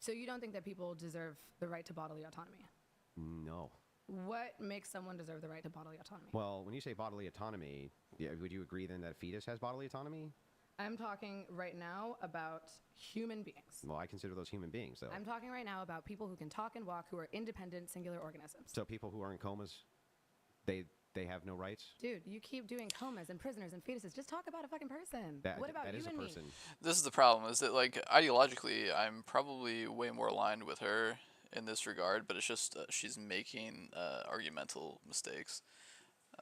So you don't think that people deserve the right to bodily autonomy? No. What makes someone deserve the right to bodily autonomy? Well, when you say bodily autonomy, would you agree then that a fetus has bodily autonomy? I'm talking right now about human beings. Well, I consider those human beings, though. I'm talking right now about people who can talk and walk, who are independent, singular organisms. So people who are in comas, they have no rights? Dude, you keep doing comas and prisoners and fetuses. Just talk about a fucking person. What about that you is a and person. me? This is the problem, is that, like, ideologically, I'm probably way more aligned with her in this regard, but it's just she's making argumental mistakes.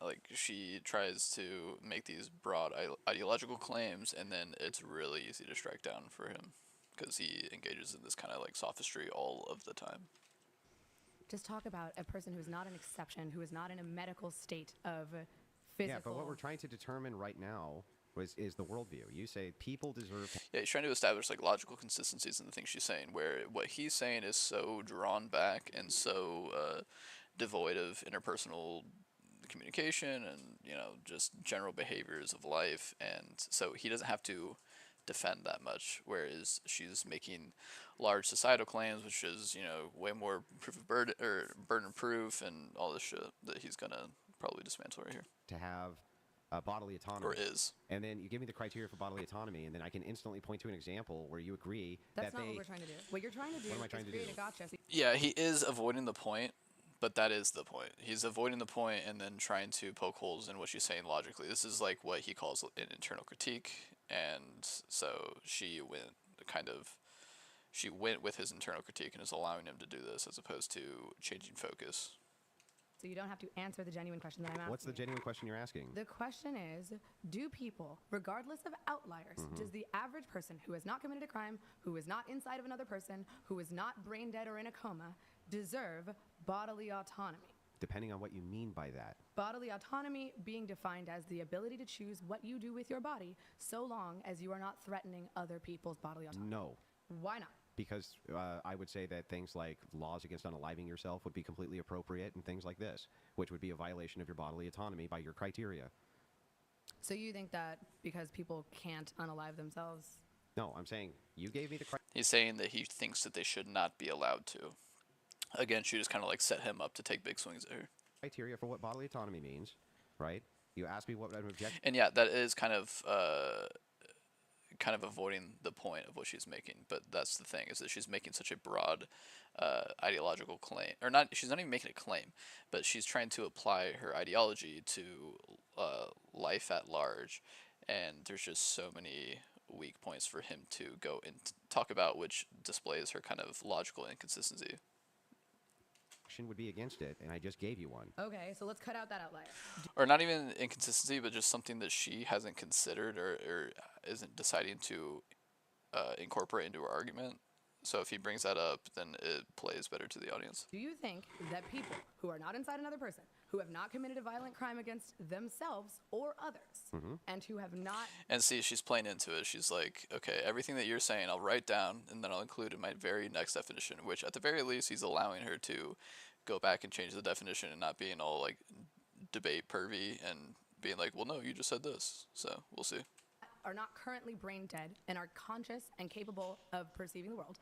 Like, she tries to make these broad ideological claims, and then it's really easy to strike down for him, because he engages in this kind of, like, sophistry all of the time. Just talk about a person who is not an exception, who is not in a medical state of physical... Yeah, but what we're trying to determine right now is the worldview. You say people deserve... Yeah, he's trying to establish, like, logical consistencies in the things she's saying, where what he's saying is so drawn back and so devoid of interpersonal communication and, you know, just general behaviors of life, and so he doesn't have to defend that much, whereas she's making large societal claims, which is, you know, way more proof of burden or burden proof and all this shit that he's gonna probably dismantle right here. To have bodily autonomy. Or is. And then you give me the criteria for bodily autonomy, and then I can instantly point to an example where you agree That's that not what we're trying to do. What you're trying to do is create a gotcha. Yeah, he is avoiding the point, but that is the point. He's avoiding the point and then trying to poke holes in what she's saying logically. This is like what he calls an internal critique, and so she went with his internal critique and is allowing him to do this as opposed to changing focus. So you don't have to answer the genuine question that I'm asking. What's the genuine question you're asking? The question is, do people, regardless of outliers, does the average person who has not committed a crime, who is not inside of another person, who is not brain dead or in a coma, deserve bodily autonomy? Depending on what you mean by that. Bodily autonomy being defined as the ability to choose what you do with your body, so long as you are not threatening other people's bodily autonomy. No. Why not? Because I would say that things like laws against unaliving yourself would be completely appropriate, and things like this, which would be a violation of your bodily autonomy by your criteria. So you think that because people can't unalive themselves? No, I'm saying you gave me the criteria. He's saying that he thinks that they should not be allowed to. Again, she just kind of like set him up to take big swings at her. Criteria for what bodily autonomy means, right? You asked me what I'm objecting. And yeah, that is kind of avoiding the point of what she's making. But that's the thing, is that she's making such a broad ideological claim, or not. She's not even making a claim, but she's trying to apply her ideology to life at large. And there's just so many weak points for him to go and talk about, which displays her kind of logical inconsistency. Would be against it, and I just gave you one. Okay, so let's cut out that outlier. Or not even inconsistency, but just something that she hasn't considered or isn't deciding to incorporate into her argument. So if he brings that up, then it plays better to the audience. Do you think that people who are not inside another person, who have not committed a violent crime against themselves or others, and who have not... And see, she's playing into it. She's like, okay, everything that you're saying, I'll write down, and then I'll include in my very next definition, which at the very least, he's allowing her to go back and change the definition and not being all like debate pervy and being like, well, no, you just said this. So we'll see. Are not currently brain dead and are conscious and capable of perceiving the world.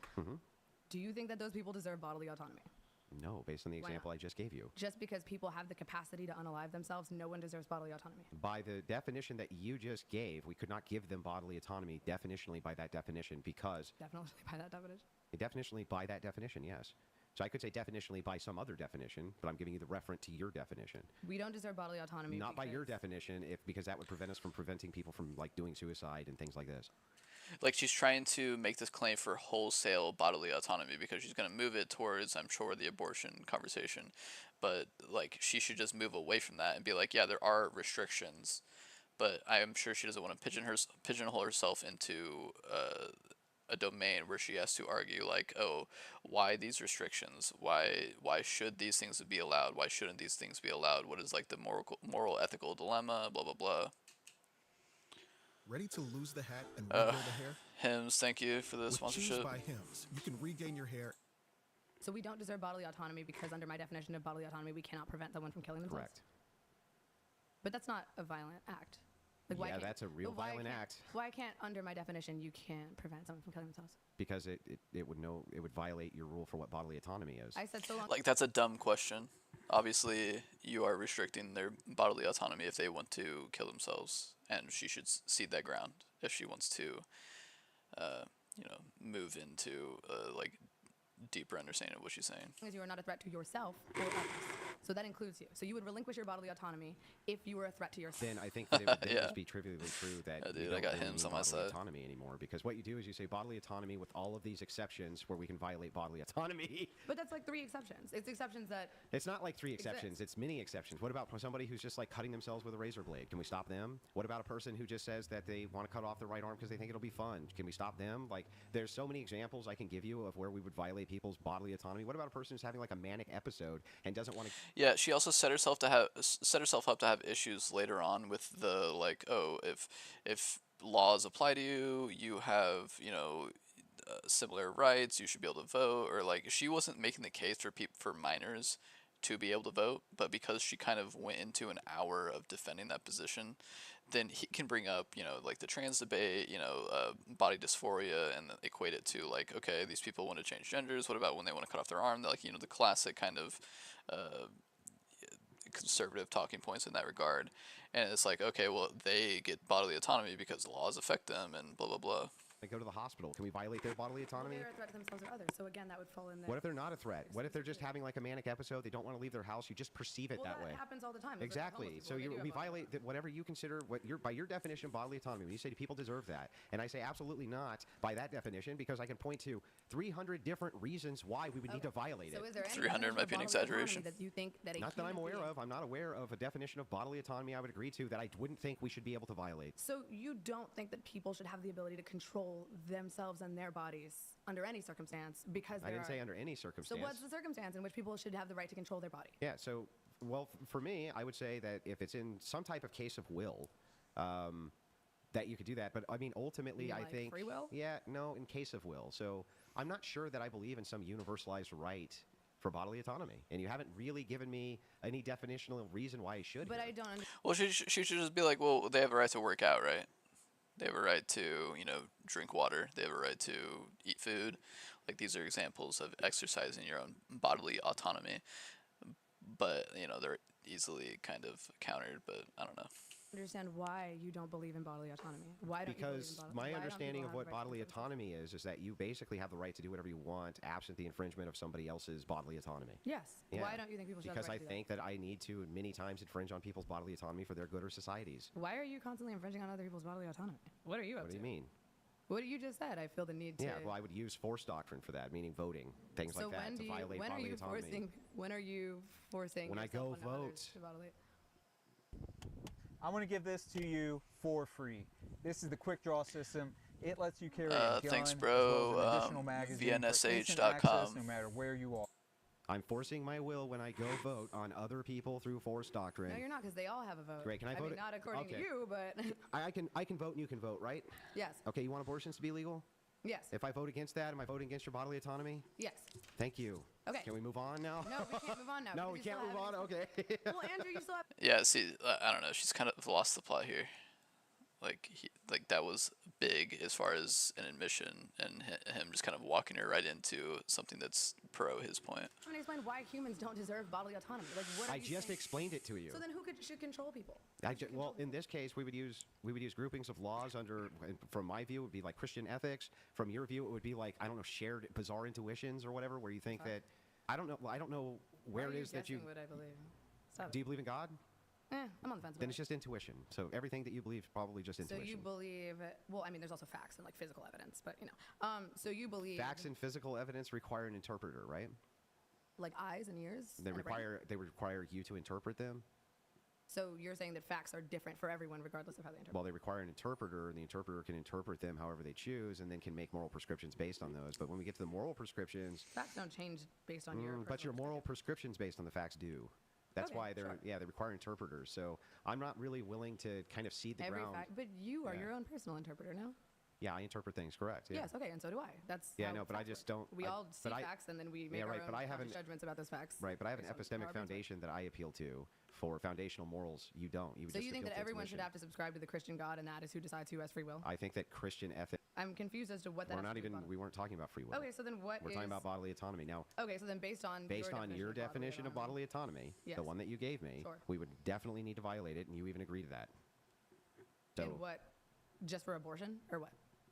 Do you think that those people deserve bodily autonomy? No, based on the example I just gave you. Just because people have the capacity to unalive themselves, no one deserves bodily autonomy? By the definition that you just gave, we could not give them bodily autonomy definitionally by that definition because... Definitionally by that definition? Definitionally by that definition, yes. So I could say definitionally by some other definition, but I'm giving you the reference to your definition. We don't deserve bodily autonomy. Not by your definition, because that would prevent us from preventing people from like doing suicide and things like this. Like she's trying to make this claim for wholesale bodily autonomy because she's going to move it towards, I'm sure, the abortion conversation. But like she should just move away from that and be like, yeah, there are restrictions, but I am sure she doesn't want to pigeonhole herself into a domain where she has to argue like, oh, why these restrictions? Why should these things be allowed? Why shouldn't these things be allowed? What is like the moral ethical dilemma? Blah blah blah. Ready to lose the hat and regrow the hair? Hims, thank you for the sponsorship. Choose by Hims, you can regain your hair. So we don't deserve bodily autonomy because under my definition of bodily autonomy, we cannot prevent someone from killing themselves? Correct. But that's not a violent act. Like, yeah, that's a real violent act. Why can't, under my definition, you can't prevent someone from killing themselves? Because it would violate your rule for what bodily autonomy is. I said so long. Like that's a dumb question. Obviously, you are restricting their bodily autonomy if they want to kill themselves, and she should cede that ground if she wants to, move into like deeper understanding of what she's saying. As you are not a threat to yourself or others. So that includes you. So you would relinquish your bodily autonomy if you were a threat to yourself. Then I think that it would then just be trivially true that yeah, dude, you don't I got really Hims need on my bodily side. autonomy anymore. Because what you do is you say bodily autonomy with all of these exceptions where we can violate bodily autonomy. But that's like 3 exceptions. It's exceptions that... It's not like 3 exceptions. It's many exceptions. What about somebody who's just like cutting themselves with a razor blade? Can we stop them? What about a person who just says that they want to cut off their right arm because they think it'll be fun? Can we stop them? Like, there's so many examples I can give you of where we would violate people's bodily autonomy. What about a person who's having like a manic episode and doesn't want to... Yeah, she also set herself up to have issues later on with the like, oh, if laws apply to you, you have similar rights, you should be able to vote, or like she wasn't making the case for minors to be able to vote, but because she kind of went into an hour of defending that position, then he can bring up, like the trans debate, body dysphoria, and equate it to like, okay, these people want to change genders. What about when they want to cut off their arm? Like, the classic kind of conservative talking points in that regard. And it's like, okay, well, they get bodily autonomy because laws affect them and blah, blah, blah. They go to the hospital. Can we violate their bodily autonomy? Well, they're a threat to themselves or others. So again, that would fall in there. What if they're not a threat? What if they're just having like a manic episode? They don't want to leave their house. You just perceive it that way. That happens all the time. Exactly. So we violate whatever you consider by your definition of bodily autonomy. When you say people deserve that, and I say absolutely not by that definition, because I can point to 300 different reasons why we would need to violate it. Is there any 300 might be an exaggeration. That you think that not that I'm aware of. I'm not aware of a definition of bodily autonomy I would agree to that I wouldn't think we should be able to violate. So you don't think that people should have the ability to control themselves and their bodies under any circumstance because I didn't say under any circumstance. So what's the circumstance in which people should have the right to control their body? Yeah, so, well, for me, I would say that if it's in some type of case of will, that you could do that. But, I mean, ultimately, I think... free will? Yeah, no, in case of will. So I'm not sure that I believe in some universalized right for bodily autonomy. And you haven't really given me any definitional reason why I should. But I don't understand. Well, she should just be like, well, they have a right to work out, right? They have a right to, drink water. They have a right to eat food. Like, these are examples of exercising your own bodily autonomy. But, they're easily kind of countered, but I don't know. Understand why you don't believe in bodily autonomy. Why don't because you believe in my understanding of what bodily autonomy is that you basically have the right to do whatever you want absent the infringement of somebody else's bodily autonomy. Yes. Yeah. Why don't you think people should have the right to do Because I think that I need to many times infringe on people's bodily autonomy for their good or societies. Why are you constantly infringing on other people's bodily autonomy? What are you up to? What do you mean? What you just said, I feel the need to... Yeah, well, I would use force doctrine for that, meaning voting, things like that, to violate bodily autonomy. When are you forcing when I go vote. I want to give this to you for free. This is the quick draw system. It lets you carry a gun, thanks, bro. as well as an additional magazine for instant VNSH.com. access no matter where you are. I'm forcing my will when I go vote on other people through force doctrine. No, you're not, because they all have a vote. Great, can I vote? Mean, not according to you, but... I can vote and you can vote, right? Yes. Okay, you want abortions to be legal? Yes. If I vote against that, am I voting against your bodily autonomy? Yes. Thank you. Okay. Can we move on now? No, we can't move on now. No, we can't move on? Okay. Well, Andrew, you still have... Yeah, see, I don't know. She's kind of lost the plot here. Like, that was big as far as an admission, and him just kind of walking her right into something that's pro his point. I'm going to explain why humans don't deserve bodily autonomy. Like, what are I you just saying? explained it to you. So then who should control people? Well, in this case, we would use groupings of laws under. From my view, it would be like Christian ethics. From your view, it would be like, I don't know, shared bizarre intuitions or whatever, where you think that I don't know. Well, I don't know where it is that you. What I believe. Stop do you believe in God? I'm on the fence. Then it's just intuition. So everything that you believe is probably just intuition. So you believe? Well, I mean, there's also facts and like physical evidence, but so you believe facts and physical evidence require an interpreter, right? Like eyes and ears. They require you to interpret them. So you're saying that facts are different for everyone, regardless of how they interpret. Well, they require an interpreter, and the interpreter can interpret them however they choose, and then can make moral prescriptions based on those. But when we get to the moral prescriptions, facts don't change based on your. But your moral prescriptions based on the facts do. That's why they require interpreters. So I'm not really willing to kind of seed the ground. But you are your own personal interpreter, no? Yeah, I interpret things correct. Yeah. Yes, okay, and so do I. That's no, but I just don't. We all see facts, and then we make our own judgments about those facts. Right, but I have an epistemic foundation that I appeal to for foundational morals. You don't. So you think that everyone should have to subscribe to the Christian God, and that is who decides who has free will? I think that Christian ethics. I'm confused as to what that. We weren't talking about free will. Okay, so then what? We're talking about bodily autonomy now. Okay, so then based on your definition of bodily autonomy, the one that you gave me, we would definitely need to violate it, and you even agree to that. So. And what? Just for abortion, or what?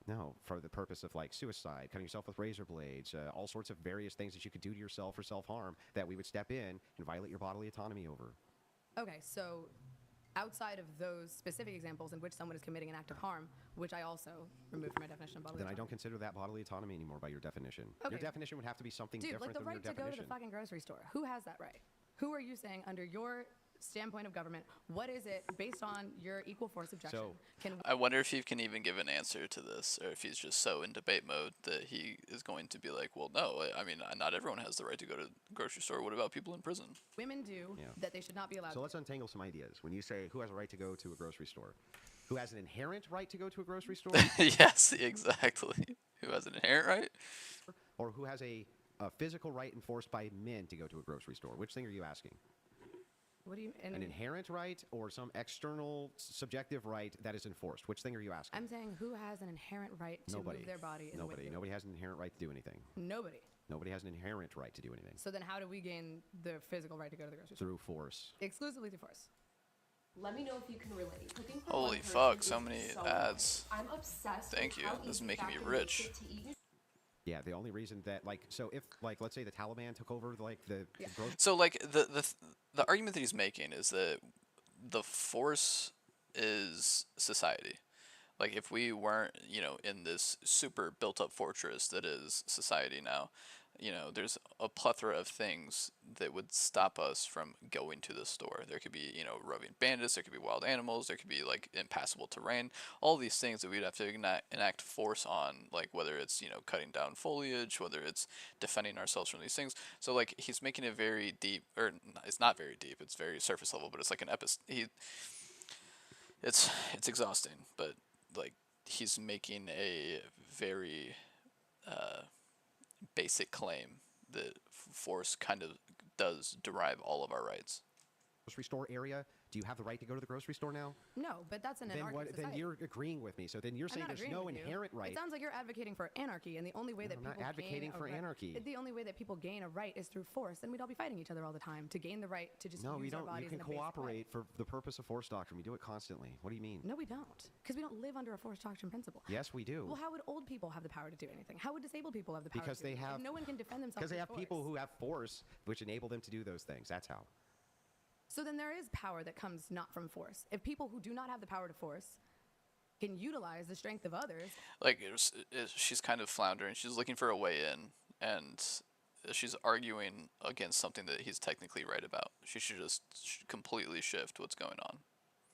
No, for the purpose of like suicide, cutting yourself with razor blades, all sorts of various things that you could do to yourself for self-harm that we would step in and violate your bodily autonomy over. Okay, so outside of those specific examples in which someone is committing an act of harm, which I also removed from my definition of bodily autonomy. Then I don't consider that bodily autonomy anymore by your definition. Okay. Your definition would have to be something different than your definition. Dude, like the right to go to the fucking grocery store. Who has that right? Who are you saying under your standpoint of government, what is it based on your equal force objection? I wonder if he can even give an answer to this, or if he's just so in debate mode that he is going to be like, well, no, I mean, not everyone has the right to go to the grocery store. What about people in prison? Women do, that they should not be allowed. So let's untangle some ideas. When you say who has a right to go to a grocery store, who has an inherent right to go to a grocery store? Yes, exactly. Who has an inherent right? Or who has a physical right enforced by men to go to a grocery store? Which thing are you asking? What do you? An inherent right or some external subjective right that is enforced? Which thing are you asking? I'm saying who has an inherent right to move their body? Nobody has an inherent right to do anything. Nobody. Nobody has an inherent right to do anything. So then how do we gain the physical right to go to the grocery store? Through force. Exclusively through force. Let me know if you can relate. Cooking for Holy one fuck, person so is many so ads. hard. I'm obsessed Thank with you. how This is easy making me Factor rich. makes it to eat. Yeah, the only reason that, like, so if, like, let's say the Taliban took over, like, the grocery. So like the argument that he's making is that the force is society. Like if we weren't, you know, in this super built up fortress that is society now, you know, there's a plethora of things that would stop us from going to the store. There could be, you know, roving bandits, there could be wild animals, there could be like impassable terrain, all these things that we'd have to enact force on, like whether it's, you know, cutting down foliage, whether it's defending ourselves from these things. So like he's making it very deep, or it's not very deep, it's very surface level, but it's like an it's exhausting, but like he's making a very basic claim that force kind of does derive all of our rights. Grocery store area. Do you have the right to go to the grocery store now? No, but that's an anarchic society. Then you're agreeing with me. So then you're saying there's no inherent right. It sounds like you're advocating for anarchy, and the only way that I'm people not advocating for anarchy. The only way that people gain a right is through force. Then we'd all be fighting each other all the time to gain the right to just use our bodies. You can cooperate for the purpose of force doctrine. We do it constantly. What do you mean? No, we don't, because we don't live under a force doctrine principle. Yes, we do. Well, how would old people have the power to do anything? How would disabled people have the power? Because to do they have. If no one can defend themselves. Because they have people who have force, which enable them to do those things. That's how. So then there is power that comes not from force. If people who do not have the power to force can utilize the strength of others. Like she's kind of floundering. She's looking for a way in, and she's arguing against something that he's technically right about. She should just completely shift what's going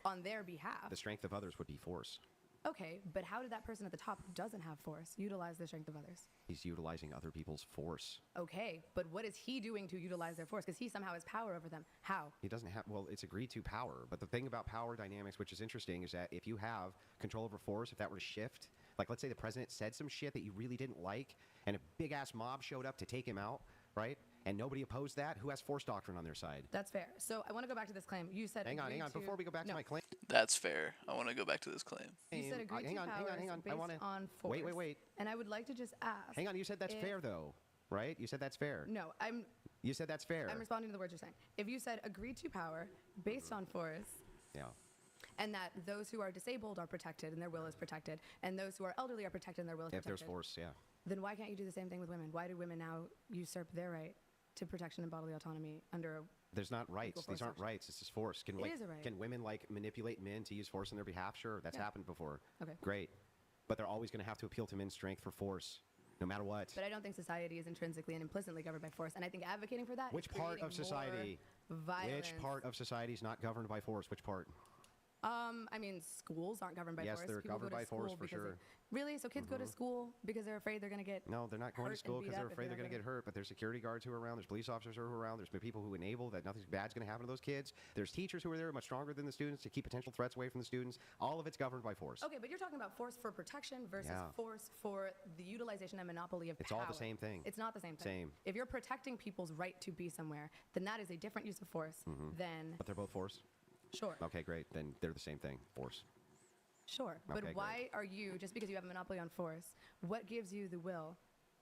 on their behalf. The strength of others would be force. Okay, but how did that person at the top who doesn't have force utilize the strength of others? He's utilizing other people's force. Okay, but what is he doing to utilize their force? Because he somehow has power over them. How? He doesn't have, well, it's agreed to power. But the thing about power dynamics, which is interesting, is that if you have control over force, if that were to shift, like let's say the president said some shit that you really didn't like, and a big-ass mob showed up to take him out, right? And nobody opposed that, who has force doctrine on their side? That's fair. So I want to go back to this claim. You said hang on. Before we go back to my claim. That's fair. I want to go back to this claim. You said agree to powers based on force. Wait. And I would like to just ask. Hang on, you said that's fair though, right? You said that's fair. No, You said that's fair. I'm responding to the words you're saying. If you said agree to power based on force. Yeah. And that those who are disabled are protected and their will is protected, and those who are elderly are protected and their will is protected. If there's force, yeah. Then why can't you do the same thing with women? Why do women now usurp their right to protection and bodily autonomy under a... There's not rights. These aren't rights. It's just force. It is a right. Can women like manipulate men to use force on their behalf? Sure, that's happened before. Okay. Great. But they're always going to have to appeal to men's strength for force, no matter what. But I don't think society is intrinsically and implicitly governed by force. And I think advocating for that Which part of society? Violence. Which part of society is not governed by force? Which part? I mean, schools aren't governed by force. Yes, they're governed by force for sure. Really? So kids go to school because they're afraid they're going to get No, they're not going to school because they're afraid they're going to get hurt. But there's security guards who are around. There's police officers who are around. There's people who enable that nothing bad's going to happen to those kids. There's teachers who are there much stronger than the students to keep potential threats away from the students. All of it's governed by force. Okay, but you're talking about force for protection versus force for the utilization and monopoly of power. It's all the same thing. It's not the same thing. If you're protecting people's right to be somewhere, then that is a different use of force than... But they're both force? Sure. Okay, great. Then they're the same thing, force. Sure, but why are you, just because you have a monopoly on force, what gives you the will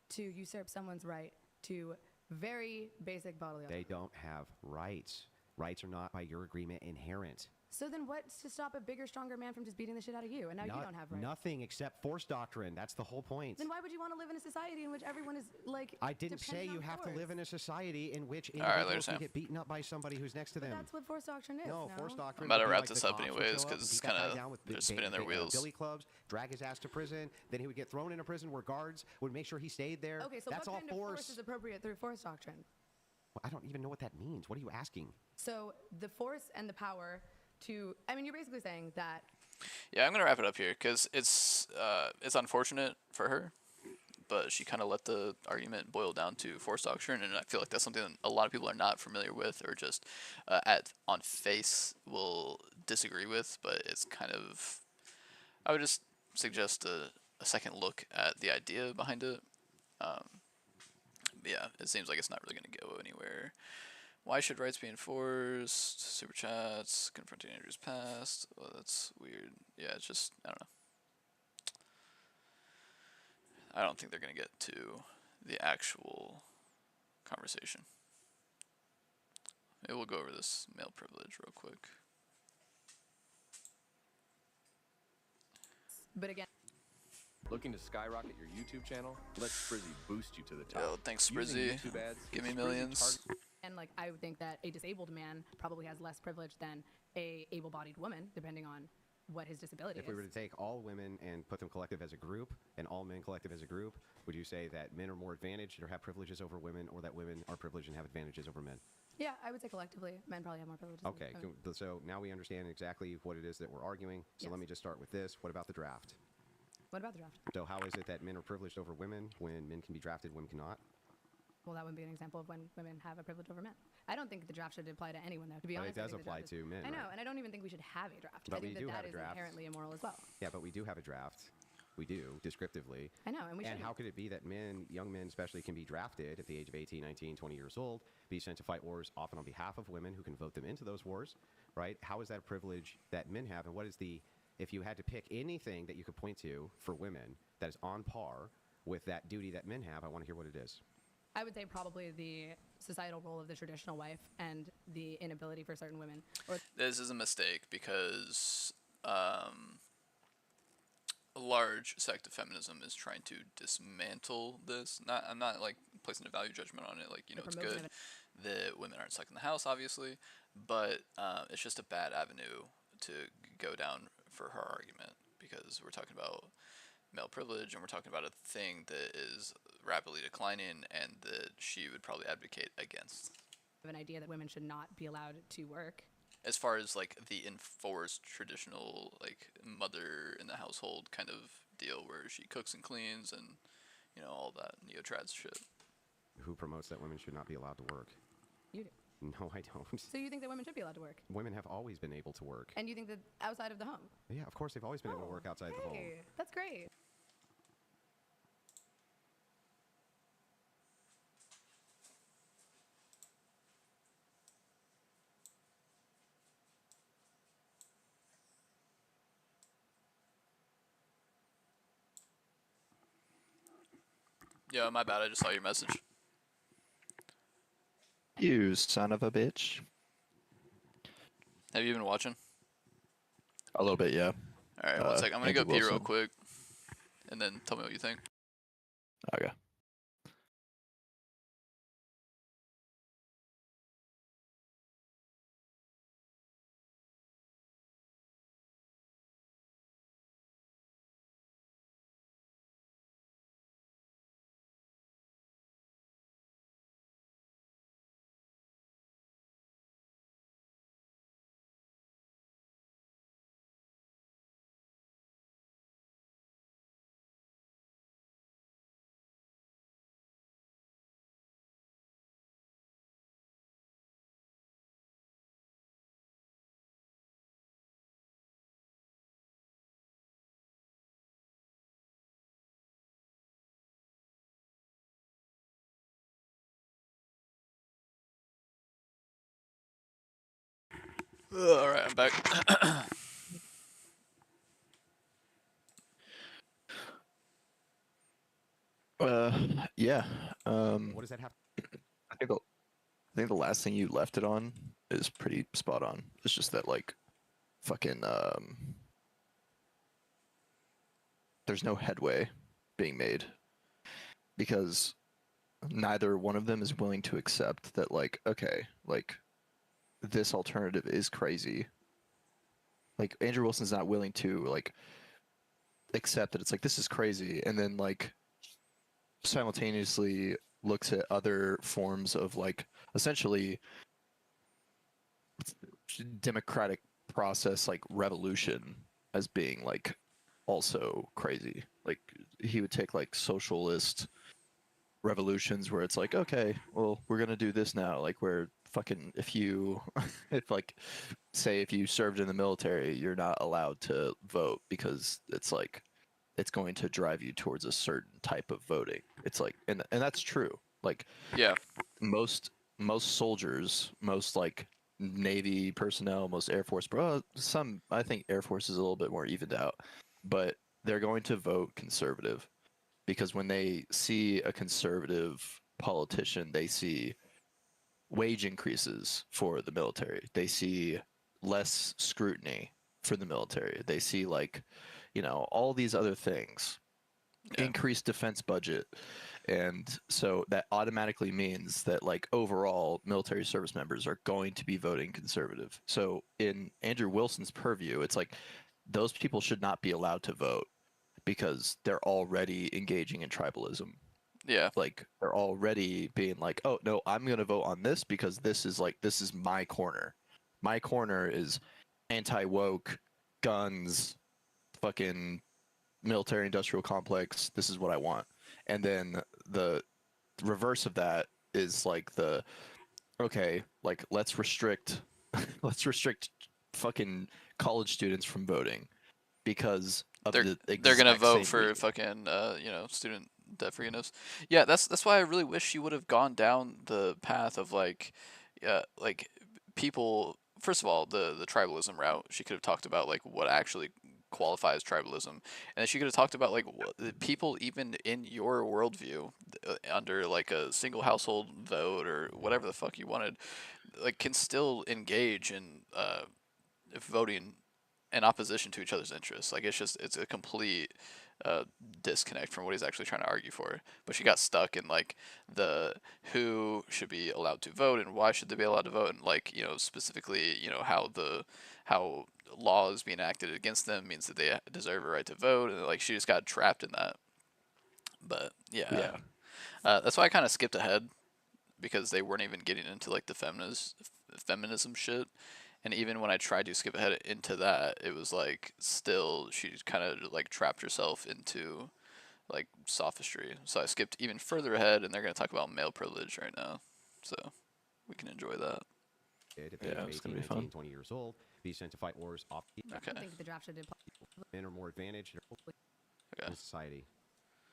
to usurp someone's right to very basic bodily autonomy? They don't have rights. Rights are not, by your agreement, inherent. So then what's to stop a bigger, stronger man from just beating the shit out of you? And now you don't have rights. Nothing except force doctrine. That's the whole point. Then why would you want to live in a society in which everyone is like... I didn't say you have to live in a society in which right, individuals can get beaten up by somebody who's next to them. But that's what force doctrine is. No, force doctrine. I'm about to wrap this up anyways because it's kind of they're spinning their wheels. Billy clubs, drag his ass to prison, then he would get thrown in a prison where guards would make sure he stayed there. Okay, so that's what all kind of force is appropriate through force doctrine? Well, I don't even know what that means. What are you asking? So the force and the power to, I mean, you're basically saying that. Yeah, I'm gonna wrap it up here because it's unfortunate for her, but she kind of let the argument boil down to force doctrine, and I feel like that's something that a lot of people are not familiar with or just on face will disagree with. But it's kind of, I would just suggest a second look at the idea behind it. Yeah, it seems like it's not really gonna go anywhere Why should rights be enforced? Super chats, confronting Andrew's past. Oh, that's weird. Yeah, it's just, I don't know. I don't think they're going to get to the actual conversation. Maybe we'll go over this male privilege real quick. But again, Looking to skyrocket your YouTube channel? Let Sprizzy boost you to the top. Yo, thanks Using Sprizzy. YouTube ads, Give me Sprizzy millions. and like I would think that a disabled man probably has less privilege than a able-bodied woman, depending on what his disability If is. we were to take all women and put them collective as a group, and all men collective as a group, would you say that men are more advantaged or have privileges over women, or that women are privileged and have advantages over men? Yeah, I would say collectively, men probably have more privileges. Okay, so now we understand exactly what it is that we're arguing. So Yes. let me just start with this. What about the draft? What about the draft? So how is it that men are privileged over women when men can be drafted, women cannot? Well, that would be an example of when women have a privilege over men. I don't think the draft should apply to anyone, though. To be But honest, it I does think the apply draft to men, I know, right? and I don't even think we should have a draft. But I think we do that have a is draft. inherently immoral as well. Yeah, but we do have a draft. We do, descriptively. I know, and we And shouldn't. how could it be that men, young men especially, can be drafted at the age of 18, 19, 20 years old, be sent to fight wars often on behalf of women who can vote them into those wars, right? How is that a privilege that men have? And what is the, if you had to pick anything that you could point to for women that is on par with that duty that men have, I want to hear what it is. I would say probably the societal role of the traditional wife and the inability for certain women. Or This is a mistake because a large sect of feminism is trying to dismantle this. I'm not like placing a value judgment on it. Like, you know, it's good that women aren't stuck in the house, obviously, but it's just a bad avenue to go down for her argument because we're talking about male privilege and we're talking about a thing that is rapidly declining and that she would probably advocate against. have an idea that women should not be allowed to work. As far as like the enforced traditional like mother in the household kind of deal where she cooks and cleans and, you know, all that neo-trad shit. Who promotes that women should not be allowed to work? You do. No, I don't. So you think that women should be allowed to work? Women have always been able to work. And you think that outside of the home? Yeah, of course they've always been able to work outside the home. Hey, that's great. Yeah, my bad. I just saw your message. You son of a bitch. Have you been watching? A little bit, yeah. All right, one sec. I'm gonna go Andrew pee real Wilson. quick, and then tell me what you think. Okay. All right, I'm back. Yeah. What does that have? I think the last thing you left it on is pretty spot on. It's just that like, fucking there's no headway being made because neither one of them is willing to accept that like, okay, like this alternative is crazy. Like Andrew Wilson's not willing to like accept that it's like this is crazy, and then like simultaneously looks at other forms of like essentially democratic process like revolution as being like also crazy. Like he would take like socialist revolutions where it's like, okay, well, we're gonna do this now. Like where fucking if you if like say if you served in the military, you're not allowed to vote because it's like it's going to drive you towards a certain type of voting. It's like and that's true. Like yeah, most most soldiers, most like Navy personnel, most Air Force, some I think Air Force is a little bit more evened out, but they're going to vote conservative because when they see a conservative politician, they see wage increases for the military. They see less scrutiny for the military. They see like, all these other things. Increased defense budget. And so that automatically means that like overall military service members are going to be voting conservative. So in Andrew Wilson's purview, it's like those people should not be allowed to vote because they're already engaging in tribalism. Yeah. Like they're already being like, oh no, I'm gonna vote on this because this is my corner. My corner is anti-woke, guns, fucking military industrial complex. This is what I want. And then the reverse of that is like okay, like let's restrict let's restrict fucking college students from voting because of they're gonna vote for reason. fucking student debt forgiveness. Yeah, that's why I really wish she would have gone down the path of like people. First of all, the tribalism route. She could have talked about like what actually qualifies tribalism, and then she could have talked about like the people even in your worldview under like a single household vote or whatever the fuck you wanted, like can still engage in voting in opposition to each other's interests. Like it's a complete disconnect from what he's actually trying to argue for. But she got stuck in like the who should be allowed to vote and why should they be allowed to vote, and like specifically how laws being acted against them means that they deserve a right to vote, and like she just got trapped in that. But yeah. That's why I kind of skipped ahead because they weren't even getting into like the feminism shit. And even when I tried to skip ahead into that, it was like still she kind of like trapped herself into like sophistry. So I skipped even further ahead, and they're going to talk about male privilege right now. So we can enjoy that. At the age of 18, 19, 20 years old, be sent to fight wars off. I don't think the draft should apply. Men are more advantaged in society.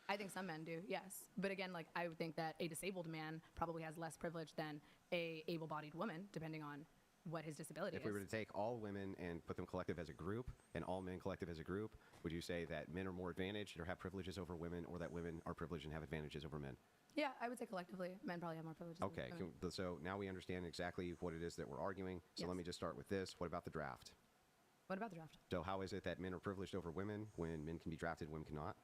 I think some men do, yes. But again, like I would think that a disabled man probably has less privilege than a able-bodied woman, depending on what his disability is. If we were to take all women and put them collective as a group and all men collective as a group, would you say that men are more advantaged or have privileges over women, or that women are privileged and have advantages over men? Yeah, I would say collectively, men probably have more privileges. Okay, so now we understand exactly what it is that we're arguing. So let me just start with this. What about the draft? What about the draft? So how is it that men are privileged over women when men can be drafted, women cannot?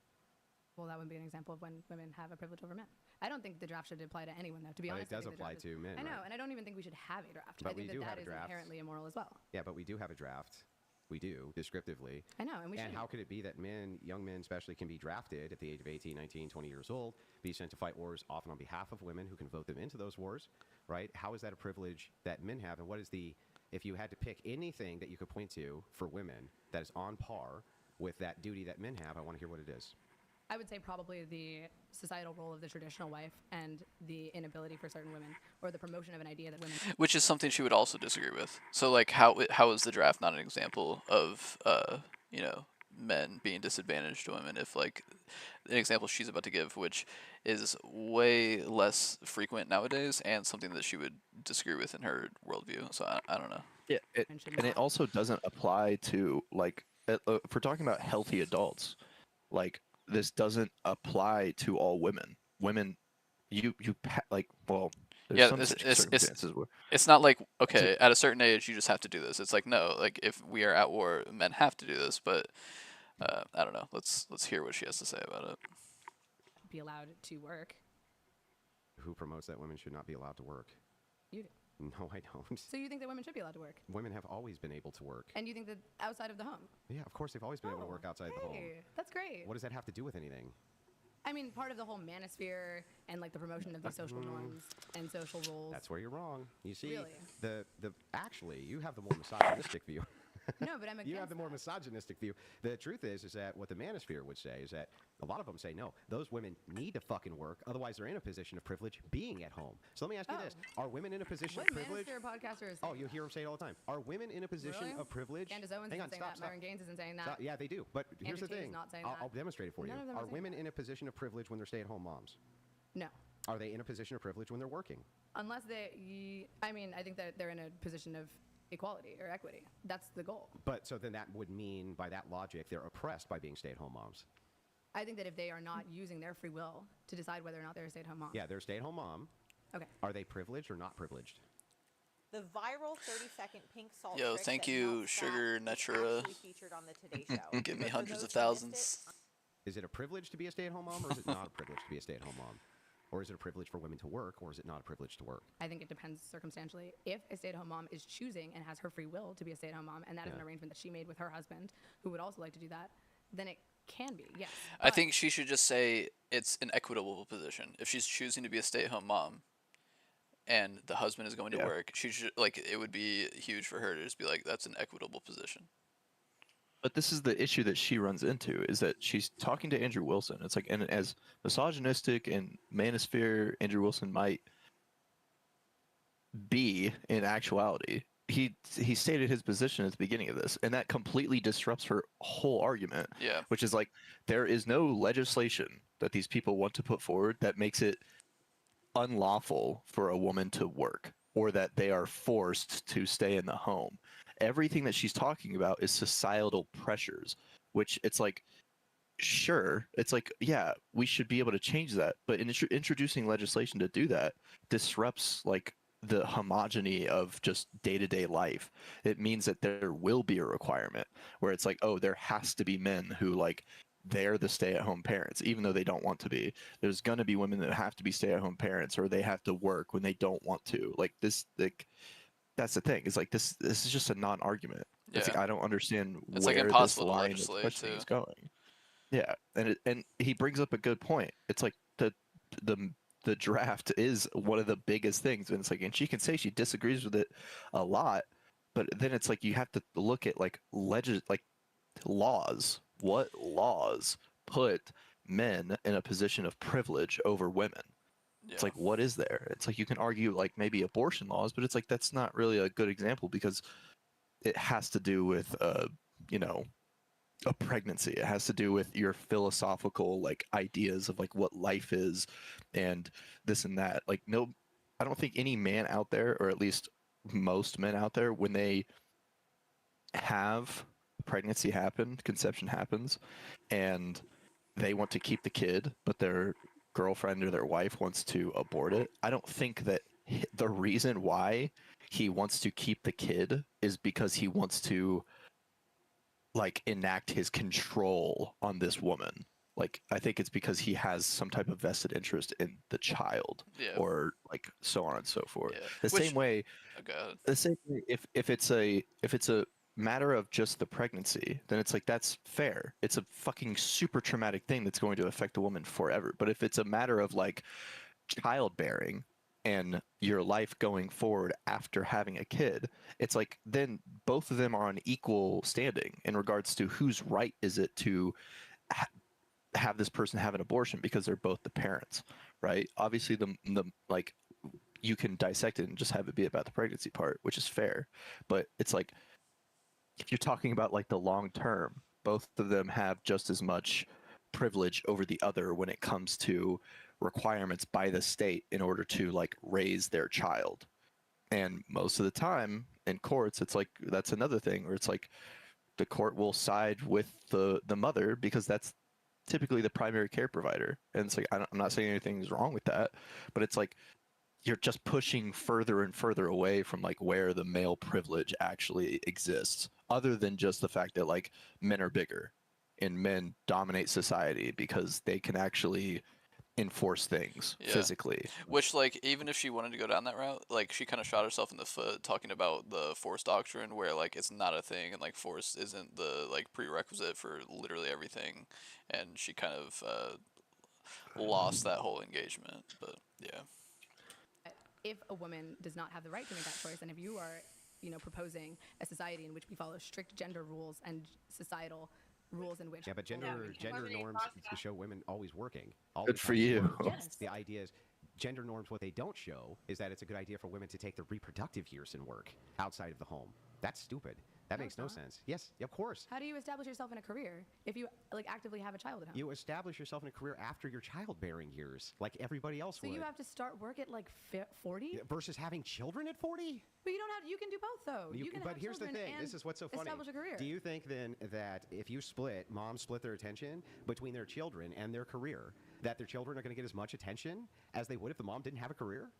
Well, that would be an example of when women have a privilege over men. I don't think the draft should apply to anyone, though, to be honest. It does apply to men. I know, right? and I don't even think we should have a draft. But I think we do that have a is draft. inherently immoral as well. Yeah, but we do have a draft. We do, descriptively. I know, and we should. And how could it be that men, young men especially, can be drafted at the age of 18, 19, 20 years old, be sent to fight wars often on behalf of women who can vote them into those wars, right? How is that a privilege that men have? And what is if you had to pick anything that you could point to for women that is on par with that duty that men have, I want to hear what it is. I would say probably the societal role of the traditional wife and the inability for certain women, or the promotion of an idea that women. Which is something she would also disagree with. So like how is the draft not an example of men being disadvantaged to women? If like an example she's about to give, which is way less frequent nowadays, and something that she would disagree with in her worldview. So I don't know. Yeah, and it also doesn't apply to like if we're talking about healthy adults, like. This doesn't apply to all women. Women, there's some circumstances where it's not like okay, at a certain age you just have to do this. It's like no, like if we are at war, men have to do this. But I don't know. Let's hear what she has to say about it. Be allowed to work. Who promotes that women should not be allowed to work? You do. No, I don't. So you think that women should be allowed to work? Women have always been able to work. And you think that outside of the home? Yeah, of course they've always been able to work outside the home. That's great. What does that have to do with anything? I mean, part of the whole manosphere and like the promotion of these social norms and social roles. That's where you're wrong. You see, really? Actually, you have the more misogynistic view. No, but I'm against You have the more misogynistic view. The truth is that what the manosphere would say is that a lot of them say, no, those women need to fucking work, otherwise they're in a position of privilege being at home. So let me ask you this. Are women in a position of privilege? What manosphere podcasters? Oh, you hear them say it all the time. Are women in a position of privilege? Candace Owens isn't saying that. Myron Gaines isn't saying that. Stop. Yeah, they do. But here's the thing. Not saying I'll demonstrate it for you. Are women in a position of privilege when they're stay-at-home moms? No. Are they in a position of privilege when they're working? Unless I mean, I think that they're in a position of equality or equity. That's the goal. But so then that would mean, by that logic, they're oppressed by being stay-at-home moms. I think that if they are not using their free will to decide whether or not they're a stay-at-home mom. Yeah, they're a stay-at-home mom. Okay. Are they privileged or not privileged? The viral 30-second pink salt Yo, trick thank that you, melts Sugar fat is Natura. actually featured on the Today Show. Give me But for hundreds of those who missed thousands. Is it a privilege to be a stay-at-home mom, or is it not a privilege to be a stay-at-home mom? Or is it a privilege for women to work, or is it not a privilege to work? I think it depends circumstantially. If a stay-at-home mom is choosing and has her free will to be a stay-at-home mom, and that is an arrangement that she made with her husband, who would also like to do that, then it can be, yes. I think she should just say it's an equitable position. If she's choosing to be a stay-at-home mom, and the husband is going to work, she should, like, it would be huge for her to just be like, that's an equitable position. But this is the issue that she runs into, is that she's talking to Andrew Wilson. It's like, and as misogynistic and manosphere Andrew Wilson might be in actuality, he stated his position at the beginning of this, and that completely disrupts her whole argument. Yeah. Which is like, there is no legislation that these people want to put forward that makes it unlawful for a woman to work, or that they are forced to stay in the home. Everything that she's talking about is societal pressures, which it's like, sure, it's like, yeah, we should be able to change that, but introducing legislation to do that disrupts like the homogeny of just day-to-day life. It means that there will be a requirement where it's like, oh, there has to be men who like, they're the stay-at-home parents, even though they don't want to be. There's going to be women that have to be stay-at-home parents, or they have to work when they don't want to. Like this, like that's the thing. It's like this is just a non-argument. Yeah. It's like, I don't understand It's where like impossible this to line of legislate questioning too. is going. Yeah, and he brings up a good point. It's like the draft is one of the biggest things, and it's like, and she can say she disagrees with it a lot, but then it's like you have to look at like laws. What laws put men in a position of privilege over women? It's like, what is there? It's like, you can argue like maybe abortion laws, but it's like that's not really a good example, because it has to do with you know, a pregnancy. It has to do with your philosophical like ideas of like what life is and this and that. Like, no, I don't think any man out there, or at least most men out there, when they have pregnancy happen, conception happens, and they want to keep the kid, but their girlfriend or their wife wants to abort it, I don't think that the reason why he wants to keep the kid is because he wants to like enact his control on this woman. Like, I think it's because he has some type of vested interest in the child, or like so on and so forth. The same way, if it's a matter of just the pregnancy, then it's like, that's fair. It's a fucking super traumatic thing that's going to affect a woman forever. But if it's a matter of like childbearing and your life going forward after having a kid, it's like, then both of them are on equal standing in regards to whose right is it to have this person have an abortion, because they're both the parents, right? Obviously, the like, you can dissect it and just have it be about the pregnancy part, which is fair. But it's like, if you're talking about like the long term, both of them have just as much privilege over the other when it comes to requirements by the state in order to like raise their child. And most of the time in courts, it's like, that's another thing where it's like the court will side with the mother, because that's typically the primary care provider. And it's like, I'm not saying anything's wrong with that, but it's like, you're just pushing further and further away from like where the male privilege actually exists, other than just the fact that like men are bigger and men dominate society because they can actually enforce things physically. Which, like, even if she wanted to go down that route, like, she kind of shot herself in the foot talking about the force doctrine, where like it's not a thing, and like force isn't the like prerequisite for literally everything, and she kind of lost that whole engagement. But yeah. If a woman does not have the right to make that choice, and if you are, you know, proposing a society in which we follow strict gender rules and societal rules in which... Yeah, but gender norms show women always working. Good for you. Yes. The idea is, gender norms, what they don't show is that it's a good idea for women to take their reproductive years and work outside of the home. That's stupid. That makes no sense. Yes, of course. How do you establish yourself in a career if you like actively have a child at home? You establish yourself in a career after your childbearing years, like everybody else So would. you have to start work at like 40? Versus having children at 40? But you don't have. You can do both though. You can but have here's the children thing. and This is what's so funny. establish a career. Do you think then that if you moms split their attention between their children and their career, that their children are going to get as much attention as they would if the mom didn't have a career?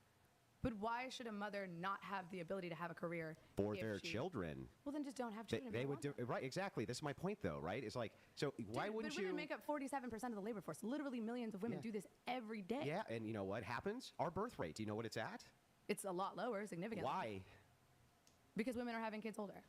But why should a mother not have the ability to have a career For their children. Well, then just don't have children. They would do right. Exactly. This is my point, though. Right? It's like so. Why wouldn't but women make up 47% of the labor force. Literally, millions of women do this every day. Yeah, and you know what happens? Our birth rate. Do you know what it's at? It's a lot lower, significantly. Why? Because women are having kids older.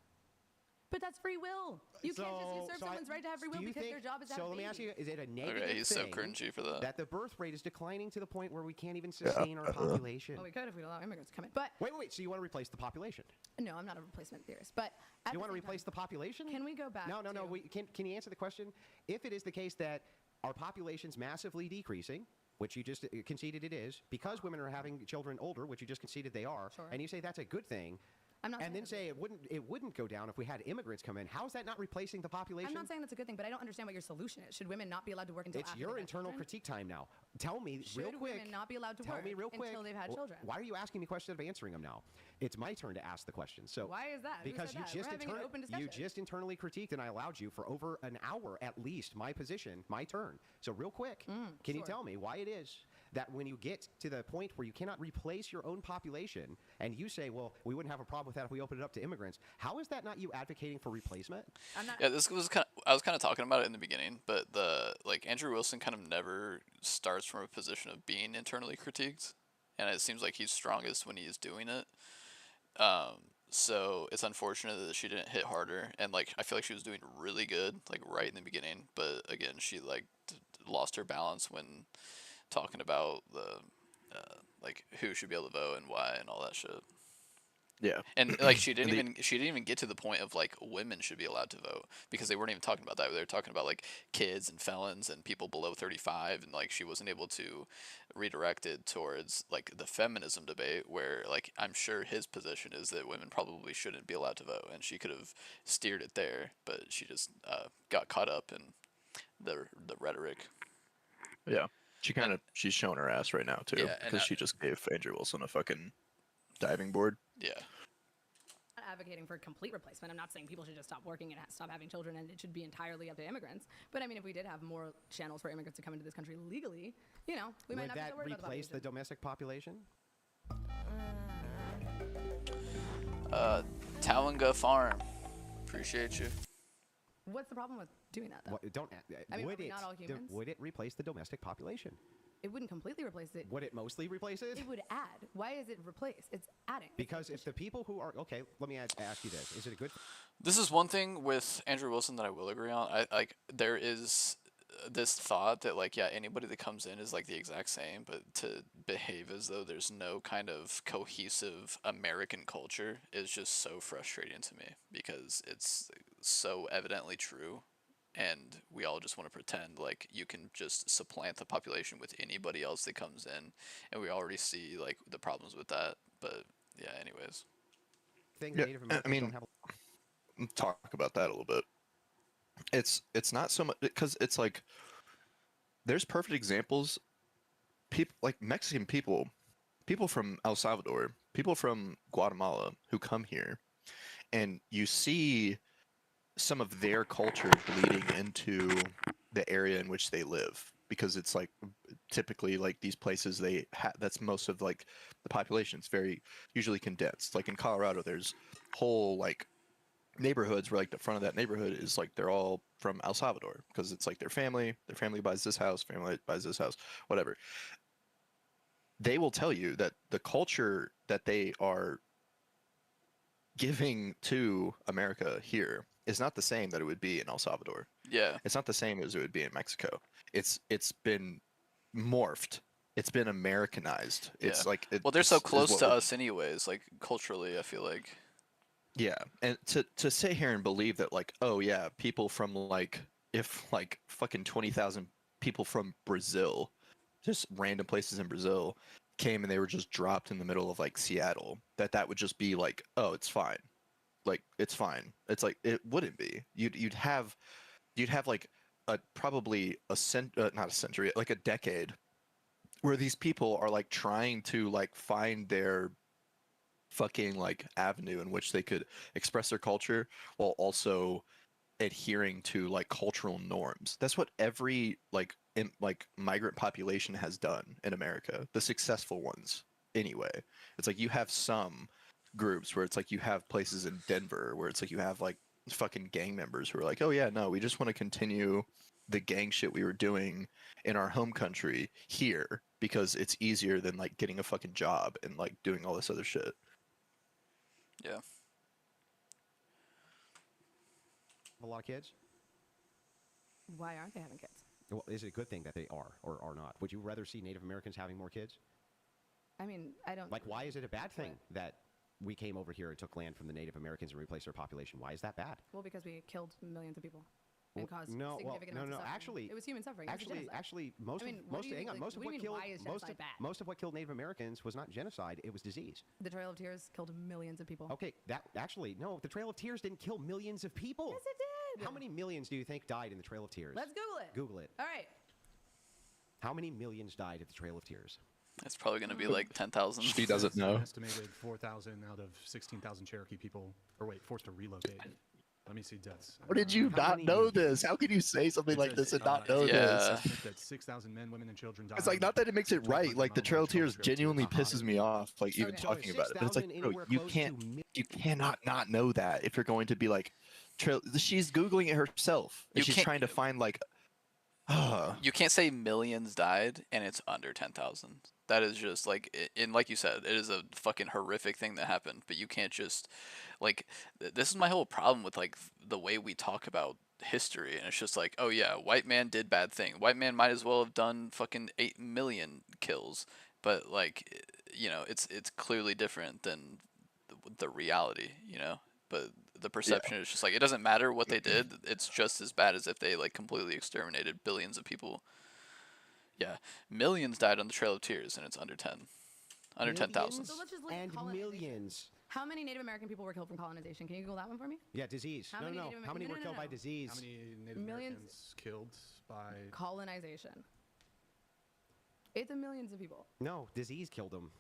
But that's free will. You can't just usurp someone's right to have free will because their job is to have So let me ask you: is it a negative Okay, he's so thing cringy for that. that the birth rate is declining to the point where we can't even sustain our population? Well, we could if we allow immigrants to come in. But wait. So you want to replace the population? no, I'm not a replacement theorist. But at You the want to same replace the population? time, can we go back? No. to- Can you answer the question? If it is the case that our population's massively decreasing, which you just conceded it is, because women are having children older, which you just conceded they are, and you say that's a good thing, I'm not and then saying say it wouldn't go down if we had immigrants come in. How is that not replacing the population? I'm not saying that's a good thing, but I don't understand what your solution is. Should women not be allowed to work until It's after your they've had internal children? critique time now. Tell me Should real quick. women not be allowed to Tell work me real quick until they've had children? Why are you asking me questions of answering them now? It's my turn to ask the question. So Why is that? Who Because said that? We're having an open discussion. you just internally critiqued, and I allowed you for over an hour at least. My position, my turn. So real quick, can you tell me why it is that when you get to the point where you cannot replace your own population, and you say, well, we wouldn't have a problem with that if we opened it up to immigrants, how is that not you advocating for replacement? Yeah, this was I was kind of talking about it in the beginning, but Andrew Wilson kind of never starts from a position of being internally critiqued, and it seems like he's strongest when he is doing it. So it's unfortunate that she didn't hit harder, and I feel like she was doing really good right in the beginning, but again she lost her balance when talking about the who should be able to vote and why and all that shit. Yeah. And she didn't even get to the point of women should be allowed to vote, because they weren't even talking about that. They were talking about kids and felons and people below 35, and she wasn't able to redirect it towards the feminism debate, where I'm sure his position is that women probably shouldn't be allowed to vote, and she could have steered it there, but she just got caught up in the rhetoric. Yeah. She's showing her ass right now too, Yeah, because she just gave Andrew Wilson a fucking diving board. Yeah. I'm not advocating for complete replacement. I'm not saying people should just stop working and stop having children, and it should be entirely up to immigrants. But I mean, if we did have more channels for immigrants to come into this country legally, we might not be so worried about the replace the domestic population? Tawanga Farm, appreciate you. What's the problem with doing that, though? Would not all humans? Would it replace the domestic population? It wouldn't completely replace it. Would it mostly replace it? It would add. Why is it replace? It's adding. Because if the people who are okay, let me ask you this: is it a good? This is one thing with Andrew Wilson that I will agree on. There is this thought that anybody that comes in is the exact same, but to behave as though there's no kind of cohesive American culture is just so frustrating to me, because it's so evidently true, and we all just want to pretend you can just supplant the population with anybody else that comes in, and we already see the problems with that. But yeah, anyways. Talk about that a little bit. It's not so much because it's there's perfect examples. People Mexican people from El Salvador, people from Guatemala who come here, and you see some of their culture bleeding into the area in which they live, because it's typically these places that's most of the population's very usually condensed. In Colorado, there's whole neighborhoods where the front of that neighborhood is they're all from El Salvador, because it's their family buys this house, family buys this house, whatever. They will tell you that the culture that they are giving to America here is not the same that it would be in El Salvador. Yeah. It's not the same as it would be in Mexico. It's been morphed. It's been Americanized. It's well, they're so close to us anyways, culturally, I feel like. Yeah, and to sit here and believe that oh yeah, people from if fucking 20,000 people from Brazil, just random places in Brazil, came and they were just dropped in the middle of Seattle, that would just be oh, it's fine. like it's fine. It's like it wouldn't be. You'd have like probably not a century, like a decade where these people are like trying to like find their fucking like avenue in which they could express their culture while also adhering to like cultural norms. That's what every like migrant population has done in America. The successful ones, anyway. It's like you have some groups where it's like you have places in Denver where it's like you have like fucking gang members who are like, oh yeah, no, we just want to continue the gang shit we were doing in our home country here because it's easier than like getting a fucking job and like doing all this other shit. Yeah. A lot of kids? Why aren't they having kids? Well, is it a good thing that they are or are not? Would you rather see Native Americans having more kids? I mean, I don't. Like, why is it a bad thing that we came over here and took land from the Native Americans and replaced their population? Why is that bad? Well, because we killed millions of people and caused no, significant amounts of suffering. Actually, it was human suffering. It was genocide. Actually, most of what killed Native Americans was not genocide; it was disease. The Trail of Tears killed millions of people. Okay, the Trail of Tears didn't kill millions of people. Yes, it did. How many millions do you think died in the Trail of Tears? Let's Google it. Google it. All right. How many millions died at the Trail of Tears? It's probably going to be like 10,000. She doesn't know. Estimated 4,000 out of 16,000 Cherokee people, or wait, forced to relocate. Let me see deaths. How did you not know this? How can you say something like this and not know this? That 6,000 men, women, and children died. It's like, not that it makes it right. Like, the Trail of Tears genuinely pisses me off, like, even talking about it. But it's like, bro, you cannot not know that if you're going to be like, she's Googling it herself. And she's trying to find, like, you can't say millions died and it's under 10,000. That is just like, and like you said, it is a fucking horrific thing that happened. But you can't just, like, this is my whole problem with like the way we talk about history. And it's just like, oh yeah, white man did bad thing. White man might as well have done fucking 8 million kills. But like, you know, it's clearly different than the reality, you know. But the perception is just like, it doesn't matter what they did. It's just as bad as if they like completely exterminated billions of people. Yeah, millions died on the Trail of Tears, and it's under 10,000. So let's just look and at colonization. Millions. How many Native American people were killed from colonization? Can you Google that one for me? Yeah, disease. How many were killed by disease? How many Native Americans killed by colonization? It's millions of people. No, disease killed them.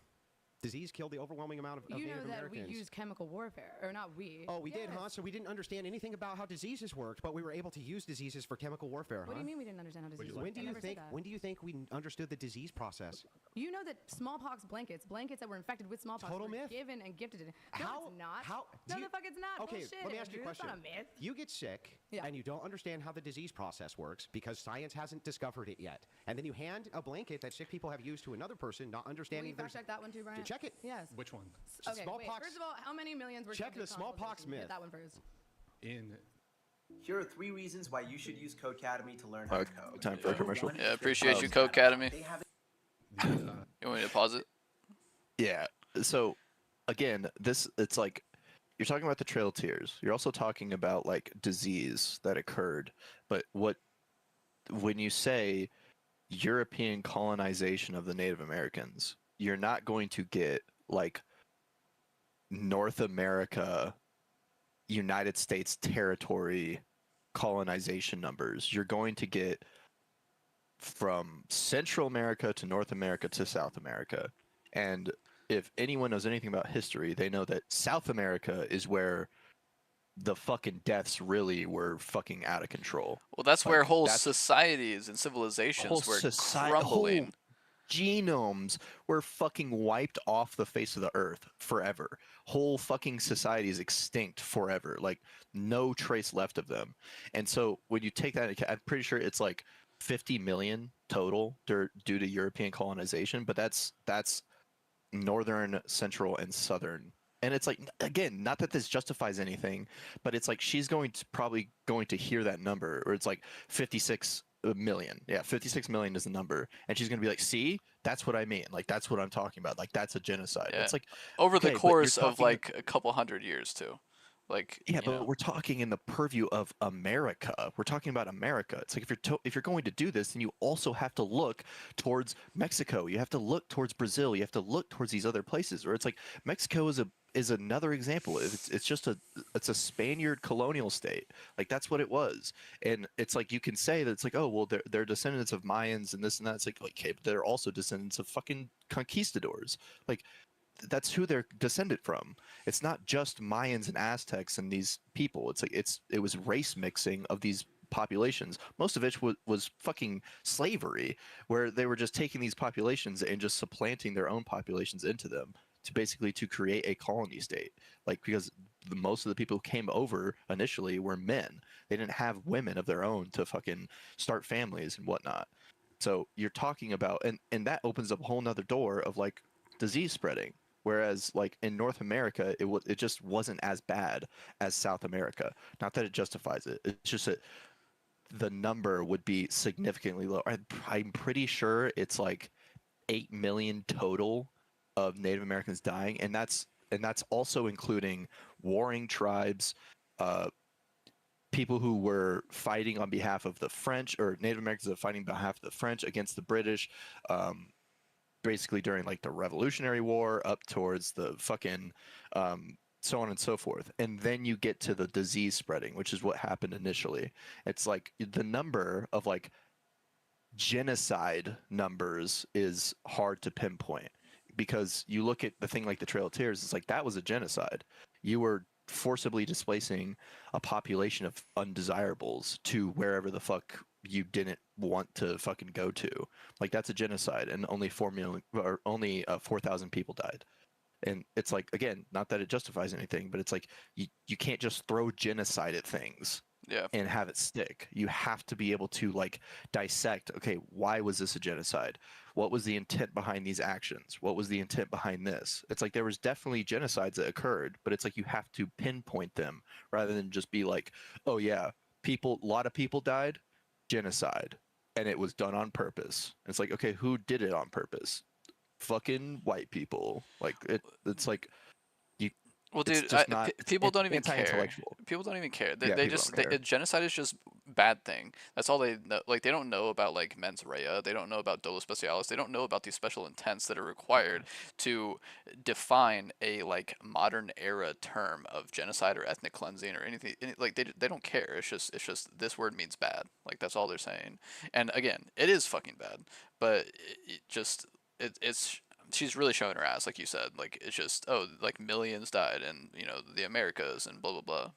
Disease killed the overwhelming amount of Native Americans. You know that we used chemical warfare, or not we. Oh, we did, huh? So we didn't understand anything about how diseases worked, but we were able to use diseases for chemical warfare, What do you mean we didn't understand how diseases worked? When do you think we understood the disease process? You know that smallpox blankets that were infected with smallpox, were given and gifted. No, it's not. No, the fuck it's not. Okay, Bullshit. let me ask you a question. That's not a myth. You get sick, and you don't understand how the disease process works because science hasn't discovered it yet. And then you hand a blanket that sick people have used to another person, not understanding. Will you fact check that one too, Brian? Check it. Yes. Which one? Okay, wait. First of all, how many millions were check the smallpox myth? Get that one first. Here are 3 reasons why you should use Codecademy to learn how to code. Time for a commercial. Yeah, appreciate you, Codecademy. You want me to pause it? Yeah. So, again, it's like, you're talking about the Trail of Tears. You're also talking about like disease that occurred. But when you say European colonization of the Native Americans, you're not going to get like North America, United States territory colonization numbers. You're going to get from Central America to North America to South America. And if anyone knows anything about history, they know that South America is where the fucking deaths really were fucking out of control. Well, that's where whole societies and civilizations were crumbling. Whole genomes were fucking wiped off the face of the earth forever. Whole fucking societies extinct forever. Like, no trace left of them. And so when you take that, I'm pretty sure it's like 50 million total due to European colonization, but that's northern, central, and southern. And it's like, again, not that this justifies anything, but it's like she's probably going to hear that number, or it's like 56 million. Yeah, 56 million is the number. And she's going to be like, see, that's what I mean. Like, that's what I'm talking about. Like, that's a genocide. Yeah. It's like, over the course of like a couple hundred years too. Like, Yeah, you but know, we're talking in the purview of America. We're talking about America. It's like if you're going to do this, then you also have to look towards Mexico. You have to look towards Brazil. You have to look towards these other places. Where it's like Mexico is another example. It's just a Spaniard colonial state. Like that's what it was. And it's like you can say that it's like, oh well, they're descendants of Mayans and this and that. It's like okay, but they're also descendants of fucking conquistadors. Like that's who they're descended from. It's not just Mayans and Aztecs and these people. It's like it was race mixing of these populations. Most of it was fucking slavery, where they were just taking these populations and just supplanting their own populations into them to basically to create a colony state. Like because most of the people who came over initially were men. They didn't have women of their own to fucking start families and whatnot. So you're talking about and that opens up a whole nother door of like disease spreading. Whereas, like in North America, it just wasn't as bad as South America. Not that it justifies it. It's just that the number would be significantly lower. I'm pretty sure it's like 8 million total of Native Americans dying, and that's also including warring tribes, uh, people who were fighting on behalf of the French, or Native Americans that are fighting on behalf of the French against the British. Basically during like the Revolutionary War up towards the fucking so on and so forth. And then you get to the disease spreading, which is what happened initially. It's like the number of like genocide numbers is hard to pinpoint because you look at the thing like the Trail of Tears, it's like that was a genocide. You were forcibly displacing a population of undesirables to wherever the fuck you didn't want to fucking go to. Like that's a genocide, and only 4 million or only 4,000 people died. And it's like again, not that it justifies anything, but it's like you can't just throw genocide at things yeah. and have it stick. You have to be able to like dissect, okay, why was this a genocide? What was the intent behind these actions? What was the intent behind this? It's like there was definitely genocides that occurred, but it's like you have to pinpoint them rather than just be like, oh yeah, a lot of people died, genocide, and it was done on purpose. It's like, okay, who did it on purpose? Fucking white people. Like it's like you Well, it's dude, just not people it's don't even care. anti-intellectual. People don't even care. Yeah, They people just don't care. genocide is just bad thing. That's all they know. Like they don't know about like mens rea. They don't know about dolo specialis. They don't know about these special intents that are required to define a like modern era term of genocide or ethnic cleansing or anything. Like they don't care. It's just this word means bad. Like that's all they're saying. And again, it is fucking bad. But it just it's she's really showing her ass, like you said. Like it's just like millions died in the Americas and blah blah blah.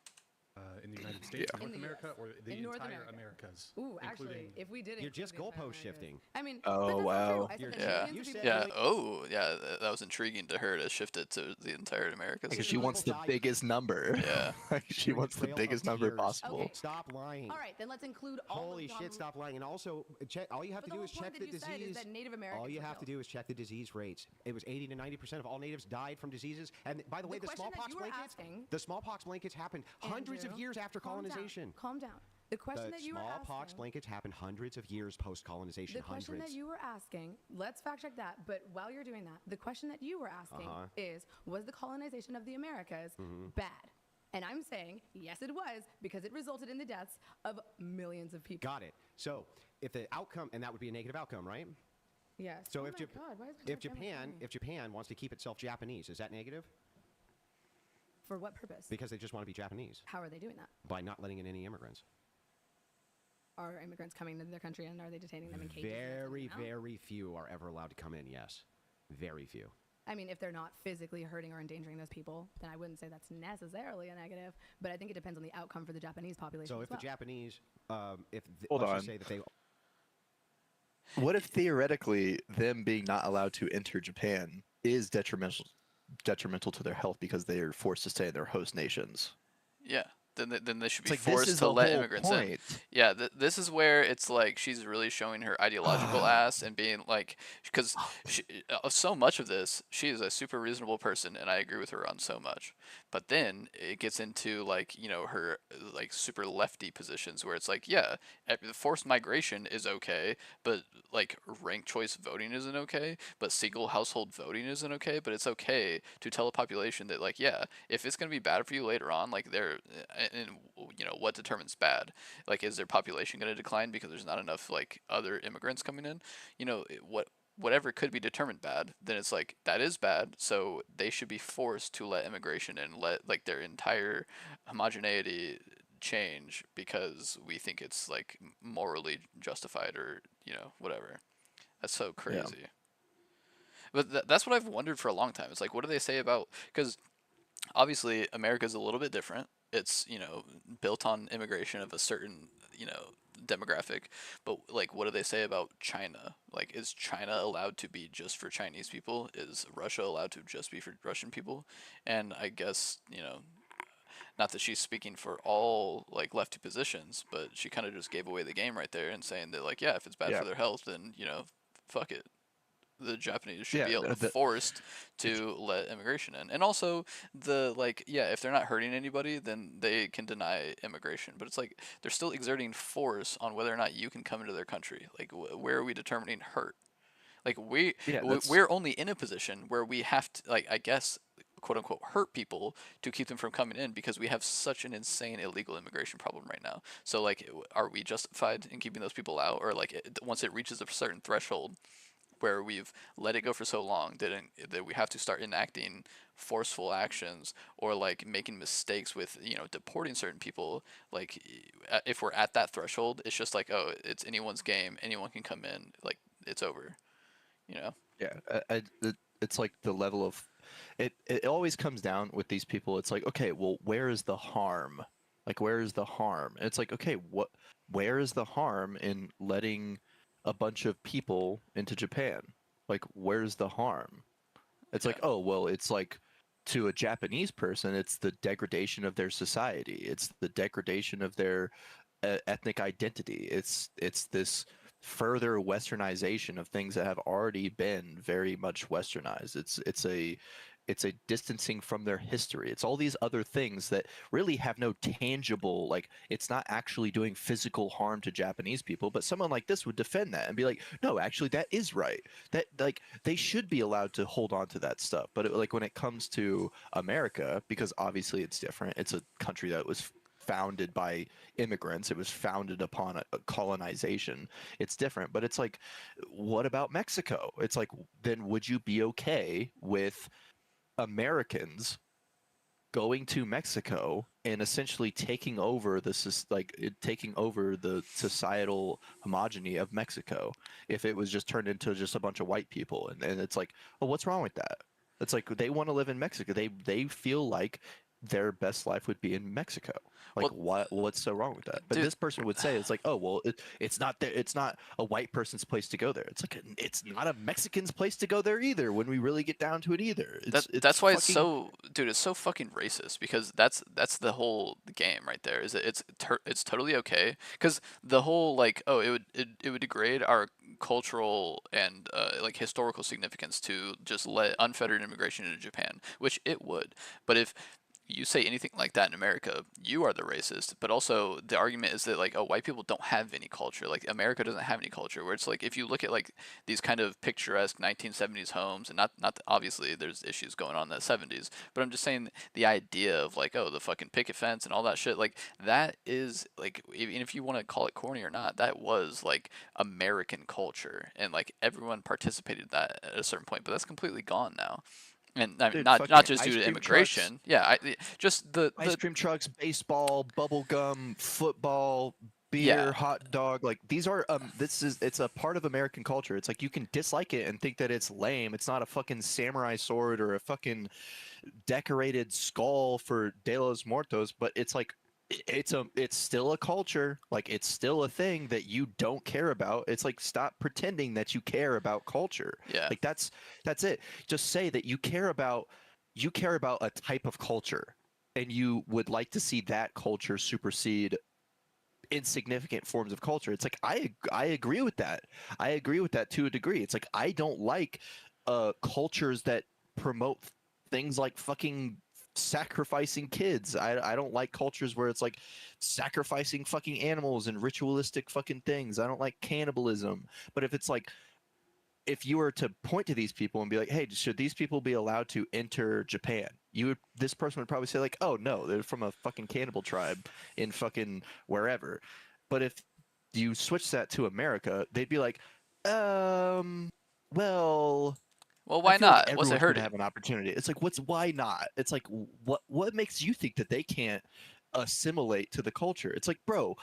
In the United States, Yeah. North America, or the In North entire America. Americas? Ooh, actually, including- if we did, You're just include the entire goalpost Americas. shifting. I mean, Oh, but that's not wow. true. I said You're- that Yeah, millions of people yeah. died. Oh, yeah. That was intriguing to her to shift it to the entire Americas. Because she wants the biggest number. Yeah. Like, she wants the Trail of biggest number Tears. possible. Okay. Stop lying. All right, then let's include all. Holy the shit, stop lying. And also, check. All you have But to the do whole is point check that the you said is disease. that Native Americans All you were have to killed. do is check the disease rates. It was 80 to 90% of all natives died from diseases. And by the way, the question that smallpox you were blankets, asking- the smallpox blankets happened hundreds of Andrew, years after calm down, colonization. Calm down. The question The that you were smallpox asking. blankets happened hundreds of years post-colonization. The question Hundreds. that you were asking, let's fact check that. But while you're doing that, the question that you were asking is, was the colonization of the Americas bad? And I'm saying, yes, it was, because it resulted in the deaths of millions of people. Got it. So if the outcome, and that would be a negative outcome, right? Yes. So Oh if my Jap- God, why is my camera filming? if Japan wants to keep itself Japanese, is that negative? For what purpose? Because they just want to be Japanese How are they doing that? by not letting in any immigrants. Are immigrants coming into their country and are they detaining them in cages? and Very, sending them out? very few are ever allowed to come in. Yes, very few. I mean, if they're not physically hurting or endangering those people, then I wouldn't say that's necessarily a negative. But I think it depends on the outcome for the Japanese population. So as if well. the Japanese, Hold let's on. just say that they What if theoretically them being not allowed to enter Japan is detrimental to their health because they are forced to stay in their host nations? Yeah. then they should be It's like this forced is to the let whole immigrants in. point. Yeah, this is where it's like she's really showing her ideological ass and being like, because so much of this, she is a super reasonable person, and I agree with her on so much. But then it gets into like her like super lefty positions where it's like, yeah, forced migration is okay, but like ranked choice voting isn't okay, but single household voting isn't okay, but it's okay to tell a population that like, yeah, if it's gonna be bad for you later on, like and what determines bad, like is their population going to decline because there's not enough like other immigrants coming in, whatever could be determined bad, then it's like that is bad, so they should be forced to let immigration and let like their entire homogeneity change because we think it's like morally justified or whatever. That's so crazy. Yeah. But that's what I've wondered for a long time. It's like, what do they say about, because obviously America's a little bit different. It's built on immigration of a certain demographic, but like what do they say about China? Like, is China allowed to be just for Chinese people? Is Russia allowed to just be for Russian people? And I guess not that she's speaking for all like lefty positions, but she kind of just gave away the game right there and saying that like, yeah, if it's bad for their health, then fuck it, the Japanese should be able to forced to let immigration in. And also the like, yeah, if they're not hurting anybody, then they can deny immigration. But it's like they're still exerting force on whether or not you can come into their country. Like where are we determining hurt? Like we're only in a position where we have to, like, I guess, quote unquote, hurt people to keep them from coming in because we have such an insane illegal immigration problem right now. So like, are we justified in keeping those people out, or like once it reaches a certain threshold where we've let it go for so long that we have to start enacting forceful actions or like making mistakes with deporting certain people, like if we're at that threshold, it's just like, oh, it's anyone's game, anyone can come in, like it's over. Yeah, it's like the level of it. It always comes down with these people. It's like, okay, well, where is the harm? Like, where is the harm? And it's like, okay, where is the harm in letting a bunch of people into Japan? Like, where's the harm? It's like, oh, well, it's like to a Japanese person, it's the degradation of their society. It's the degradation of their ethnic identity. It's this further westernization of things that have already been very much westernized. It's a distancing from their history. It's all these other things that really have no tangible, like, it's not actually doing physical harm to Japanese people, but someone like this would defend that and be like, no, actually that is right. That, like, they should be allowed to hold on to that stuff. But like when it comes to America, because obviously it's different, it's a country that was founded by immigrants. It was founded upon a colonization. It's different, but it's like, what about Mexico? It's like, then would you be okay with Americans going to Mexico and essentially taking over taking over the societal homogeny of Mexico if it was just turned into just a bunch of white people? And it's like, well, what's wrong with that? It's like they want to live in Mexico. They feel like their best life would be in Mexico. Like, what's so wrong with that? But this person would say, it's like, oh, well, it's not it's not a white person's place to go there. It's like, it's not a Mexican's place to go there either when we really get down to it either. That's why it's so, dude, it's so fucking racist, because that's the whole game right there. Is that it's totally okay, because the whole like, oh, it would degrade our cultural and like historical significance to just let unfettered immigration into Japan, which it would. But if you say anything like that in America, you are the racist. But also the argument is that like, oh, white people don't have any culture. Like America doesn't have any culture. Where it's like, if you look at like these kind of picturesque 1970s homes, and not obviously there's issues going on in the 70s, but I'm just saying the idea of like, oh, the fucking picket fence and all that shit, like that is like, even if you want to call it corny or not, that was like American culture, and like everyone participated in that at a certain point. But that's completely gone now. And I mean, Dude, not just due to trucks, immigration. Yeah, just the ice cream trucks, baseball, bubble gum, football, beer, Yeah. hot dog. Like, these are it's a part of American culture. It's like, you can dislike it and think that it's lame. It's not a fucking samurai sword or a fucking decorated skull for De los Muertos, but it's like, it's still a culture. Like, it's still a thing that you don't care about. It's like, stop pretending that you care about culture. Yeah. Like, that's it. Just say that you care about a type of culture. and you would like to see that culture supersede insignificant forms of culture. It's like I agree with that. I agree with that to a degree. It's like I don't like cultures that promote things like fucking sacrificing kids. I don't like cultures where it's like sacrificing fucking animals and ritualistic fucking things. I don't like cannibalism. But if it's like if you were to point to these people and be like, "Hey, should these people be allowed to enter Japan?" This person would probably say like, "Oh no, they're from a fucking cannibal tribe in fucking wherever." But if you switch that to America, they'd be like, well, why I feel like not? What's it everyone should hurting? have an opportunity. It's like, why not? It's like, what makes you think that they can't assimilate to the culture? It's like, bro,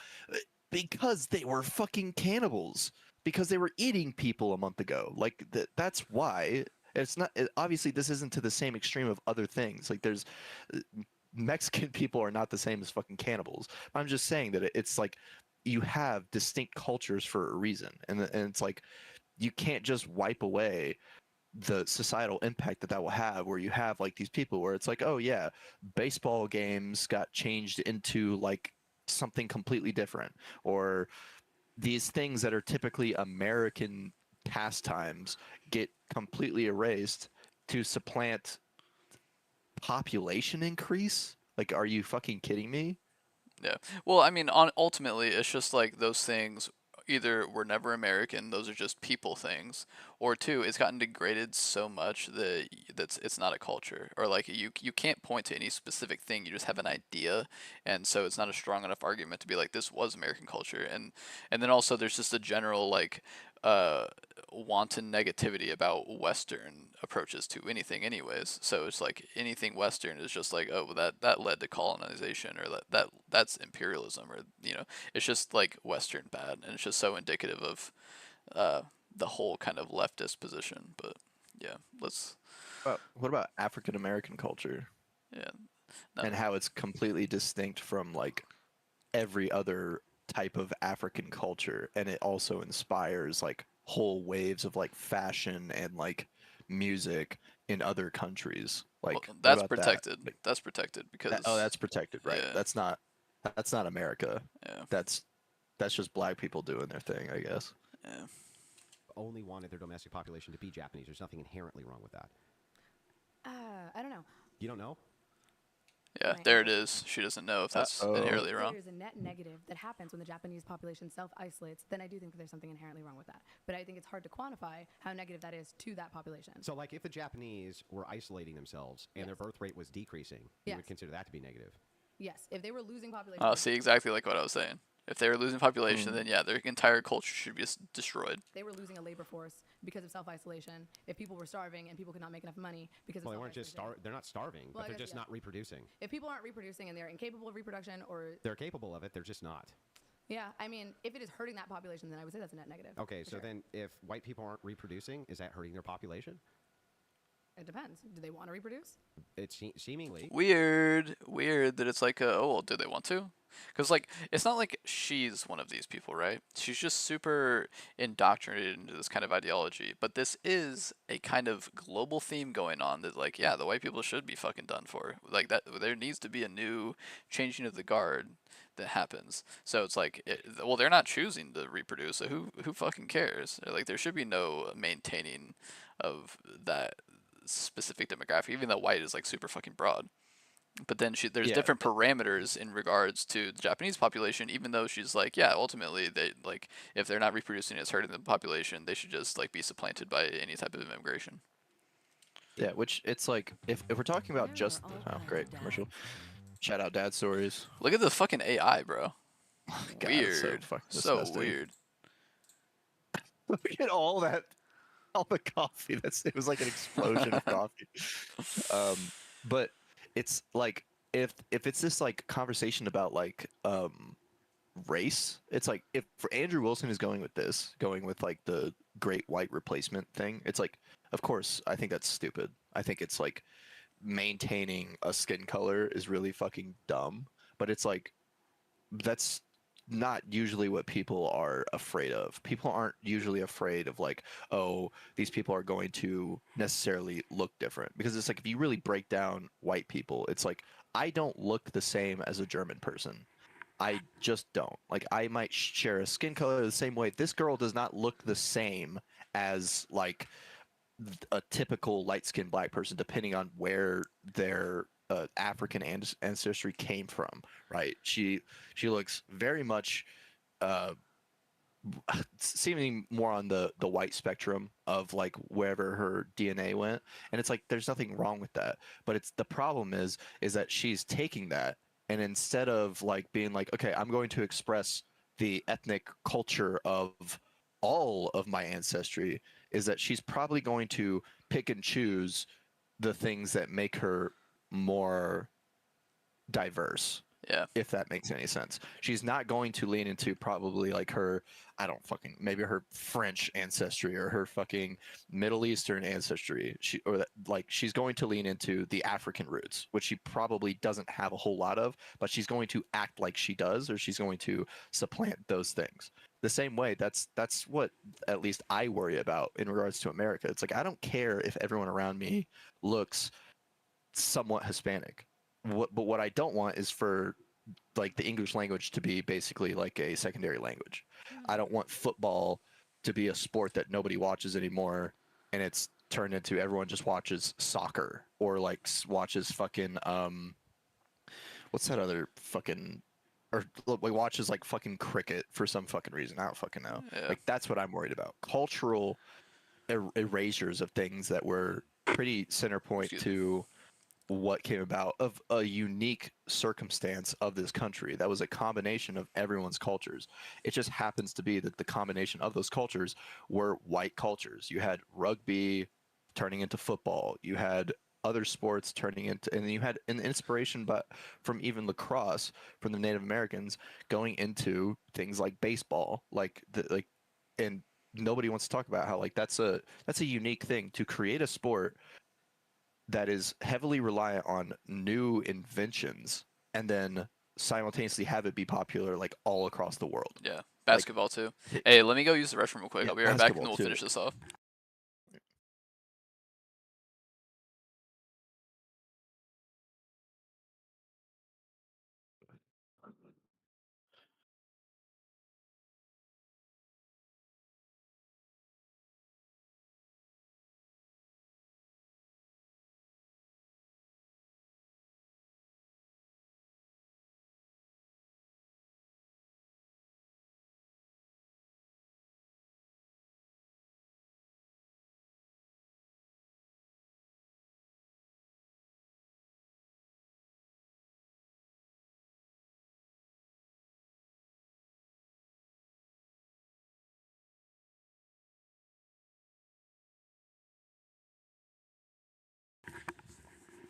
because they were fucking cannibals, because they were eating people a month ago. Like that's why. It's not obviously this isn't to the same extreme of other things. Like there's uh, Mexican people are not the same as fucking cannibals. I'm just saying that it's like you have distinct cultures for a reason, and it's like you can't just wipe away the societal impact that will have, where you have like these people where it's like, oh yeah, baseball games got changed into like something completely different, or these things that are typically American pastimes get completely erased to supplant population increase. Like, are you fucking kidding me? Yeah. Well, I mean, ultimately, it's just like those things either were never American, those are just people things, or two, it's gotten degraded so much that it's not a culture, or like you can't point to any specific thing, you just have an idea, and so it's not a strong enough argument to be like this was American culture, and then also there's just a general like uh wanton negativity about Western approaches to anything anyways. So it's like anything Western is just like, oh, well, that led to colonization, or that's imperialism, or it's just like Western bad, and it's just so indicative of the whole kind of leftist position. But yeah, let's. What about African American culture? Yeah. No. And how it's completely distinct from like every other type of African culture, and it also inspires like whole waves of like fashion and like music in other countries. Like, Well, what that's about protected. that? Like, That's protected because. that's protected, right? Yeah. That's not America. Yeah. That's just black people doing their thing, I guess. Yeah. Only wanted their domestic population to be Japanese. There's nothing inherently wrong with that. I don't know. You don't know? Yeah, there it is. She doesn't know if that's inherently wrong. There's a net negative that happens when the Japanese population self-isolates, then I do think that there's something inherently wrong with that. But I think it's hard to quantify how negative that is to that population. So, like, if the Japanese were isolating themselves and their birth rate was decreasing, you would consider that to be negative? Yes, if they were losing population. Oh, see, exactly like what I was saying. If they were losing population, then yeah, their entire culture should be destroyed. They were losing a labor force because of self-isolation. If people were starving and people could not make enough money because they weren't just they're not starving, but they're just not reproducing. If people aren't reproducing and they're incapable of reproduction, or they're capable of it, they're just not. Yeah, I mean, if it is hurting that population, then I would say that's a net negative. Okay, so then if white people aren't reproducing, is that hurting their population? It depends. Do they want to reproduce? It's seemingly weird that it's like, oh, well, do they want to? Because like, it's not like she's one of these people, right? She's just super indoctrinated into this kind of ideology. But this is a kind of global theme going on that, like, yeah, the white people should be fucking done for. Like that, there needs to be a new changing of the guard that happens. So it's like, well, they're not choosing to reproduce, so who fucking cares? Like, there should be no maintaining of that specific demographic, even though white is like super fucking broad. But then there's different parameters in regards to the Japanese population, even though she's like, yeah, ultimately they like, if they're not reproducing, it's hurting the population, they should just like be supplanted by any type of immigration. Yeah, which it's like if we're talking about just great commercial. Shout out Dad Stories. Look at the fucking AI, bro. God, weird. So weird. Look at all that. All the coffee. It was like an explosion of coffee. But it's like if it's this like conversation about like race, it's like if for Andrew Wilson is going with like the great white replacement thing, it's like, of course, I think that's stupid. I think it's like maintaining a skin color is really fucking dumb. But it's like that's not usually what people are afraid of. People aren't usually afraid of like, oh, these people are going to necessarily look different. Because it's like if you really break down white people, it's like I don't look the same as a German person. I just don't. Like, I might share a skin color the same way. This girl does not look the same as like a typical light-skinned black person, depending on where their African ancestry came from. Right? She looks very much uh, seeming more on the white spectrum of like wherever her DNA went, and it's like there's nothing wrong with that, but it's the problem is that she's taking that, and instead of like being like, okay, I'm going to express the ethnic culture of all of my ancestry, is that she's probably going to pick and choose the things that make her more diverse. Yeah. If that makes any sense. She's not going to lean into probably like her, I don't fucking, maybe her French ancestry or her fucking Middle Eastern ancestry. Like she's going to lean into the African roots, which she probably doesn't have a whole lot of, but she's going to act like she does, or she's going to supplant those things. The same way, that's what at least I worry about in regards to America. It's like I don't care if everyone around me looks somewhat Hispanic. But what I don't want is for like the English language to be basically like a secondary language. I don't want football to be a sport that nobody watches anymore, and it's turned into everyone just watches soccer or like watches fucking what's that other fucking or like watches like fucking cricket for some fucking reason. I don't fucking know. Yeah. Like that's what I'm worried about. Cultural erasures of things that were pretty center point to what came about of a unique circumstance of this country that was a combination of everyone's cultures. It just happens to be that the combination of those cultures were white cultures. You had rugby turning into football. You had other sports turning into, and you had an inspiration, but from even lacrosse from the Native Americans going into things like baseball, and nobody wants to talk about how like that's a unique thing to create a sport that is heavily reliant on new inventions and then simultaneously have it be popular like all across the world. Yeah. Basketball too. Hey, let me go use the restroom real quick. Yeah, I'll be right back and then basketball we'll too. finish this off.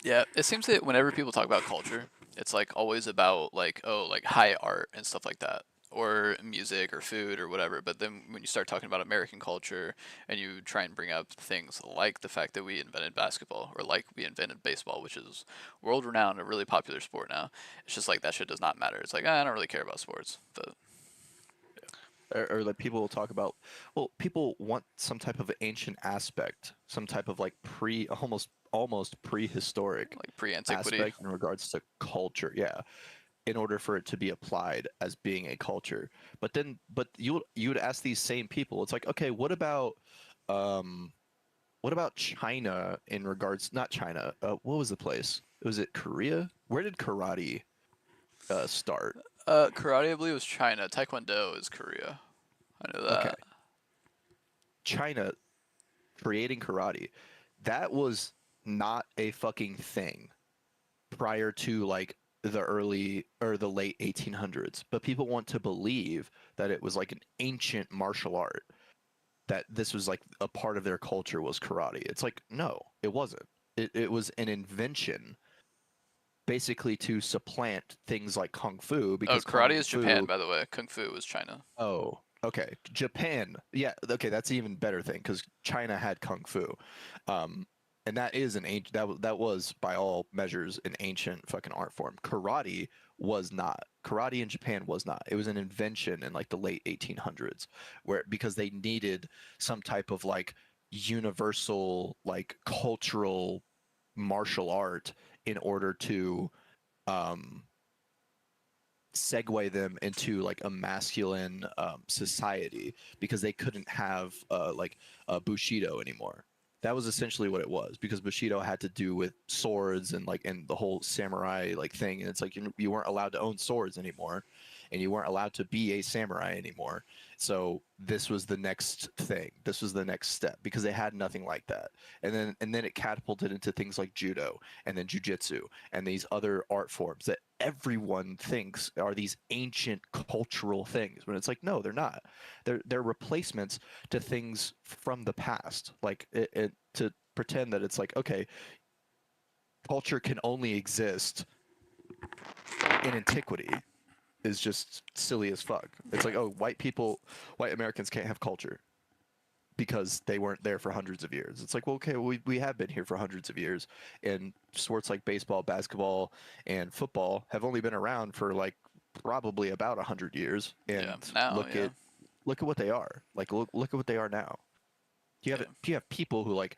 Yeah, it seems that whenever people talk about culture, it's like always about like, oh, like high art and stuff like that, or music or food or whatever. But then when you start talking about American culture and you try and bring up things like the fact that we invented basketball or like we invented baseball, which is world renowned, a really popular sport now, it's just like that shit does not matter. It's like, I don't really care about sports. But or that people will talk about, well, people want some type of ancient aspect, some type of like almost prehistoric like pre-antiquity aspect in regards to culture, yeah, in order for it to be applied as being a culture. But you would ask these same people, it's like, okay, um what about China in regards, not China, what was the place, was it Korea? Where did karate start? Karate, I believe, was China. Taekwondo is Korea. I know that. Okay. China creating karate, that was not a fucking thing prior to like the early or the late 1800s, but people want to believe that it was like an ancient martial art, that this was like a part of their culture was karate. It's like, no, it wasn't. It was an invention basically to supplant things like kung fu, because karate is Japan, by the way. Kung fu was China. Oh, okay. Japan. Yeah, okay, that's an even better thing because China had kung fu. And that is an ancient, that was by all measures an ancient fucking art form. Karate was not. Karate in Japan was not. It was an invention in like the late 1800s, where because they needed some type of like universal like cultural martial art in order to segue them into like a masculine society because they couldn't have Bushido anymore. That was essentially what it was, because Bushido had to do with swords and the whole samurai like thing, and it's like you weren't allowed to own swords anymore, and you weren't allowed to be a samurai anymore. So this was the next thing. This was the next step, because they had nothing like that. And then it catapulted into things like judo and then jujitsu and these other art forms that everyone thinks are these ancient cultural things, when it's like, no, they're not. They're replacements to things from the past. Like to pretend that it's like, okay, culture can only exist in antiquity is just silly as fuck. It's like, oh, white Americans can't have culture because they weren't there for hundreds of years. It's like, well, okay, we have been here for hundreds of years, and sports like baseball, basketball, and football have only been around for like probably about 100 years. And look at what they are. Like, look at what they are now. You have people who like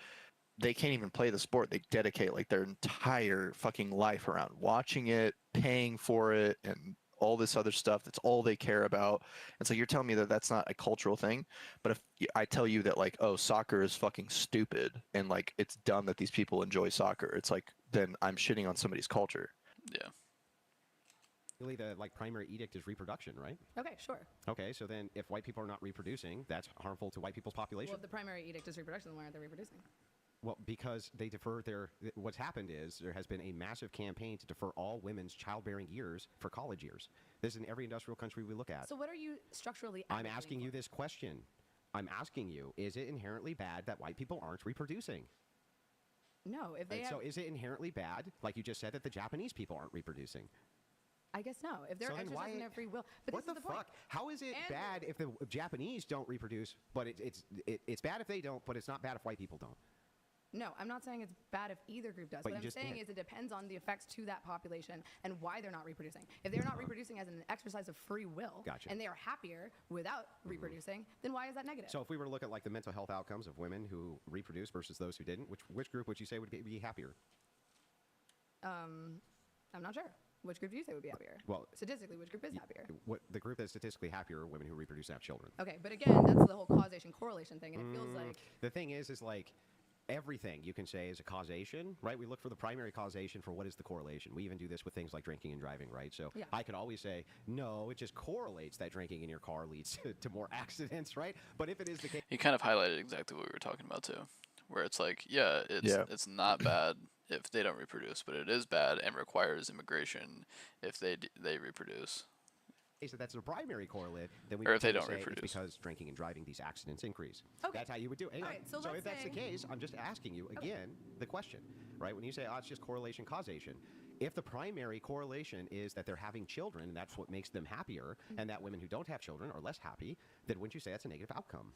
they can't even play the sport. They dedicate like their entire fucking life around watching it, paying for it, and all this other stuff. That's all they care about. And so you're telling me that that's not a cultural thing. But if I tell you that like, oh, soccer is fucking stupid and like it's dumb that these people enjoy soccer, it's like, then I'm shitting on somebody's culture. Yeah. Really, the primary edict is reproduction, right? Okay, sure. Okay, so then if white people are not reproducing, that's harmful to white people's population. Well, if the primary edict is reproduction, then why aren't they reproducing? Well, because they defer what's happened is there has been a massive campaign to defer all women's childbearing years for college years. This is in every industrial country we look at. So what are you structurally I'm asking you this question. I'm asking you, is it inherently bad that white people aren't reproducing? No, if they So is it inherently bad, like you just said, that the Japanese people aren't reproducing? I guess no. If they're exercising their free will. But what this the is the fuck? point. How is it bad if the Japanese don't reproduce, but it's bad if they don't, but it's not bad if white people don't? No, I'm not saying it's bad if either group does. But What I'm saying is it depends on the effects to that population and why they're not reproducing. If they're not reproducing as an exercise of free will, and they are happier without reproducing, then why is that negative? So if we were to look at like the mental health outcomes of women who reproduce versus those who didn't, which group would you say would be happier? I'm not sure. Which group do you say would be happier? Well, statistically, which group is happier? The group that's statistically happier are women who reproduce and have children. Okay, but again, that's the whole causation correlation thing, and it feels like the thing is like everything you can say is a causation, right? We look for the primary causation for what is the correlation. We even do this with things like drinking and driving, right? So I could always say, no, it just correlates that drinking in your car leads to more accidents, right? But if it is the case, he kind of highlighted exactly what we were talking about too, where it's like, it's not bad if they don't reproduce, but it is bad and requires immigration if they reproduce. So that's a primary correlate. Then we or if they don't say reproduce, it's because drinking and driving, these accidents increase. Okay. That's how you would do it. Right, so if that's the case, I'm just asking you again the question, right? When you say, it's just correlation, causation. If the primary correlation is that they're having children and that's what makes them happier, and that women who don't have children are less happy, then wouldn't you say that's a negative outcome?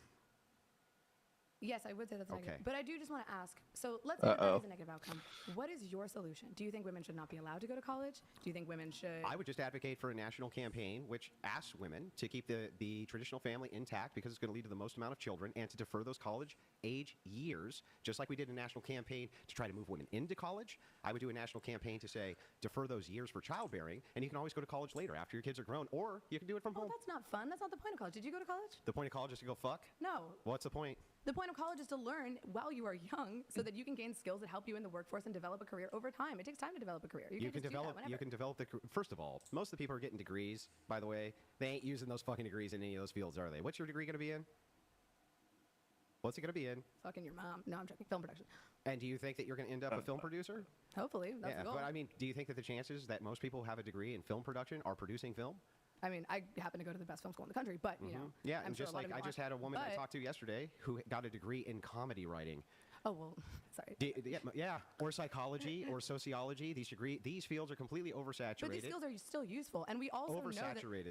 yes, I would say that's negative. Okay. But I do just want to ask, so let's say that is a negative outcome. What is your solution? Do you think women should not be allowed to go to college? Do you think women should... I would just advocate for a national campaign which asks women to keep the traditional family intact because it's going to lead to the most amount of children, and to defer those college age years, just like we did a national campaign to try to move women into college. I would do a national campaign to say, defer those years for childbearing, and you can always go to college later after your kids are grown, or you can do it from home. That's not fun. That's not the point of college. Did you go to college? The point of college is to go fuck? No. What's the point? The point of college is to learn while you are young so that you can gain skills that help you in the workforce and develop a career over time. It takes time to develop a career. You can develop first of all, most of the people are getting degrees, by the way. They ain't using those fucking degrees in any of those fields, are they? What's your degree going to be in? What's it going to be in? Fucking your mom. No, I'm joking. Film production. And do you think that you're going to end up a film producer? Hopefully. That's the goal. But I mean, do you think that the chances that most people who have a degree in film production are producing film? I mean, I happen to go to the best film school in the country, but, you know. Yeah, I'm and sure just like I just had a woman I talked to yesterday who got a degree in comedy writing. Oh, well, sorry. Yeah, or psychology or sociology. These fields are completely oversaturated. But these skills are still useful, and we also know that.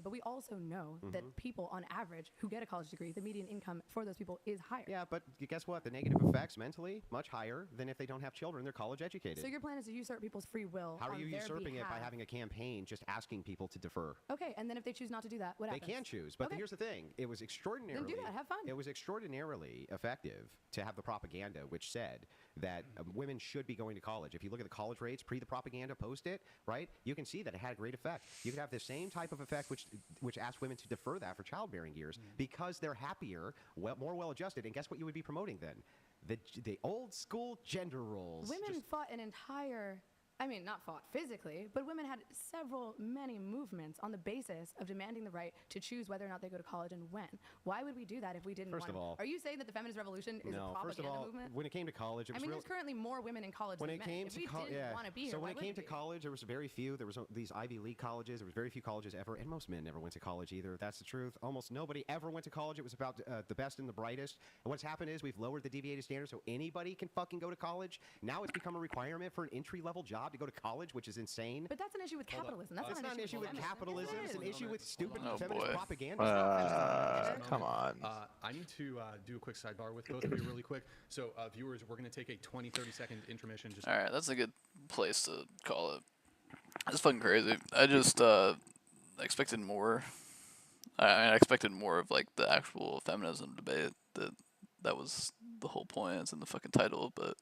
But we also know that people on average who get a college degree, the median income for those people is higher. Yeah, but guess what? The negative effects mentally much higher than if they don't have children. They're college educated. So your plan is to usurp people's free will. How are you usurping it by having a campaign just asking people to defer? Okay, and then if they choose not to do that, what happens? They can choose, but here's the thing: it was extraordinarily. Then do that. Have fun. It was extraordinarily effective to have the propaganda, which said that women should be going to college. If you look at the college rates pre the propaganda, post it, right, you can see that it had a great effect. You could have the same type of effect which asked women to defer that for childbearing years because they're happier, more well-adjusted. And guess what you would be promoting then? The old school gender roles. Women fought an entire, I mean, not fought physically, but women had many movements on the basis of demanding the right to choose whether or not they go to college and when. Why would we do that if we didn't First want of all, Are you saying that the feminist revolution is a propaganda first of all, movement? when it came to college, it was there's currently more women in college when than it men. came If to we didn't want to be here, so why when it would came to we? college, there was very few. There was these Ivy League colleges. There was very few colleges ever, and most men never went to college either. That's the truth. Almost nobody ever went to college. It was about the best and the brightest. And what's happened is we've lowered the deviated standard, so anybody can fucking go to college. Now it's become a requirement for an entry-level job to go to college, which is insane. But that's an issue with capitalism. That's It's not an issue with capitalism. It's an issue with stupid Oh, feminist boy. propaganda. Come on. I need to do a quick sidebar with both of you really quick. So, viewers, we're going to take a 20-30-second intermission. All right, that's a good place to call it. That's fucking crazy. I just expected more. I expected more of like the actual feminism debate. That was the whole point. It's in the fucking title, but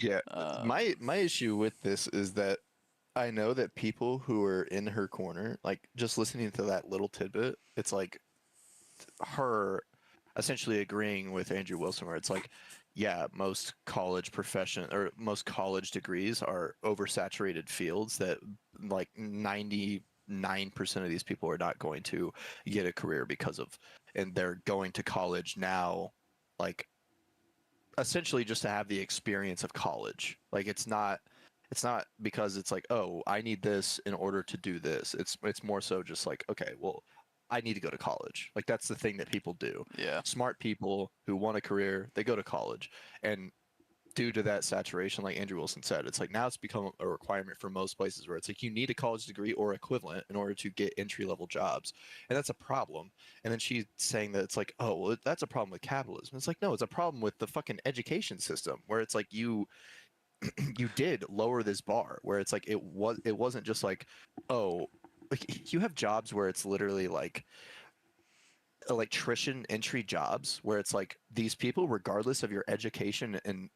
yeah. My issue with this is that I know that people who are in her corner, like just listening to that little tidbit, it's like her essentially agreeing with Andrew Wilson, where it's like, yeah, most college degrees are oversaturated fields that like 99% of these people are not going to get a career because of, and they're going to college now, like essentially just to have the experience of college. Like it's not because it's like, oh, I need this in order to do this. It's more so just like, okay, well, I need to go to college. Like that's the thing that people do. Yeah. Smart people who want a career, they go to college. And due to that saturation, like Andrew Wilson said, it's like now it's become a requirement for most places where it's like you need a college degree or equivalent in order to get entry-level jobs. And that's a problem. And then she's saying that it's like, oh, well, that's a problem with capitalism. It's like, no, it's a problem with the fucking education system where it's like you did lower this bar where it's like it wasn't just like, oh, like you have jobs where it's literally like electrician entry jobs where it's like these people, regardless of your education and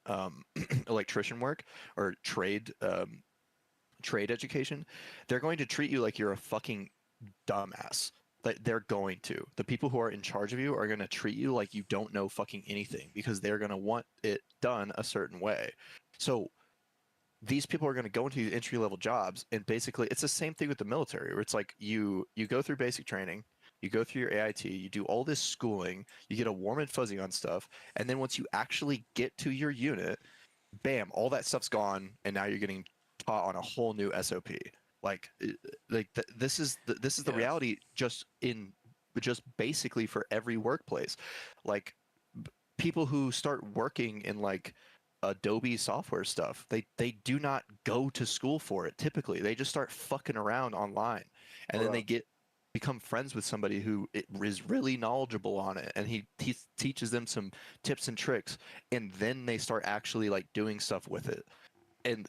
electrician work or trade education, they're going to treat you like you're a fucking dumbass. They're going to. The people who are in charge of you are going to treat you like you don't know fucking anything because they're going to want it done a certain way. So these people are going to go into these entry-level jobs, and basically it's the same thing with the military where it's like you go through basic training, you go through your AIT, you do all this schooling, you get a warm and fuzzy on stuff, and then once you actually get to your unit, bam, all that stuff's gone, and now you're getting taught on a whole new SOP. This is the reality just basically for every workplace. Like people who start working in like Adobe software stuff, they do not go to school for it. Typically, they just start fucking around online, and then they become friends with somebody who is really knowledgeable on it, and he teaches them some tips and tricks, and then they start actually like doing stuff with it. And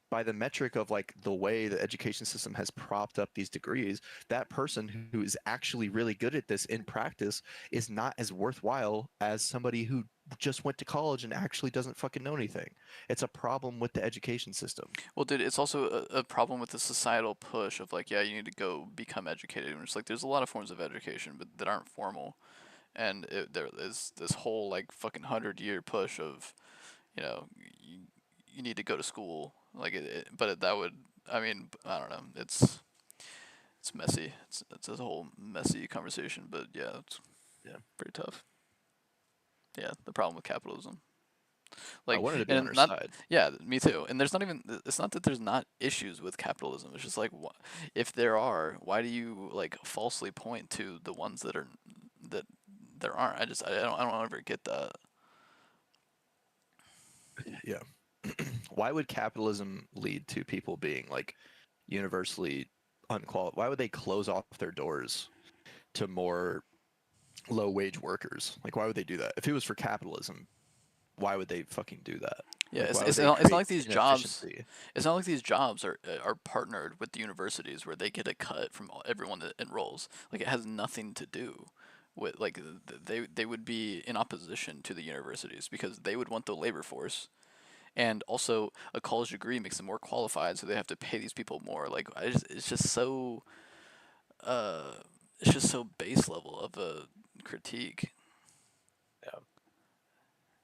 by the metric of like the way the education system has propped up these degrees, that person who is actually really good at this in practice is not as worthwhile as somebody who just went to college and actually doesn't fucking know anything. It's a problem with the education system. Well, dude, it's also a problem with the societal push of like, yeah, you need to go become educated. And it's like there's a lot of forms of education, but that aren't formal, and there is this whole like fucking 100-year push of, you know, you need to go to school. Like that would, I mean, I don't know. It's messy. It's a whole messy conversation. But yeah, it's pretty tough. Yeah, the problem with capitalism. Like, I wanted to be on her not, side. Yeah, me too. And there's not even. It's not that there's not issues with capitalism. It's just like, if there are, why do you like falsely point to the ones that there aren't? I don't ever get that. Yeah. Why would capitalism lead to people being like universally unqualified? Why would they close off their doors to more low wage workers? Like, why would they do that? If it was for capitalism, why would they fucking do that? Yeah, like, it's not like these jobs. It's not like these jobs are partnered with the universities where they get a cut from everyone that enrolls. Like, it has nothing to do like they would be in opposition to the universities because they would want the labor force, and also a college degree makes them more qualified, so they have to pay these people more. Like it's just so it's just so base level of a critique. Yeah.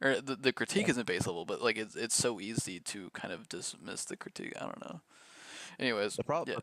Or the critique isn't base level, but like it's so easy to kind of dismiss the critique. I don't know. Anyways, The problem